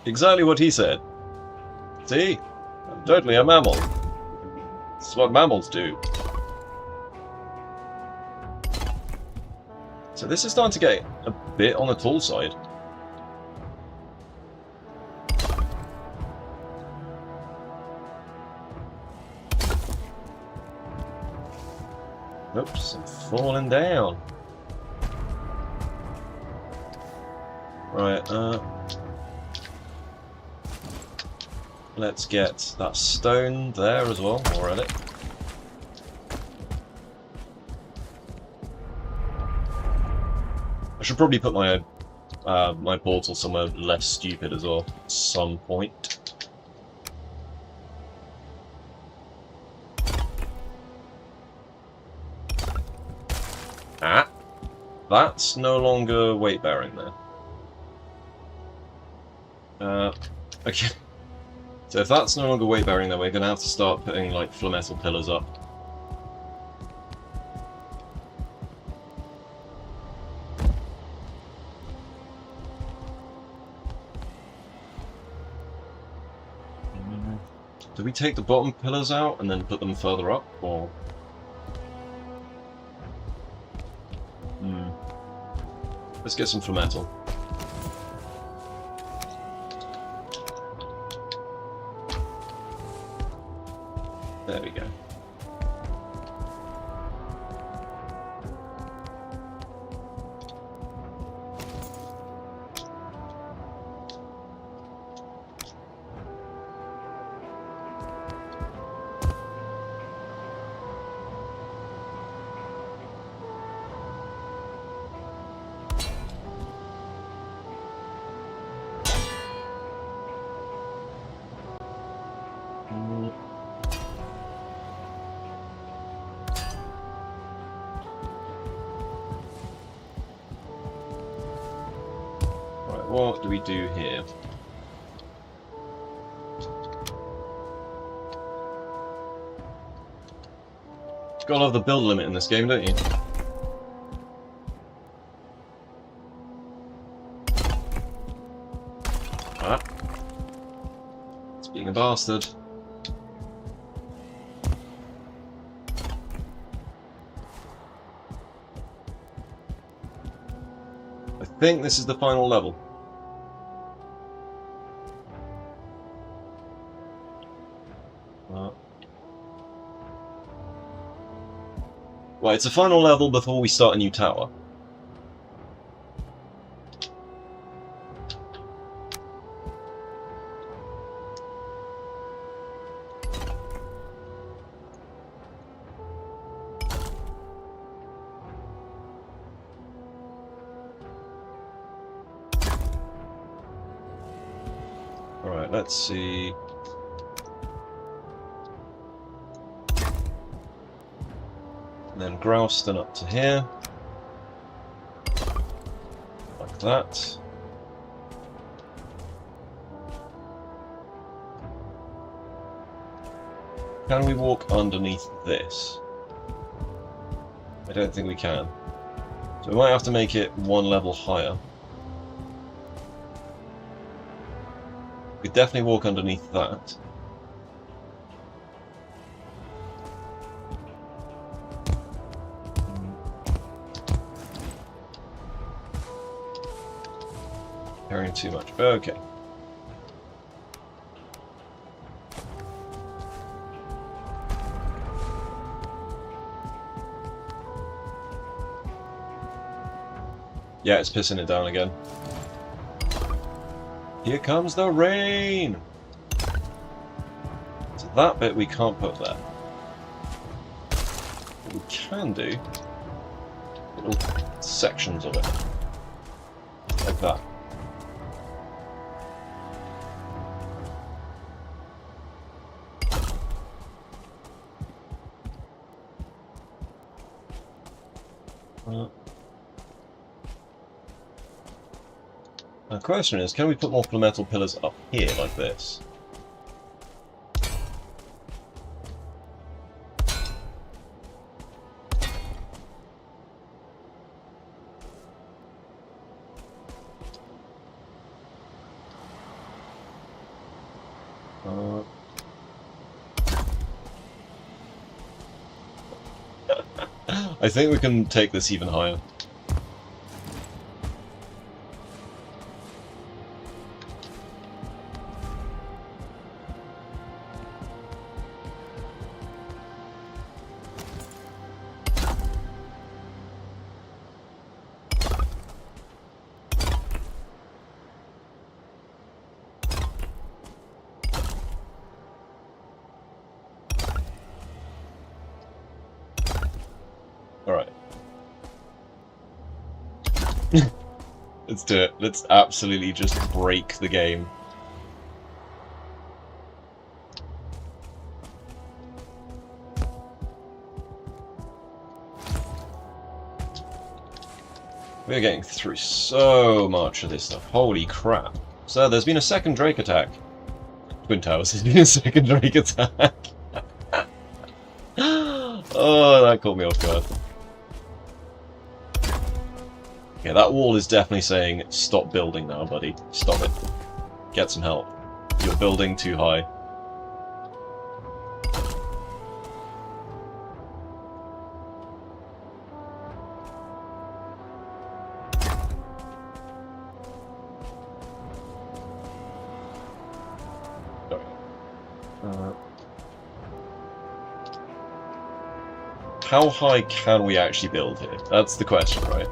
Speaker 1: Exactly what he said. See? I'm totally a mammal. This is what mammals do. So this is starting to get a bit on the tall side. Oops, I'm falling down. Right, let's get that stone there as well, more at it. I should probably put my my portal somewhere less stupid as well, at some point. Ah! That's no longer weight-bearing there. Okay. So if that's no longer weight-bearing, then we're going to have to start putting, like, flametal pillars up. Do we take the bottom pillars out and then put them further up, or...? Let's get some flametal. There we go. What do we do here? Gotta love the build limit in this game, don't you? Ah. It's being a bastard. think this is the final level. Well, it's a final level before we start a new tower. Alright, let's see. And then Grouston up to here. Like that. Can we walk underneath this? I don't think we can. So we might have to make it one level higher. We could definitely walk underneath that. Carrying too much. Okay. Yeah, it's pissing it down again. Here comes the rain! So that bit we can't put there. What we can do, little sections of it. Like that. The question is, can we put more metal pillars up here like this? I think we can take this even higher. Alright. Let's do it. Let's absolutely just break the game. We're getting through so much of this stuff. Holy crap. So there's been a second Drake attack. Twin Towers, there's been a second Drake attack. Oh, that caught me off guard. Okay, that wall is definitely saying, stop building now, buddy. Stop it. Get some help. You're building too high. How high can we actually build here? That's the question, right?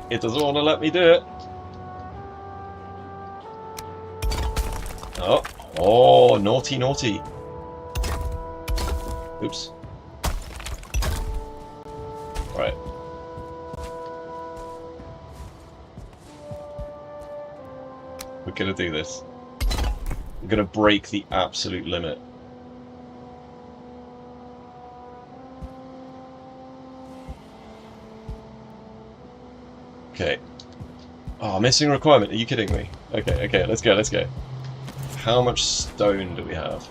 Speaker 1: It doesn't want to let me do it. Oh, oh, naughty, naughty. Oops. Right. We're gonna do this. We're gonna break the absolute limit. Okay. Oh, missing requirement. Are you kidding me? Okay, okay, let's go, let's go. How much stone do we have?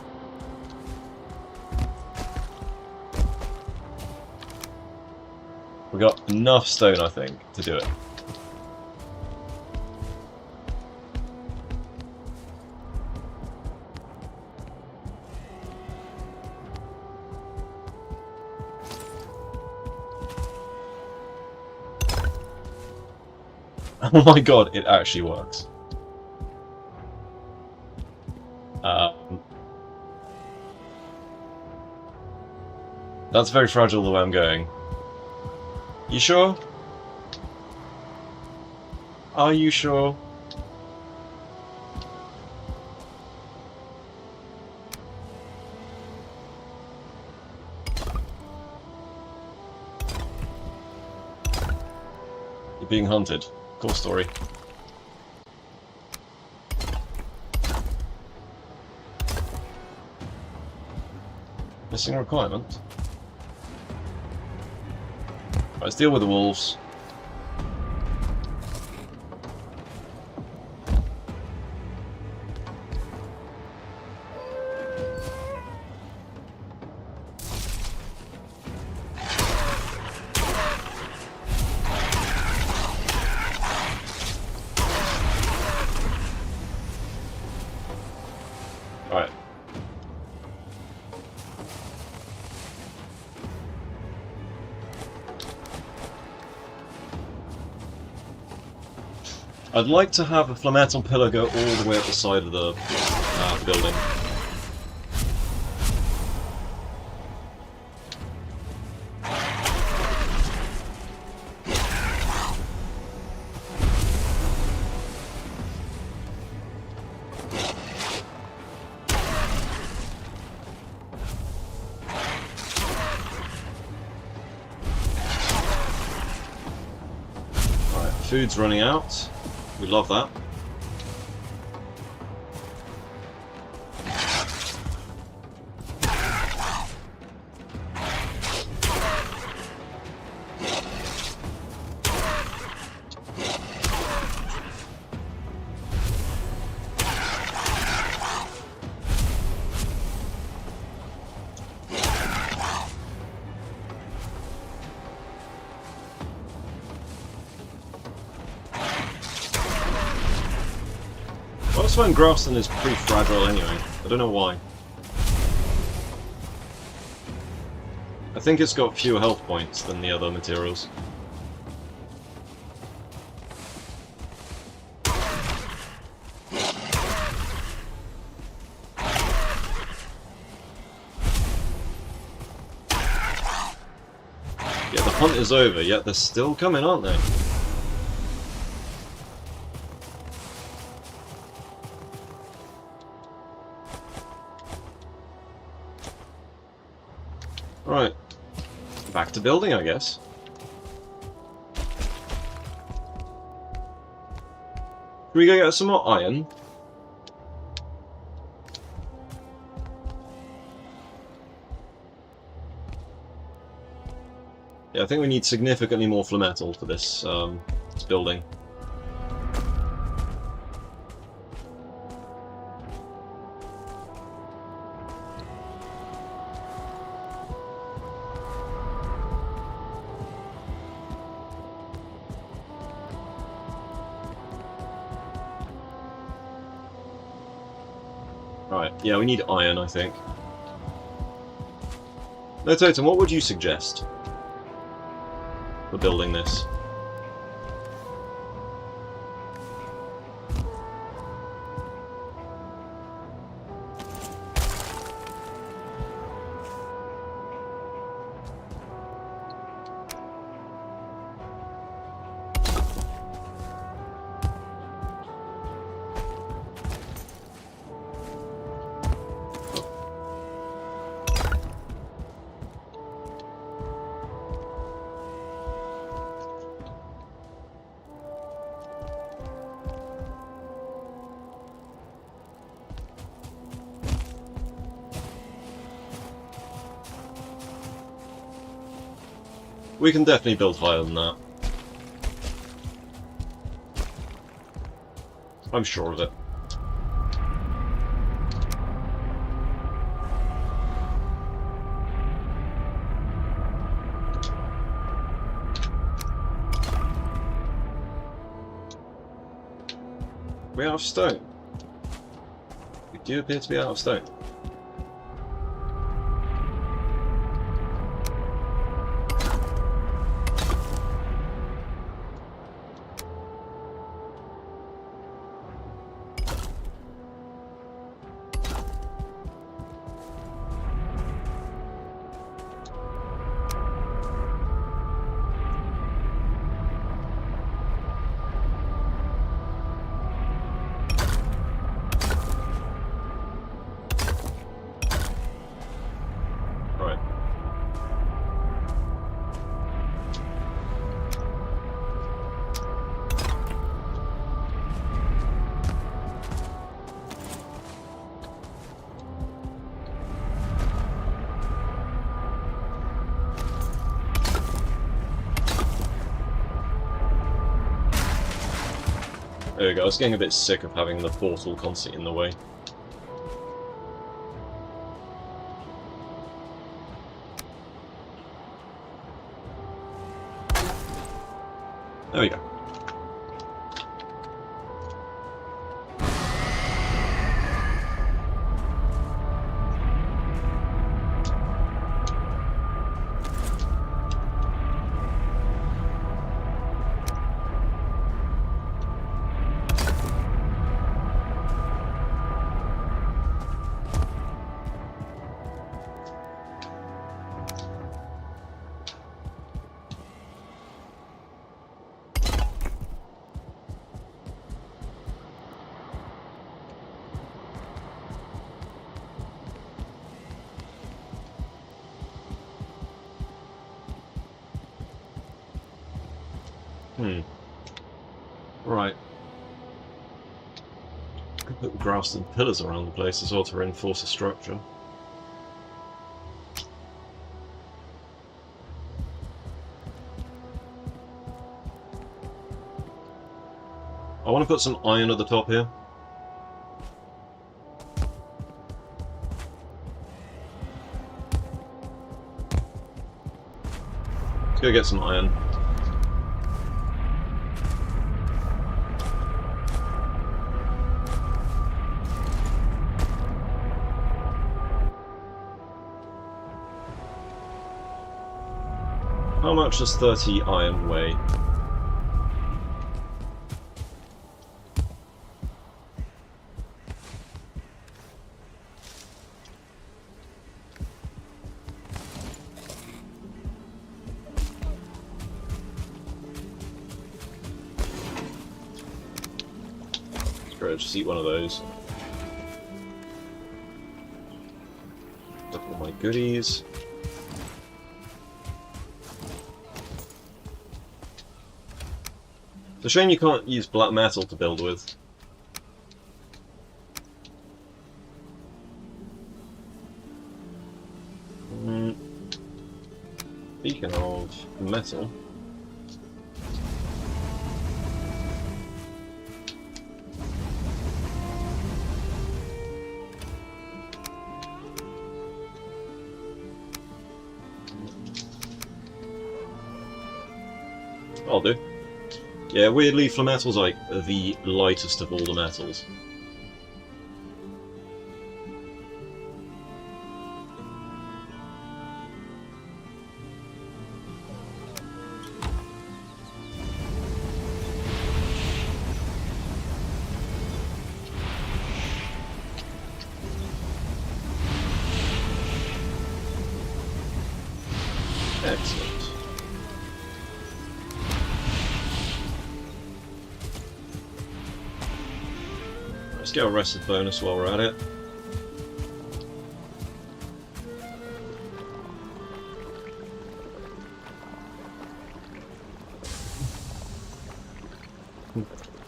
Speaker 1: We got enough stone, I think, to do it. Oh my god, it actually works. That's very fragile the way I'm going. You sure? Are you sure? You're being hunted. Cool story. Missing a requirement. Right, let's deal with the wolves. Alright. I'd like to have a flametal pillar go all the way up the side of the building. Alright, food's running out. We love that. Well, I find grassland is pretty fragile anyway. I don't know why. I think it's got fewer health points than the other materials. Yeah, the hunt is over, yet they're still coming, aren't they? Right. Back to building, I guess. Can we go get some more iron? Yeah, I think we need significantly more flametal for this building. Right, yeah, we need iron, I think. No, Totem, what would you suggest for building this? We can definitely build higher than that. I'm sure of it. We're out of stone. We do appear to be out of stone. There we go. I was getting a bit sick of having the portal constantly in the way. There we go. Right. Could put grass and pillars around the place as well to reinforce the structure. I want to put some iron at the top here. Let's go get some iron. How much does 30 iron weigh? Great, just eat one of those. Look at all my goodies. It's a shame you can't use black metal to build with. Speaking of metal... I'll do. Yeah, weirdly, Flametal's like the lightest of all the metals. Excellent. Let's get a rested bonus while we're at it.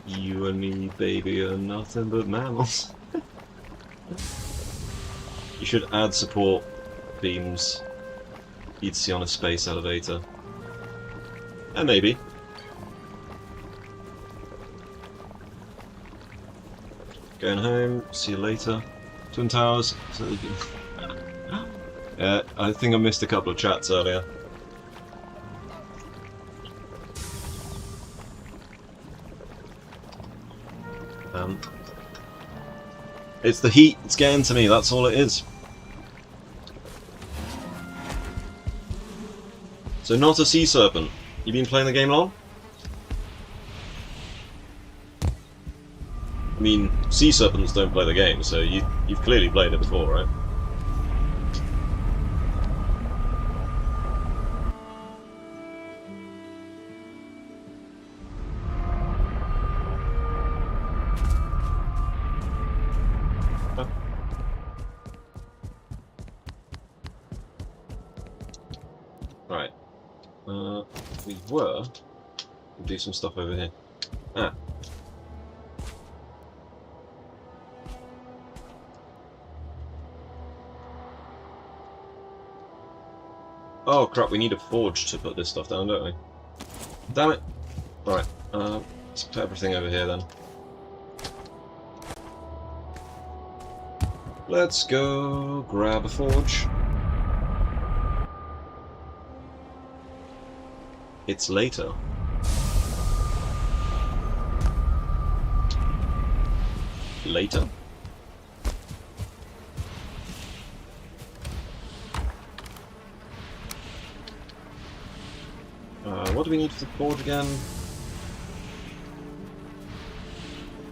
Speaker 1: You and me, baby, are nothing but mammals. You should add support beams you'd see on a space elevator. And maybe. Going home, see you later. Twin Towers. Yeah, I think I missed a couple of chats earlier. It's the heat, it's getting to me, that's all it is. So not a sea serpent. You been playing the game long? I mean, sea serpents don't play the game, so you've clearly played it before, right? Right. We'll do some stuff over here. Ah. Oh crap, we need a forge to put this stuff down, don't we? Damn it! Alright, let's put everything over here then. Let's go grab a forge. It's later. Later. What do we need for the forge again?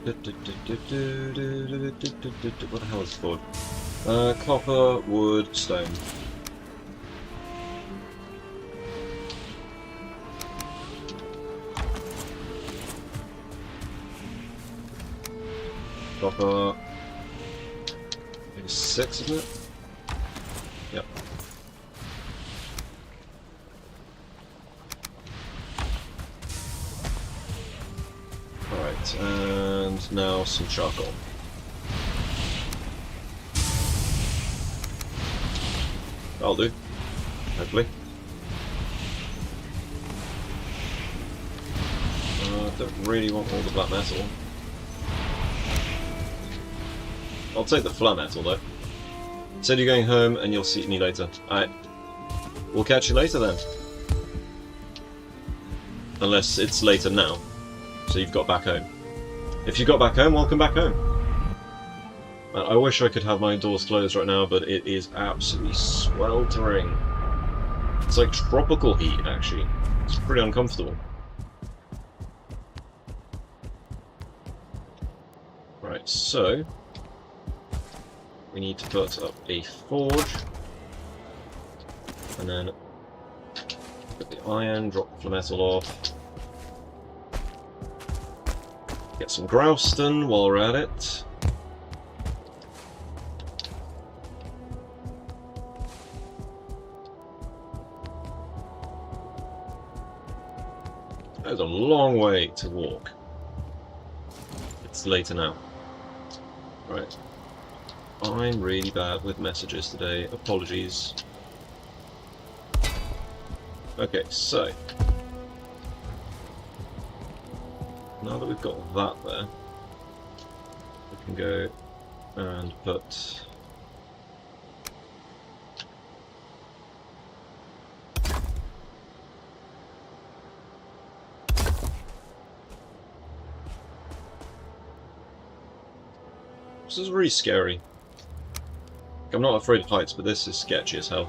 Speaker 1: What the hell is the forge? Copper, wood, stone. Copper. Maybe 6, isn't it? Yep. Alright, and now some charcoal. That'll do. Hopefully. Don't really want all the black metal. I'll take the flat metal though. Said you're going home and you'll see me later. Alright. We'll catch you later then. Unless it's later now. So you've got back home. If you got back home, welcome back home. I wish I could have my doors closed right now, but it is absolutely sweltering. It's like tropical heat, actually. It's pretty uncomfortable. Right, so we need to put up a forge, and then put the iron, drop the metal off. Get some grouse done while we're at it. That was a long way to walk. It's later now. Right. I'm really bad with messages today. Apologies. Okay, so now that we've got that there, we can go and put this is really scary. I'm not afraid of heights, but this is sketchy as hell.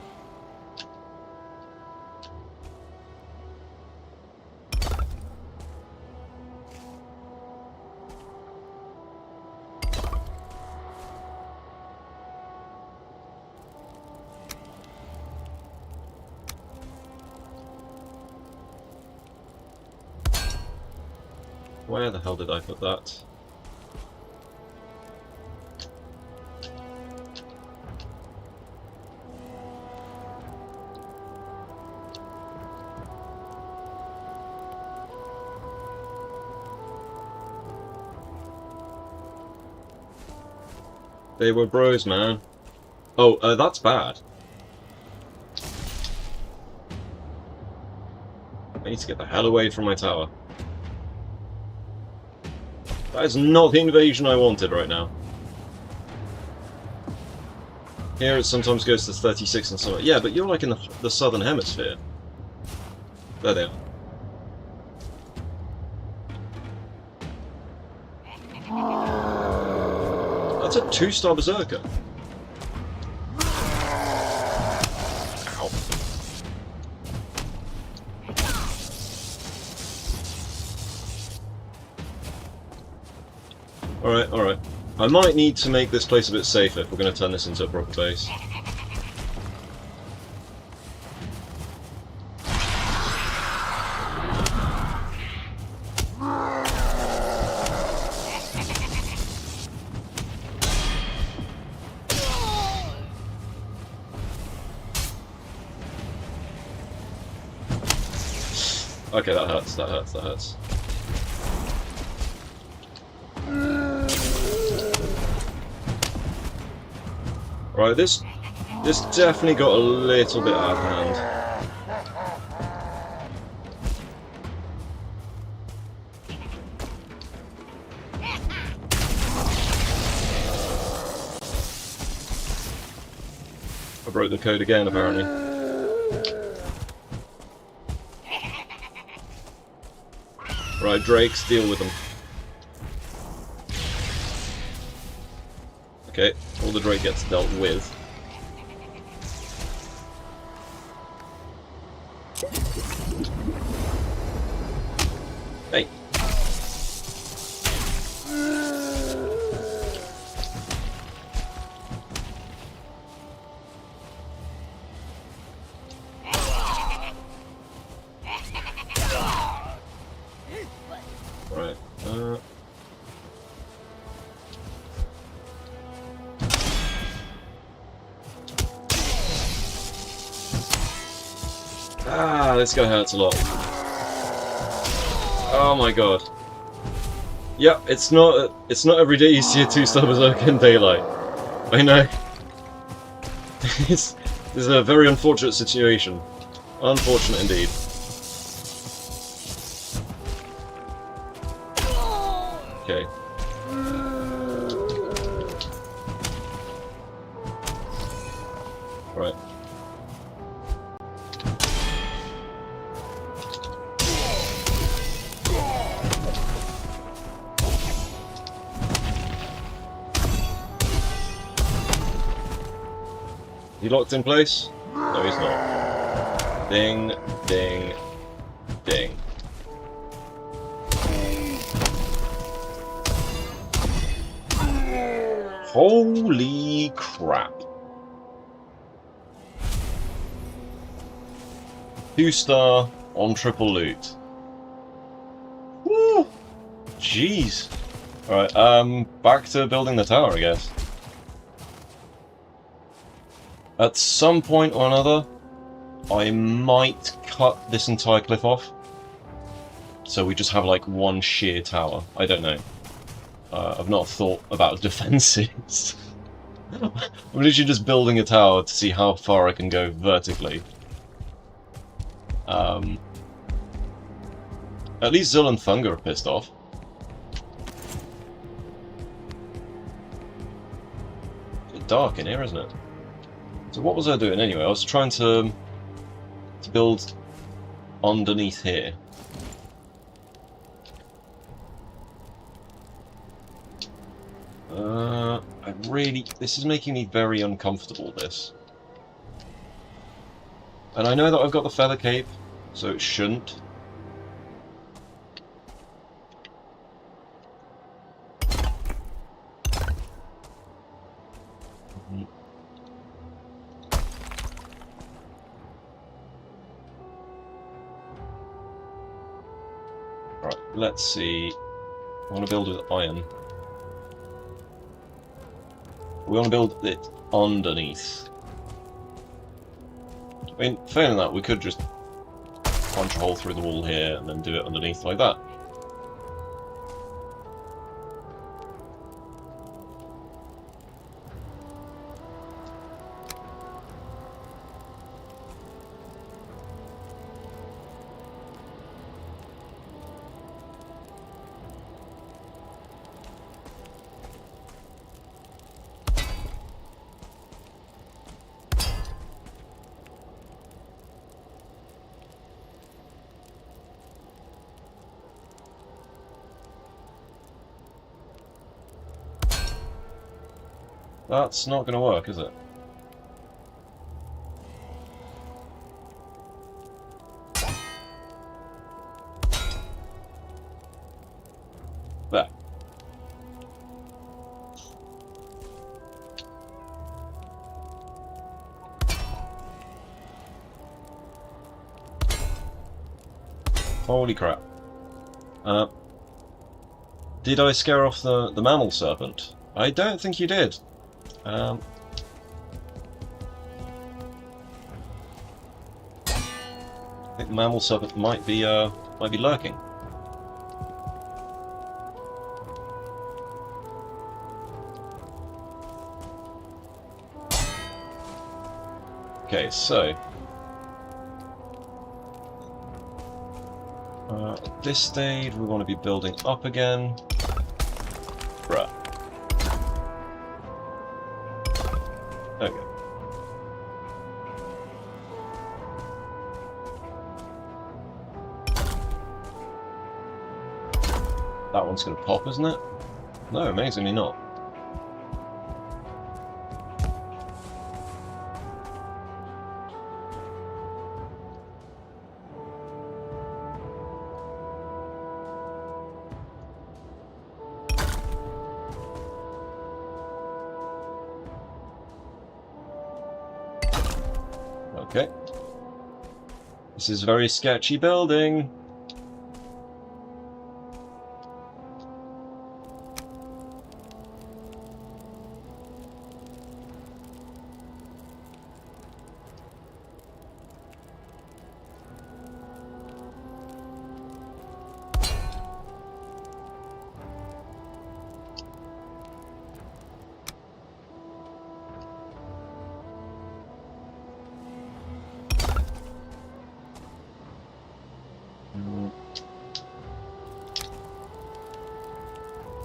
Speaker 1: Where the hell did I put that? They were bros, man. Oh, that's bad. I need to get the hell away from my tower. That is not the invasion I wanted right now. Here it sometimes goes to 36 and so on. Yeah, but you're like in the southern hemisphere. There they are. That's a 2-star berserker. Ow. Alright, alright. I might need to make this place a bit safer if we're going to turn this into a proper base. Okay, that hurts, that hurts, that hurts. Right, this definitely got a little bit out of hand. I broke the code again, apparently. Right, Drakes, deal with them. Okay, all the Drake gets dealt with. Hey. Right. This guy hurts a lot. Oh my god. Yep, it's not every day you see a 2-star berserker in daylight. I know. This is a very unfortunate situation. Unfortunate indeed. Okay. Right. He locked in place? No, he's not. Ding, ding, ding. Holy crap. 2-star on triple loot. Woo! Jeez. Alright, back to building the tower, I guess. At some point or another, I might cut this entire cliff off. So we just have like one sheer tower. I don't know. I've not thought about defences. I'm literally just building a tower to see how far I can go vertically. At least Zul and Thunger are pissed off. It's a bit dark in here, isn't it? So what was I doing anyway? I was trying to build underneath here. This is making me very uncomfortable, this. And I know that I've got the feather cape, so it shouldn't. Alright, let's see. I want to build with iron. We want to build it underneath. I mean, failing that, we could just punch a hole through the wall here and then do it underneath like that. That's not going to work, is it? There. Holy crap. Did I scare off the mammal serpent? I don't think you did. I think the mammal serpent might be lurking. Okay, so at this stage we want to be building up again. Bruh. Okay. That one's going to pop, isn't it? No, amazingly not. Okay. This is a very sketchy building.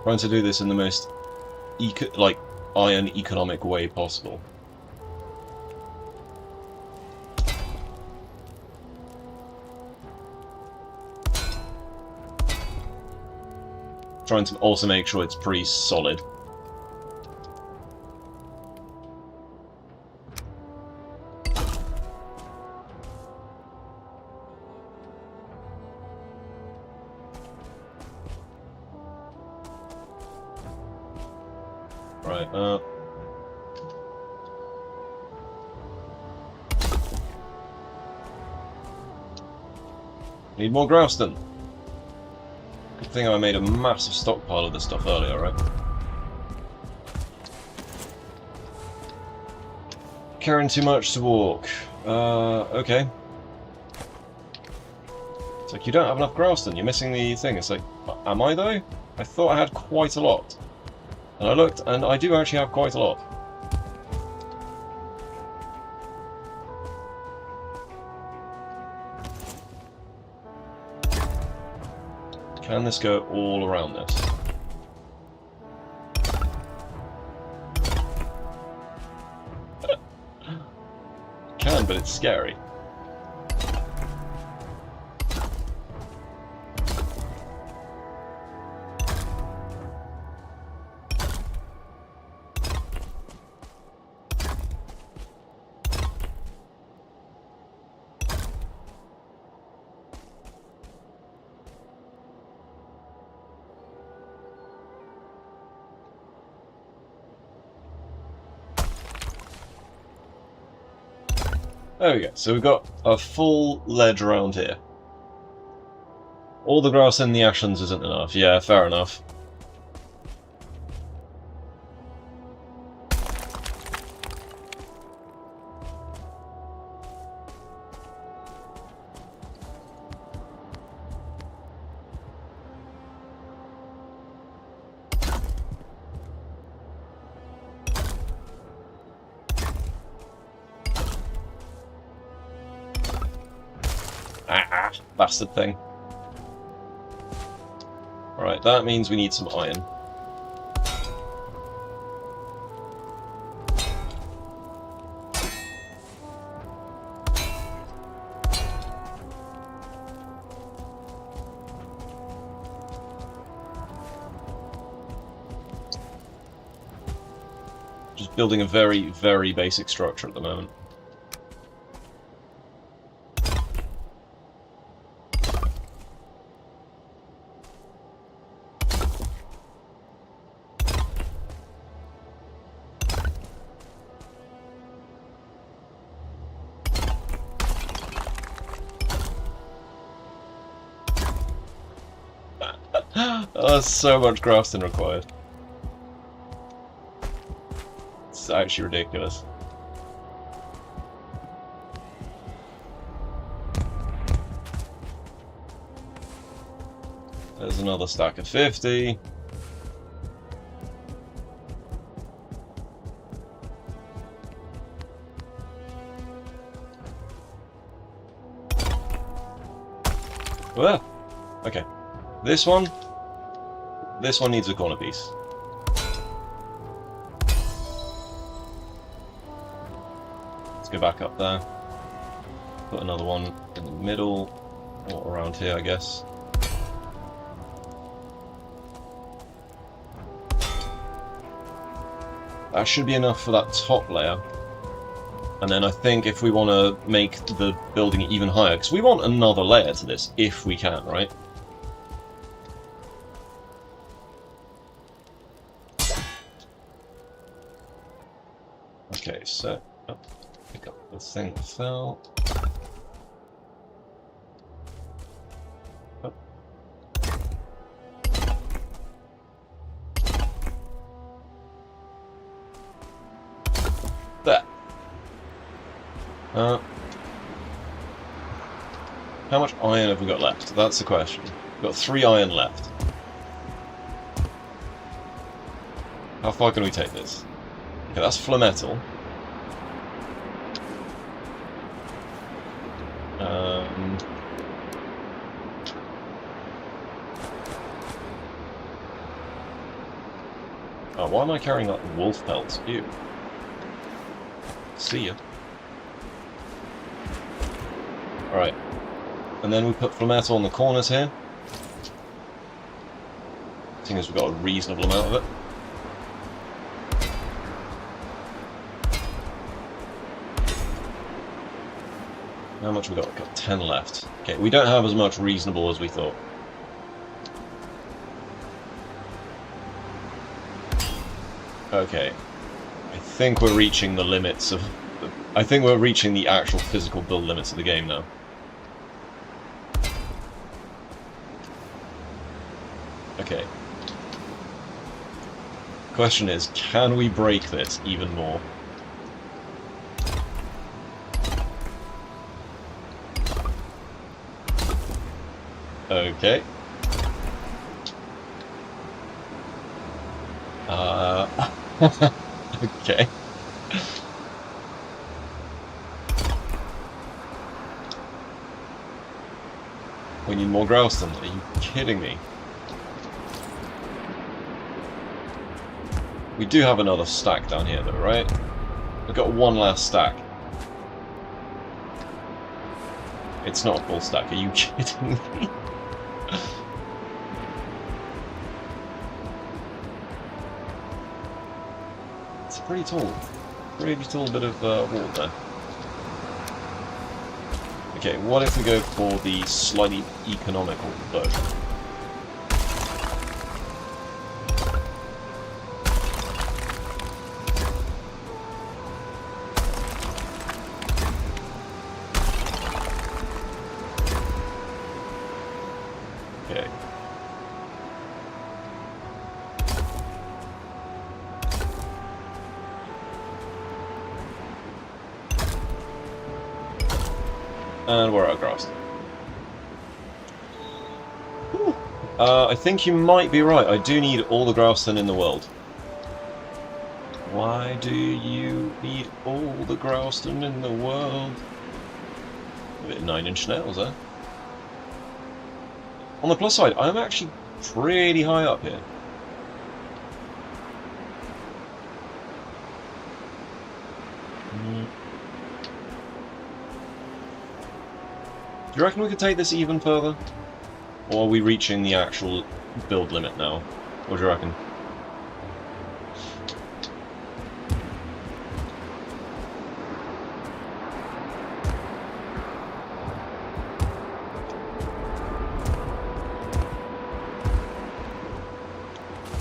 Speaker 1: Trying to do this in the most iron economic way possible. Trying to also make sure it's pretty solid. Right, need more Grouston. Good thing I made a massive stockpile of this stuff earlier, right? Carrying too much to walk. Okay. It's like, you don't have enough Grouston, you're missing the thing. It's like, am I though? I thought I had quite a lot. And I looked, and I do actually have quite a lot. Can this go all around this? Can, but it's scary. There we go, so we've got a full ledge around here. All the grass in the Ashlands isn't enough, yeah, fair enough. Bastard thing. Alright, that means we need some iron. Just building a very, very basic structure at the moment. Oh, there's so much Grafton required. It's actually ridiculous. There's another stack of 50. Well, okay. This one needs a corner piece. Let's go back up there. Put another one in the middle, or around here, I guess. That should be enough for that top layer. And then I think if we want to make the building even higher, because we want another layer to this, if we can, right? Okay, so... Oh, pick up the thing that fell. Oh. There. How much iron have we got left? That's the question. We've got 3 iron left. How far can we take this? Okay, that's flametal. Oh, why am I carrying that wolf pelt? Ew. See ya. Alright. And then we put flametal on the corners here. Seeing as we've got a reasonable amount of it. How much we got? We've got 10 left. Okay, we don't have as much reasonable as we thought. Okay. I think we're reaching the limits of... I think we're reaching the actual physical build limits of the game now. Okay. Question is, can we break this even more? Okay. Okay. We need more Growston. Are you kidding me? We do have another stack down here though, right? We've got one last stack. It's not a full stack, are you kidding me? It's a pretty tall bit of wall there. Okay, what if we go for the slightly economical bow? Okay. And we're out of grass. I think you might be right. I do need all the Growston in the world. Why do you need all the Growston in the world? A bit 9-inch nails, eh? On the plus side, I'm actually pretty high up here. Do you reckon we could take this even further? Or are we reaching the actual build limit now? What do you reckon?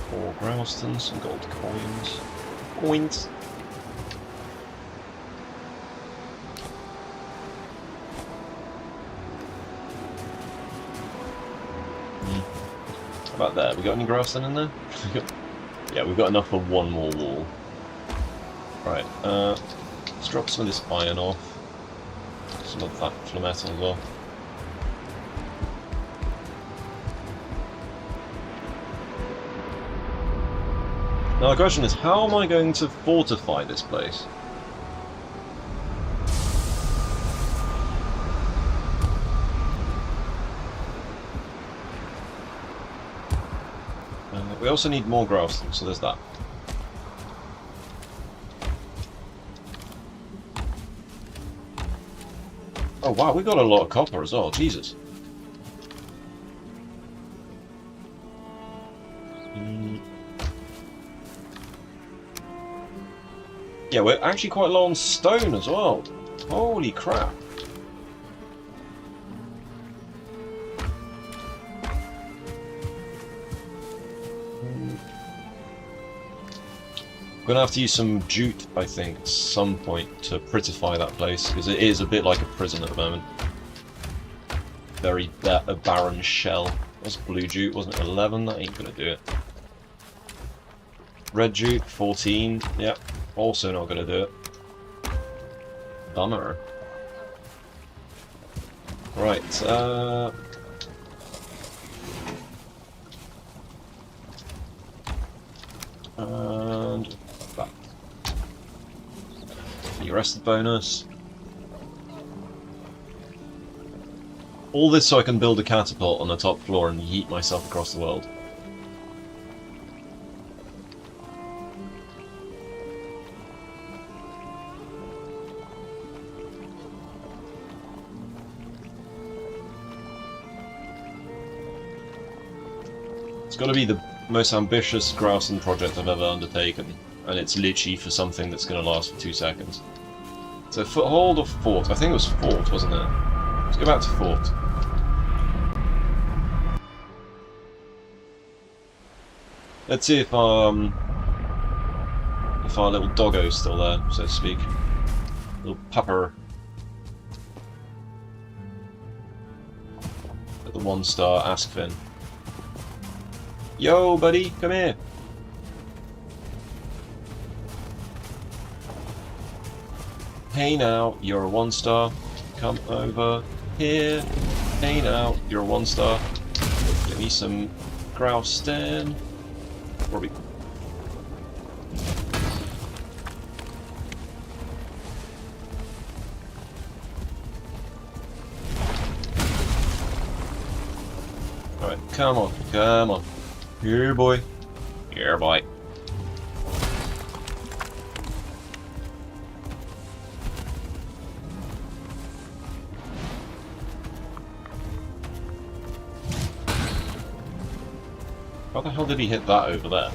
Speaker 1: Four Growston, some gold coins. Coins! About there. We got any Growston in there? Yeah, we've got enough for one more wall. Right, let's drop some of this iron off. Some of that flametal as well. Now the question is, how am I going to fortify this place? We also need more Growston, so there's that. Oh wow, we got a lot of copper as well, Jesus. Yeah, we're actually quite low on stone as well. Holy crap. I'm gonna have to use some jute, I think, at some point to prettify that place, because it is a bit like a prison at the moment. Very a barren shell. That's blue jute, wasn't it? 11? That ain't gonna do it. Red jute, 14. Yep, also not gonna do it. Bummer. Right, and back. The arrested bonus. All this so I can build a catapult on the top floor and yeet myself across the world. It's got to be the most ambitious grousing project I've ever undertaken, and it's literally for something that's going to last for 2 seconds. So foothold or fort? I think it was fort, wasn't it? Let's go back to fort. Let's see if our little doggo's still there, so to speak. Little pupper. At the 1-star Askfin. Yo, buddy, come here. Hey now, you're a 1-star. Come over here. Hey now, you're a 1-star. Give me some grouse stem. Robbie. Alright, come on, come on. Here, boy. Here, boy. How the hell did he hit that over there?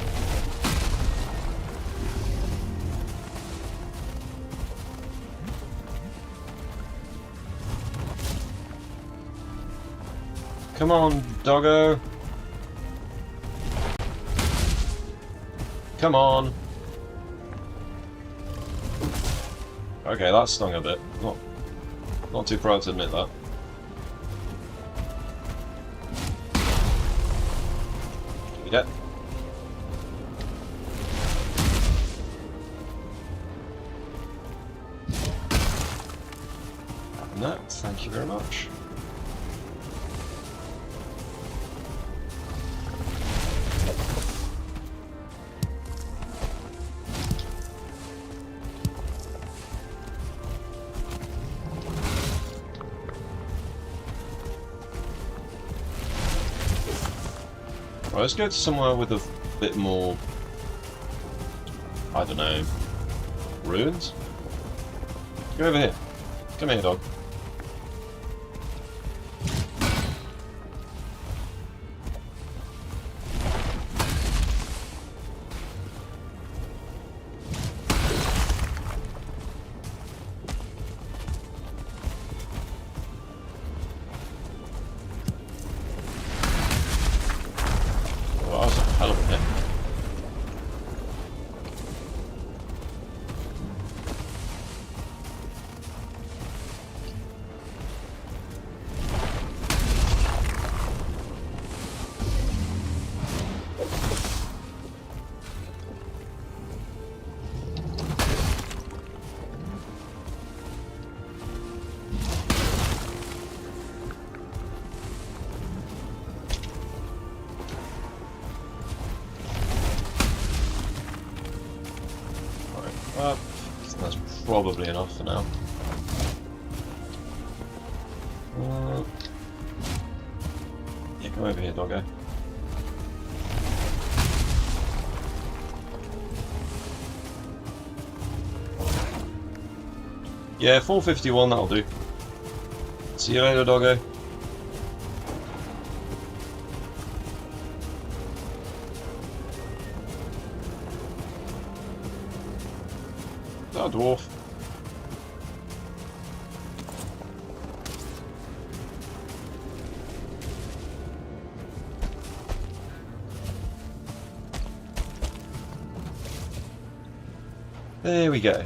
Speaker 1: Come on, doggo. Come on. Okay, that stung a bit. Not too proud to admit that. Give me that. No, thank you very much. Right, let's go to somewhere with a bit more, I don't know, ruins? Go over here. Come here, dog. Well, that was a hell of a hit. That's probably enough for now. Yeah, come over here, doggo. Yeah, 451, that'll do. See you later, doggo. Ah, dwarf. There we go.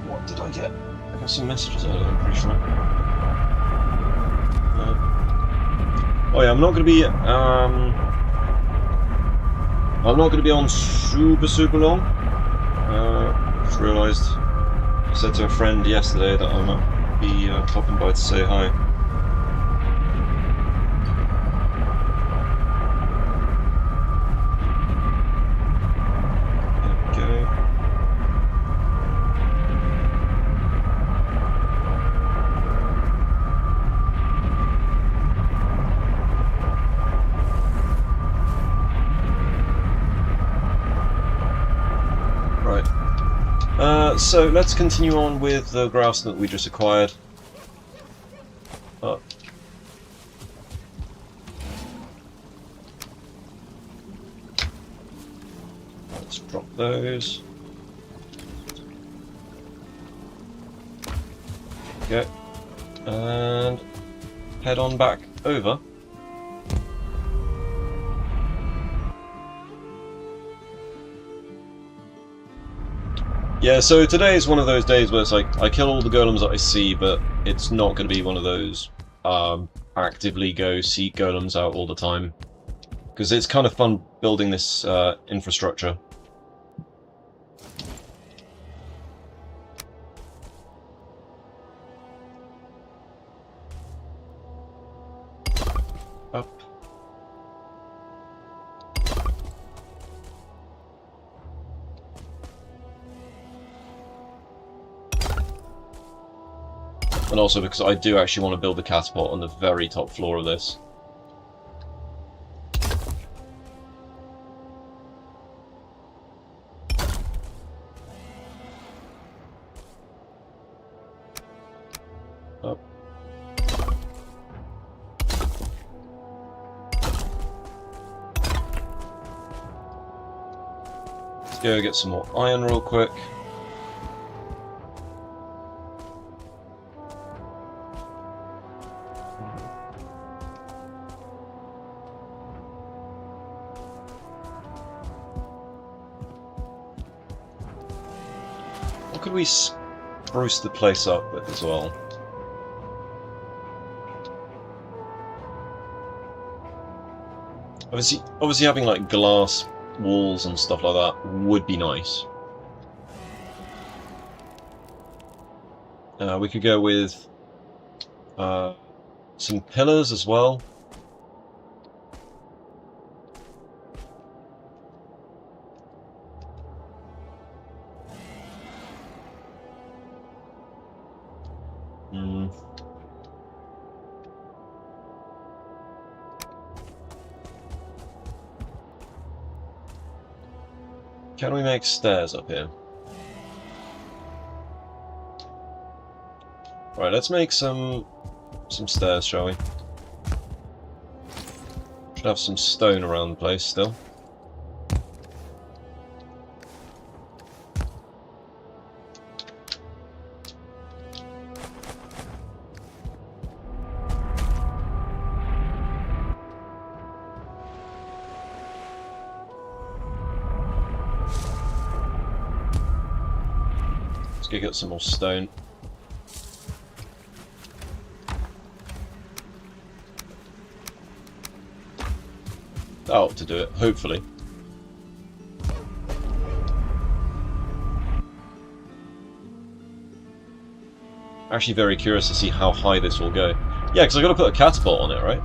Speaker 1: What did I get? I got some messages earlier, I'm pretty sure. Oh yeah, I'm not going to be on super long. Just realised I said to a friend yesterday that I might be popping by to say hi. There we go. So let's continue on with the grouse that we just acquired. Let's drop those. Okay. And head on back over. Yeah, so today is one of those days where it's like, I kill all the golems that I see, but it's not going to be one of those actively go seek golems out all the time. Because it's kind of fun building this infrastructure. Up. And also because I do actually want to build the catapult on the very top floor of this. Up. Let's go get some more iron real quick. What could we spruce the place up with as well? Obviously having like glass walls and stuff like that would be nice. We could go with some pillars as well. Can we make stairs up here? Right, let's make some stairs, shall we? Should have some stone around the place still. Let's go get some more stone. That ought to do it, hopefully. Actually very curious to see how high this will go. Yeah, because I've got to put a catapult on it, right?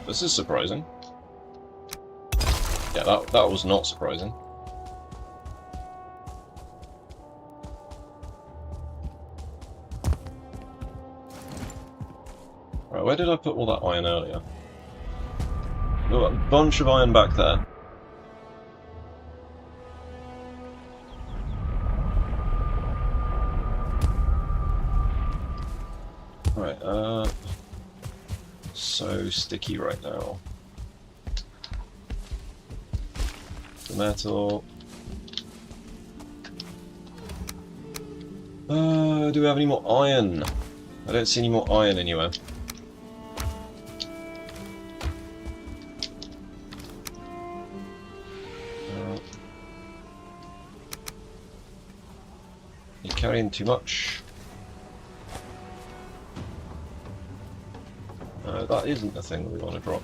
Speaker 1: This is surprising. Yeah, that was not surprising. Right, where did I put all that iron earlier? Got a bunch of iron back there. Right, so sticky right now. The metal. Do we have any more iron? I don't see any more iron anywhere. You're carrying too much. No, that isn't the thing that we want to drop.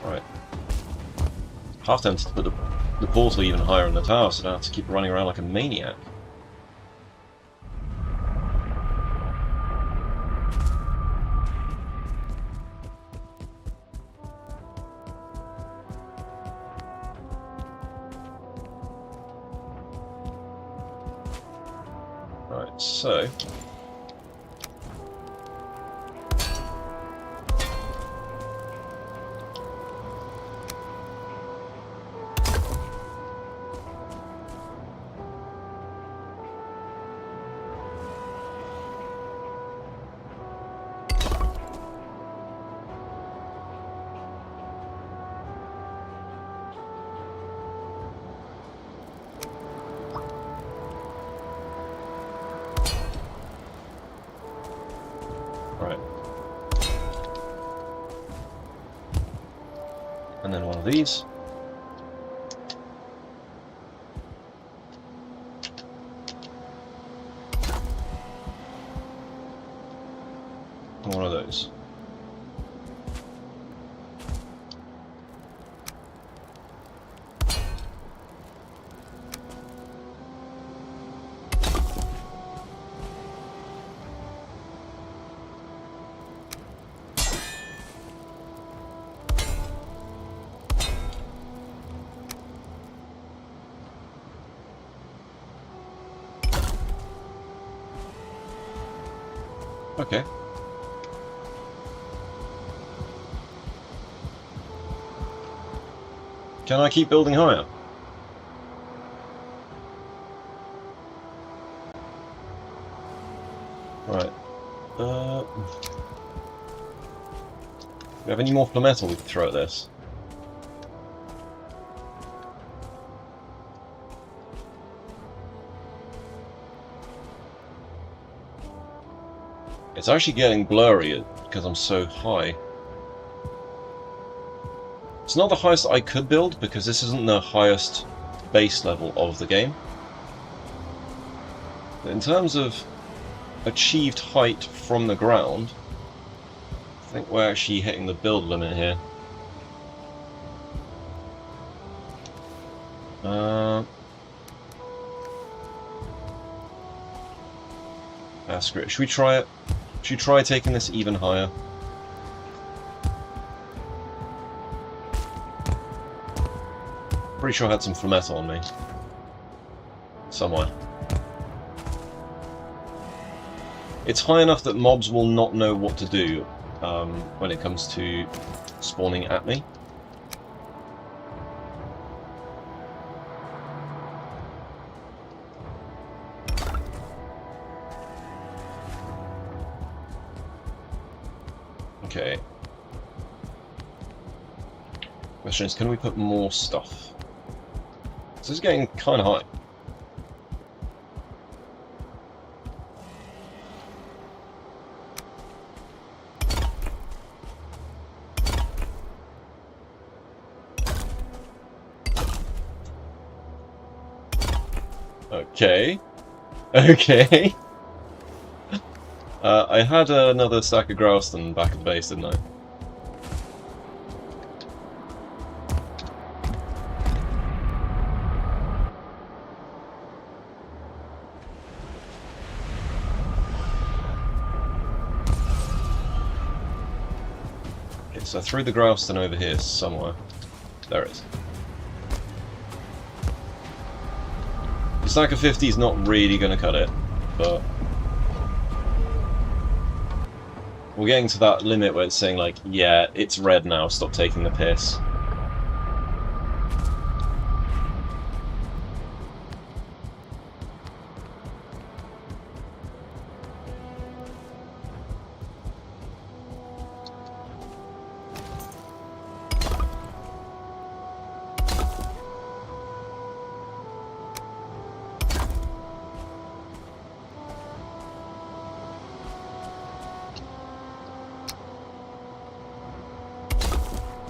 Speaker 1: Right. Half tempted to put the portal even higher in the tower, so I don't have to keep running around like a maniac. Right, so... Right. And then one of these. And one of those. Okay. Can I keep building higher? Right. Do we have any more metal we can throw at this? It's actually getting blurry because I'm so high. It's not the highest I could build because this isn't the highest base level of the game. But in terms of achieved height from the ground, I think we're actually hitting the build limit here. Screw it. Should we try it? Should we try taking this even higher? Pretty sure I had some metal on me. Somewhere. It's high enough that mobs will not know what to do when it comes to spawning at me. Okay. Question is, can we put more stuff? This is getting kind of high. Okay. Okay. I had another stack of Growston back at the base, didn't I? so I threw the Growston over here somewhere. There it is. The stack of 50 is not really going to cut it, but we're getting to that limit where it's saying, like, yeah, it's red now, stop taking the piss.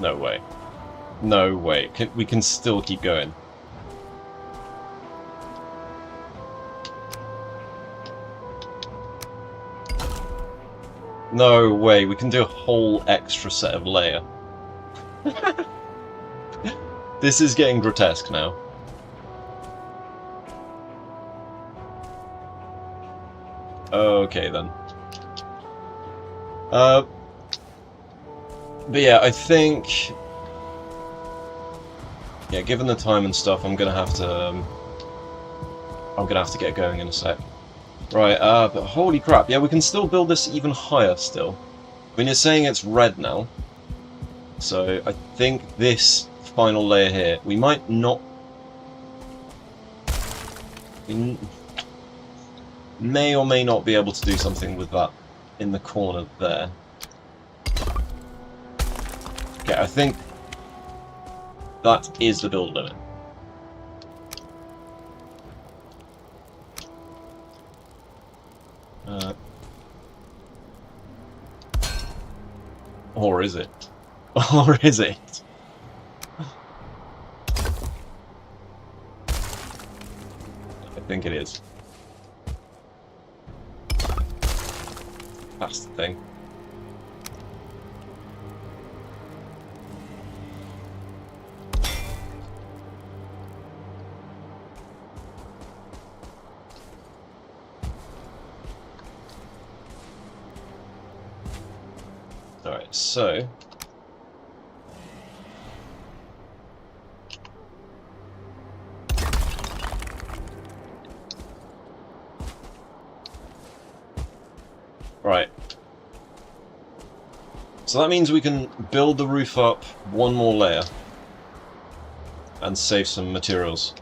Speaker 1: No way. No way. We can still keep going. No way. We can do a whole extra set of layer. This is getting grotesque now. Okay then. But yeah, I think, yeah, given the time and stuff, I'm gonna have to get going in a sec. Right, but holy crap, yeah, we can still build this even higher still. I mean, it's saying it's red now, so I think this final layer here, we might not... We may or may not be able to do something with that in the corner there. Okay, I think that is the build limit. Or is it? Or is it? I think it is. That's the thing. Alright, so... Right. So that means we can build the roof up one more layer and save some materials.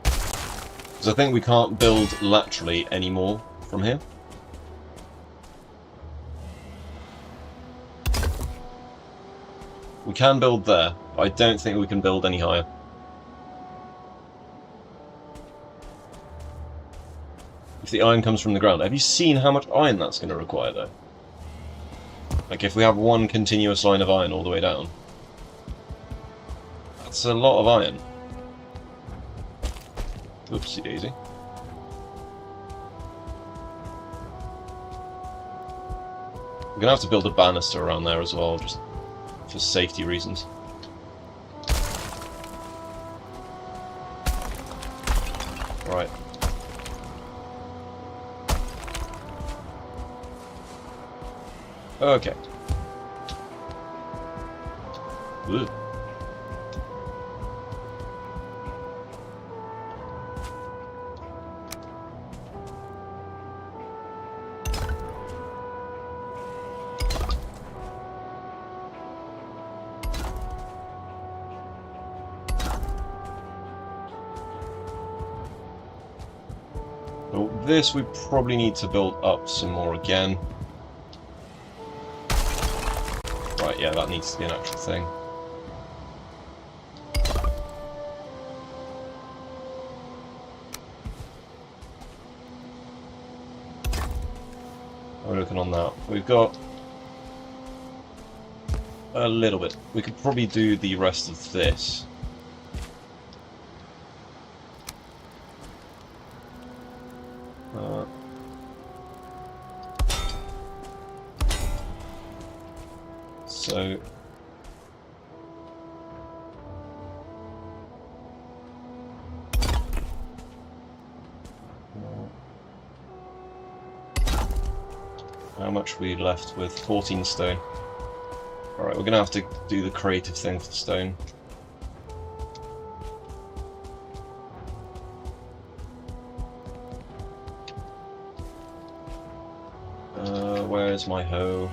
Speaker 1: Because I think we can't build laterally anymore from here. We can build there, but I don't think we can build any higher. If the iron comes from the ground. Have you seen how much iron that's going to require, though? Like, if we have one continuous line of iron all the way down. That's a lot of iron. Oopsie daisy. We're going to have to build a banister around there as well, just for safety reasons. Right. Okay. Ugh. So this we probably need to build up some more again. Right, yeah, that needs to be an actual thing. We're looking on that. We've got a little bit. We could probably do the rest of this. So How much are we left with? 14 stone. Alright, we're gonna have to do the creative thing for the stone. Where's my hoe?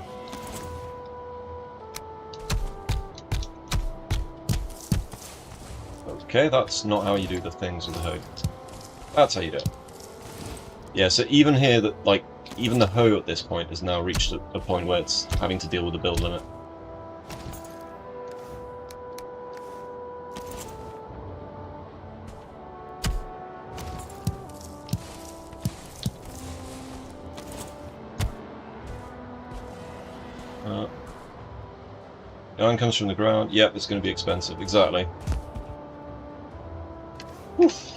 Speaker 1: Okay, that's not how you do the things with the hoe. That's how you do it. Yeah, so even here, that like even the hoe at this point has now reached a point where it's having to deal with the build limit. Iron comes from the ground. Yep, it's going to be expensive. Exactly. Oof.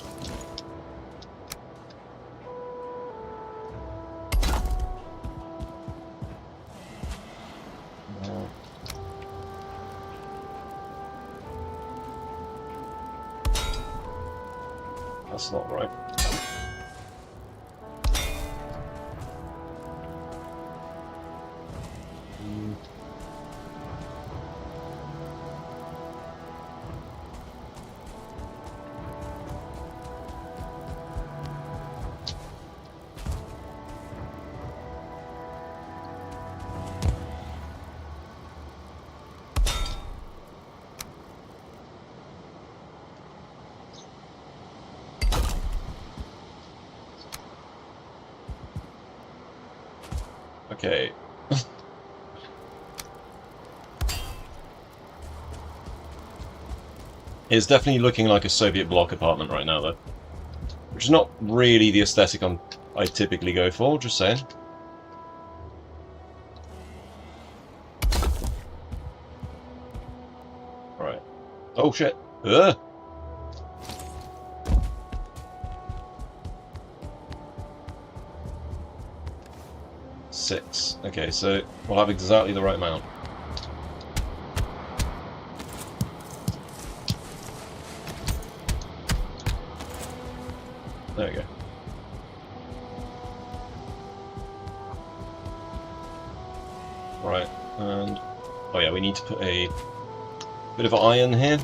Speaker 1: No. That's not right. Okay. It's definitely looking like a Soviet bloc apartment right now, though. Which is not really the aesthetic I typically go for, just saying. Right. Oh shit. Ugh. Six. Okay, so we'll have exactly the right amount. There we go. Right, and oh yeah, we need to put a bit of iron here.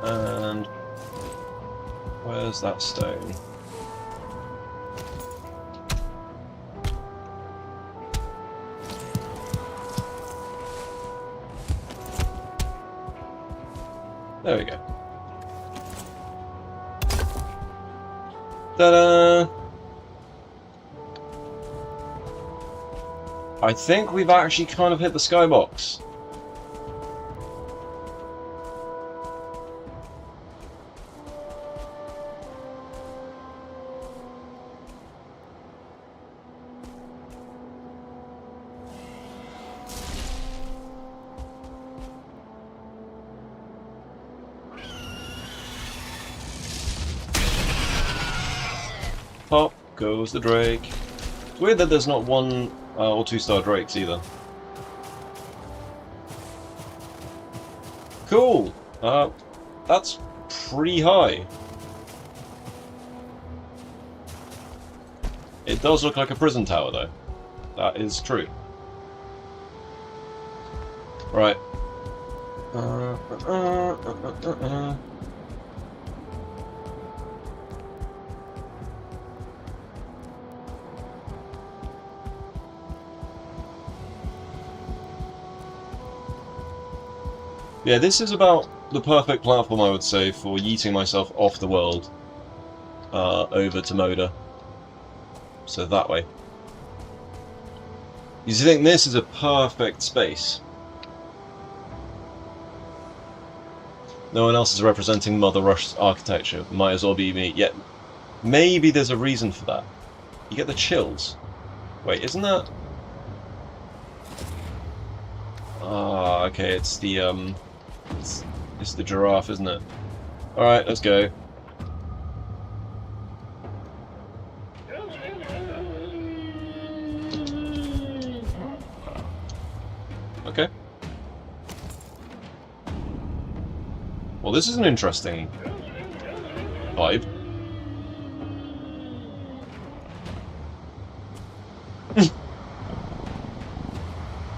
Speaker 1: And where's that stone? There we go. Ta-da! I think we've actually kind of hit the skybox. Pop goes the Drake. It's weird that there's not one or two-star Drakes either. Cool! That's pretty high. It does look like a prison tower, though. That is true. Right. Yeah, this is about the perfect platform, I would say, for yeeting myself off the world over to Moda. So that way. You think this is a perfect space? No one else is representing Mother Russia's architecture. Might as well be me. Yet, maybe there's a reason for that. You get the chills. Wait, isn't that... Ah, okay, it's the, it's the giraffe, isn't it? Alright, let's go. Well, this is an interesting vibe.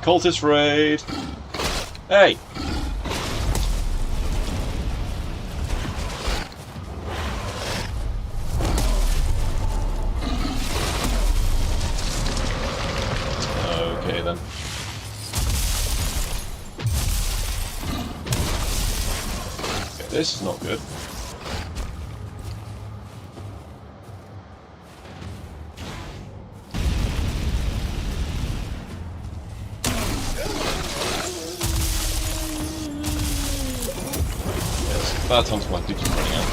Speaker 1: Cultist raid! Hey! Okay then. Okay, this is not good. Yes, bad times my duty's running out.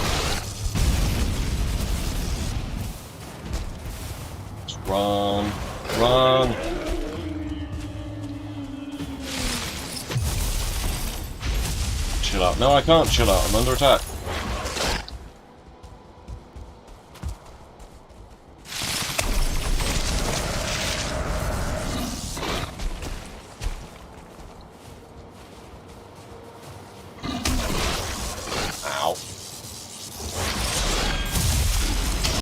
Speaker 1: Just run. Run! Chill out. No, I can't chill out. I'm under attack.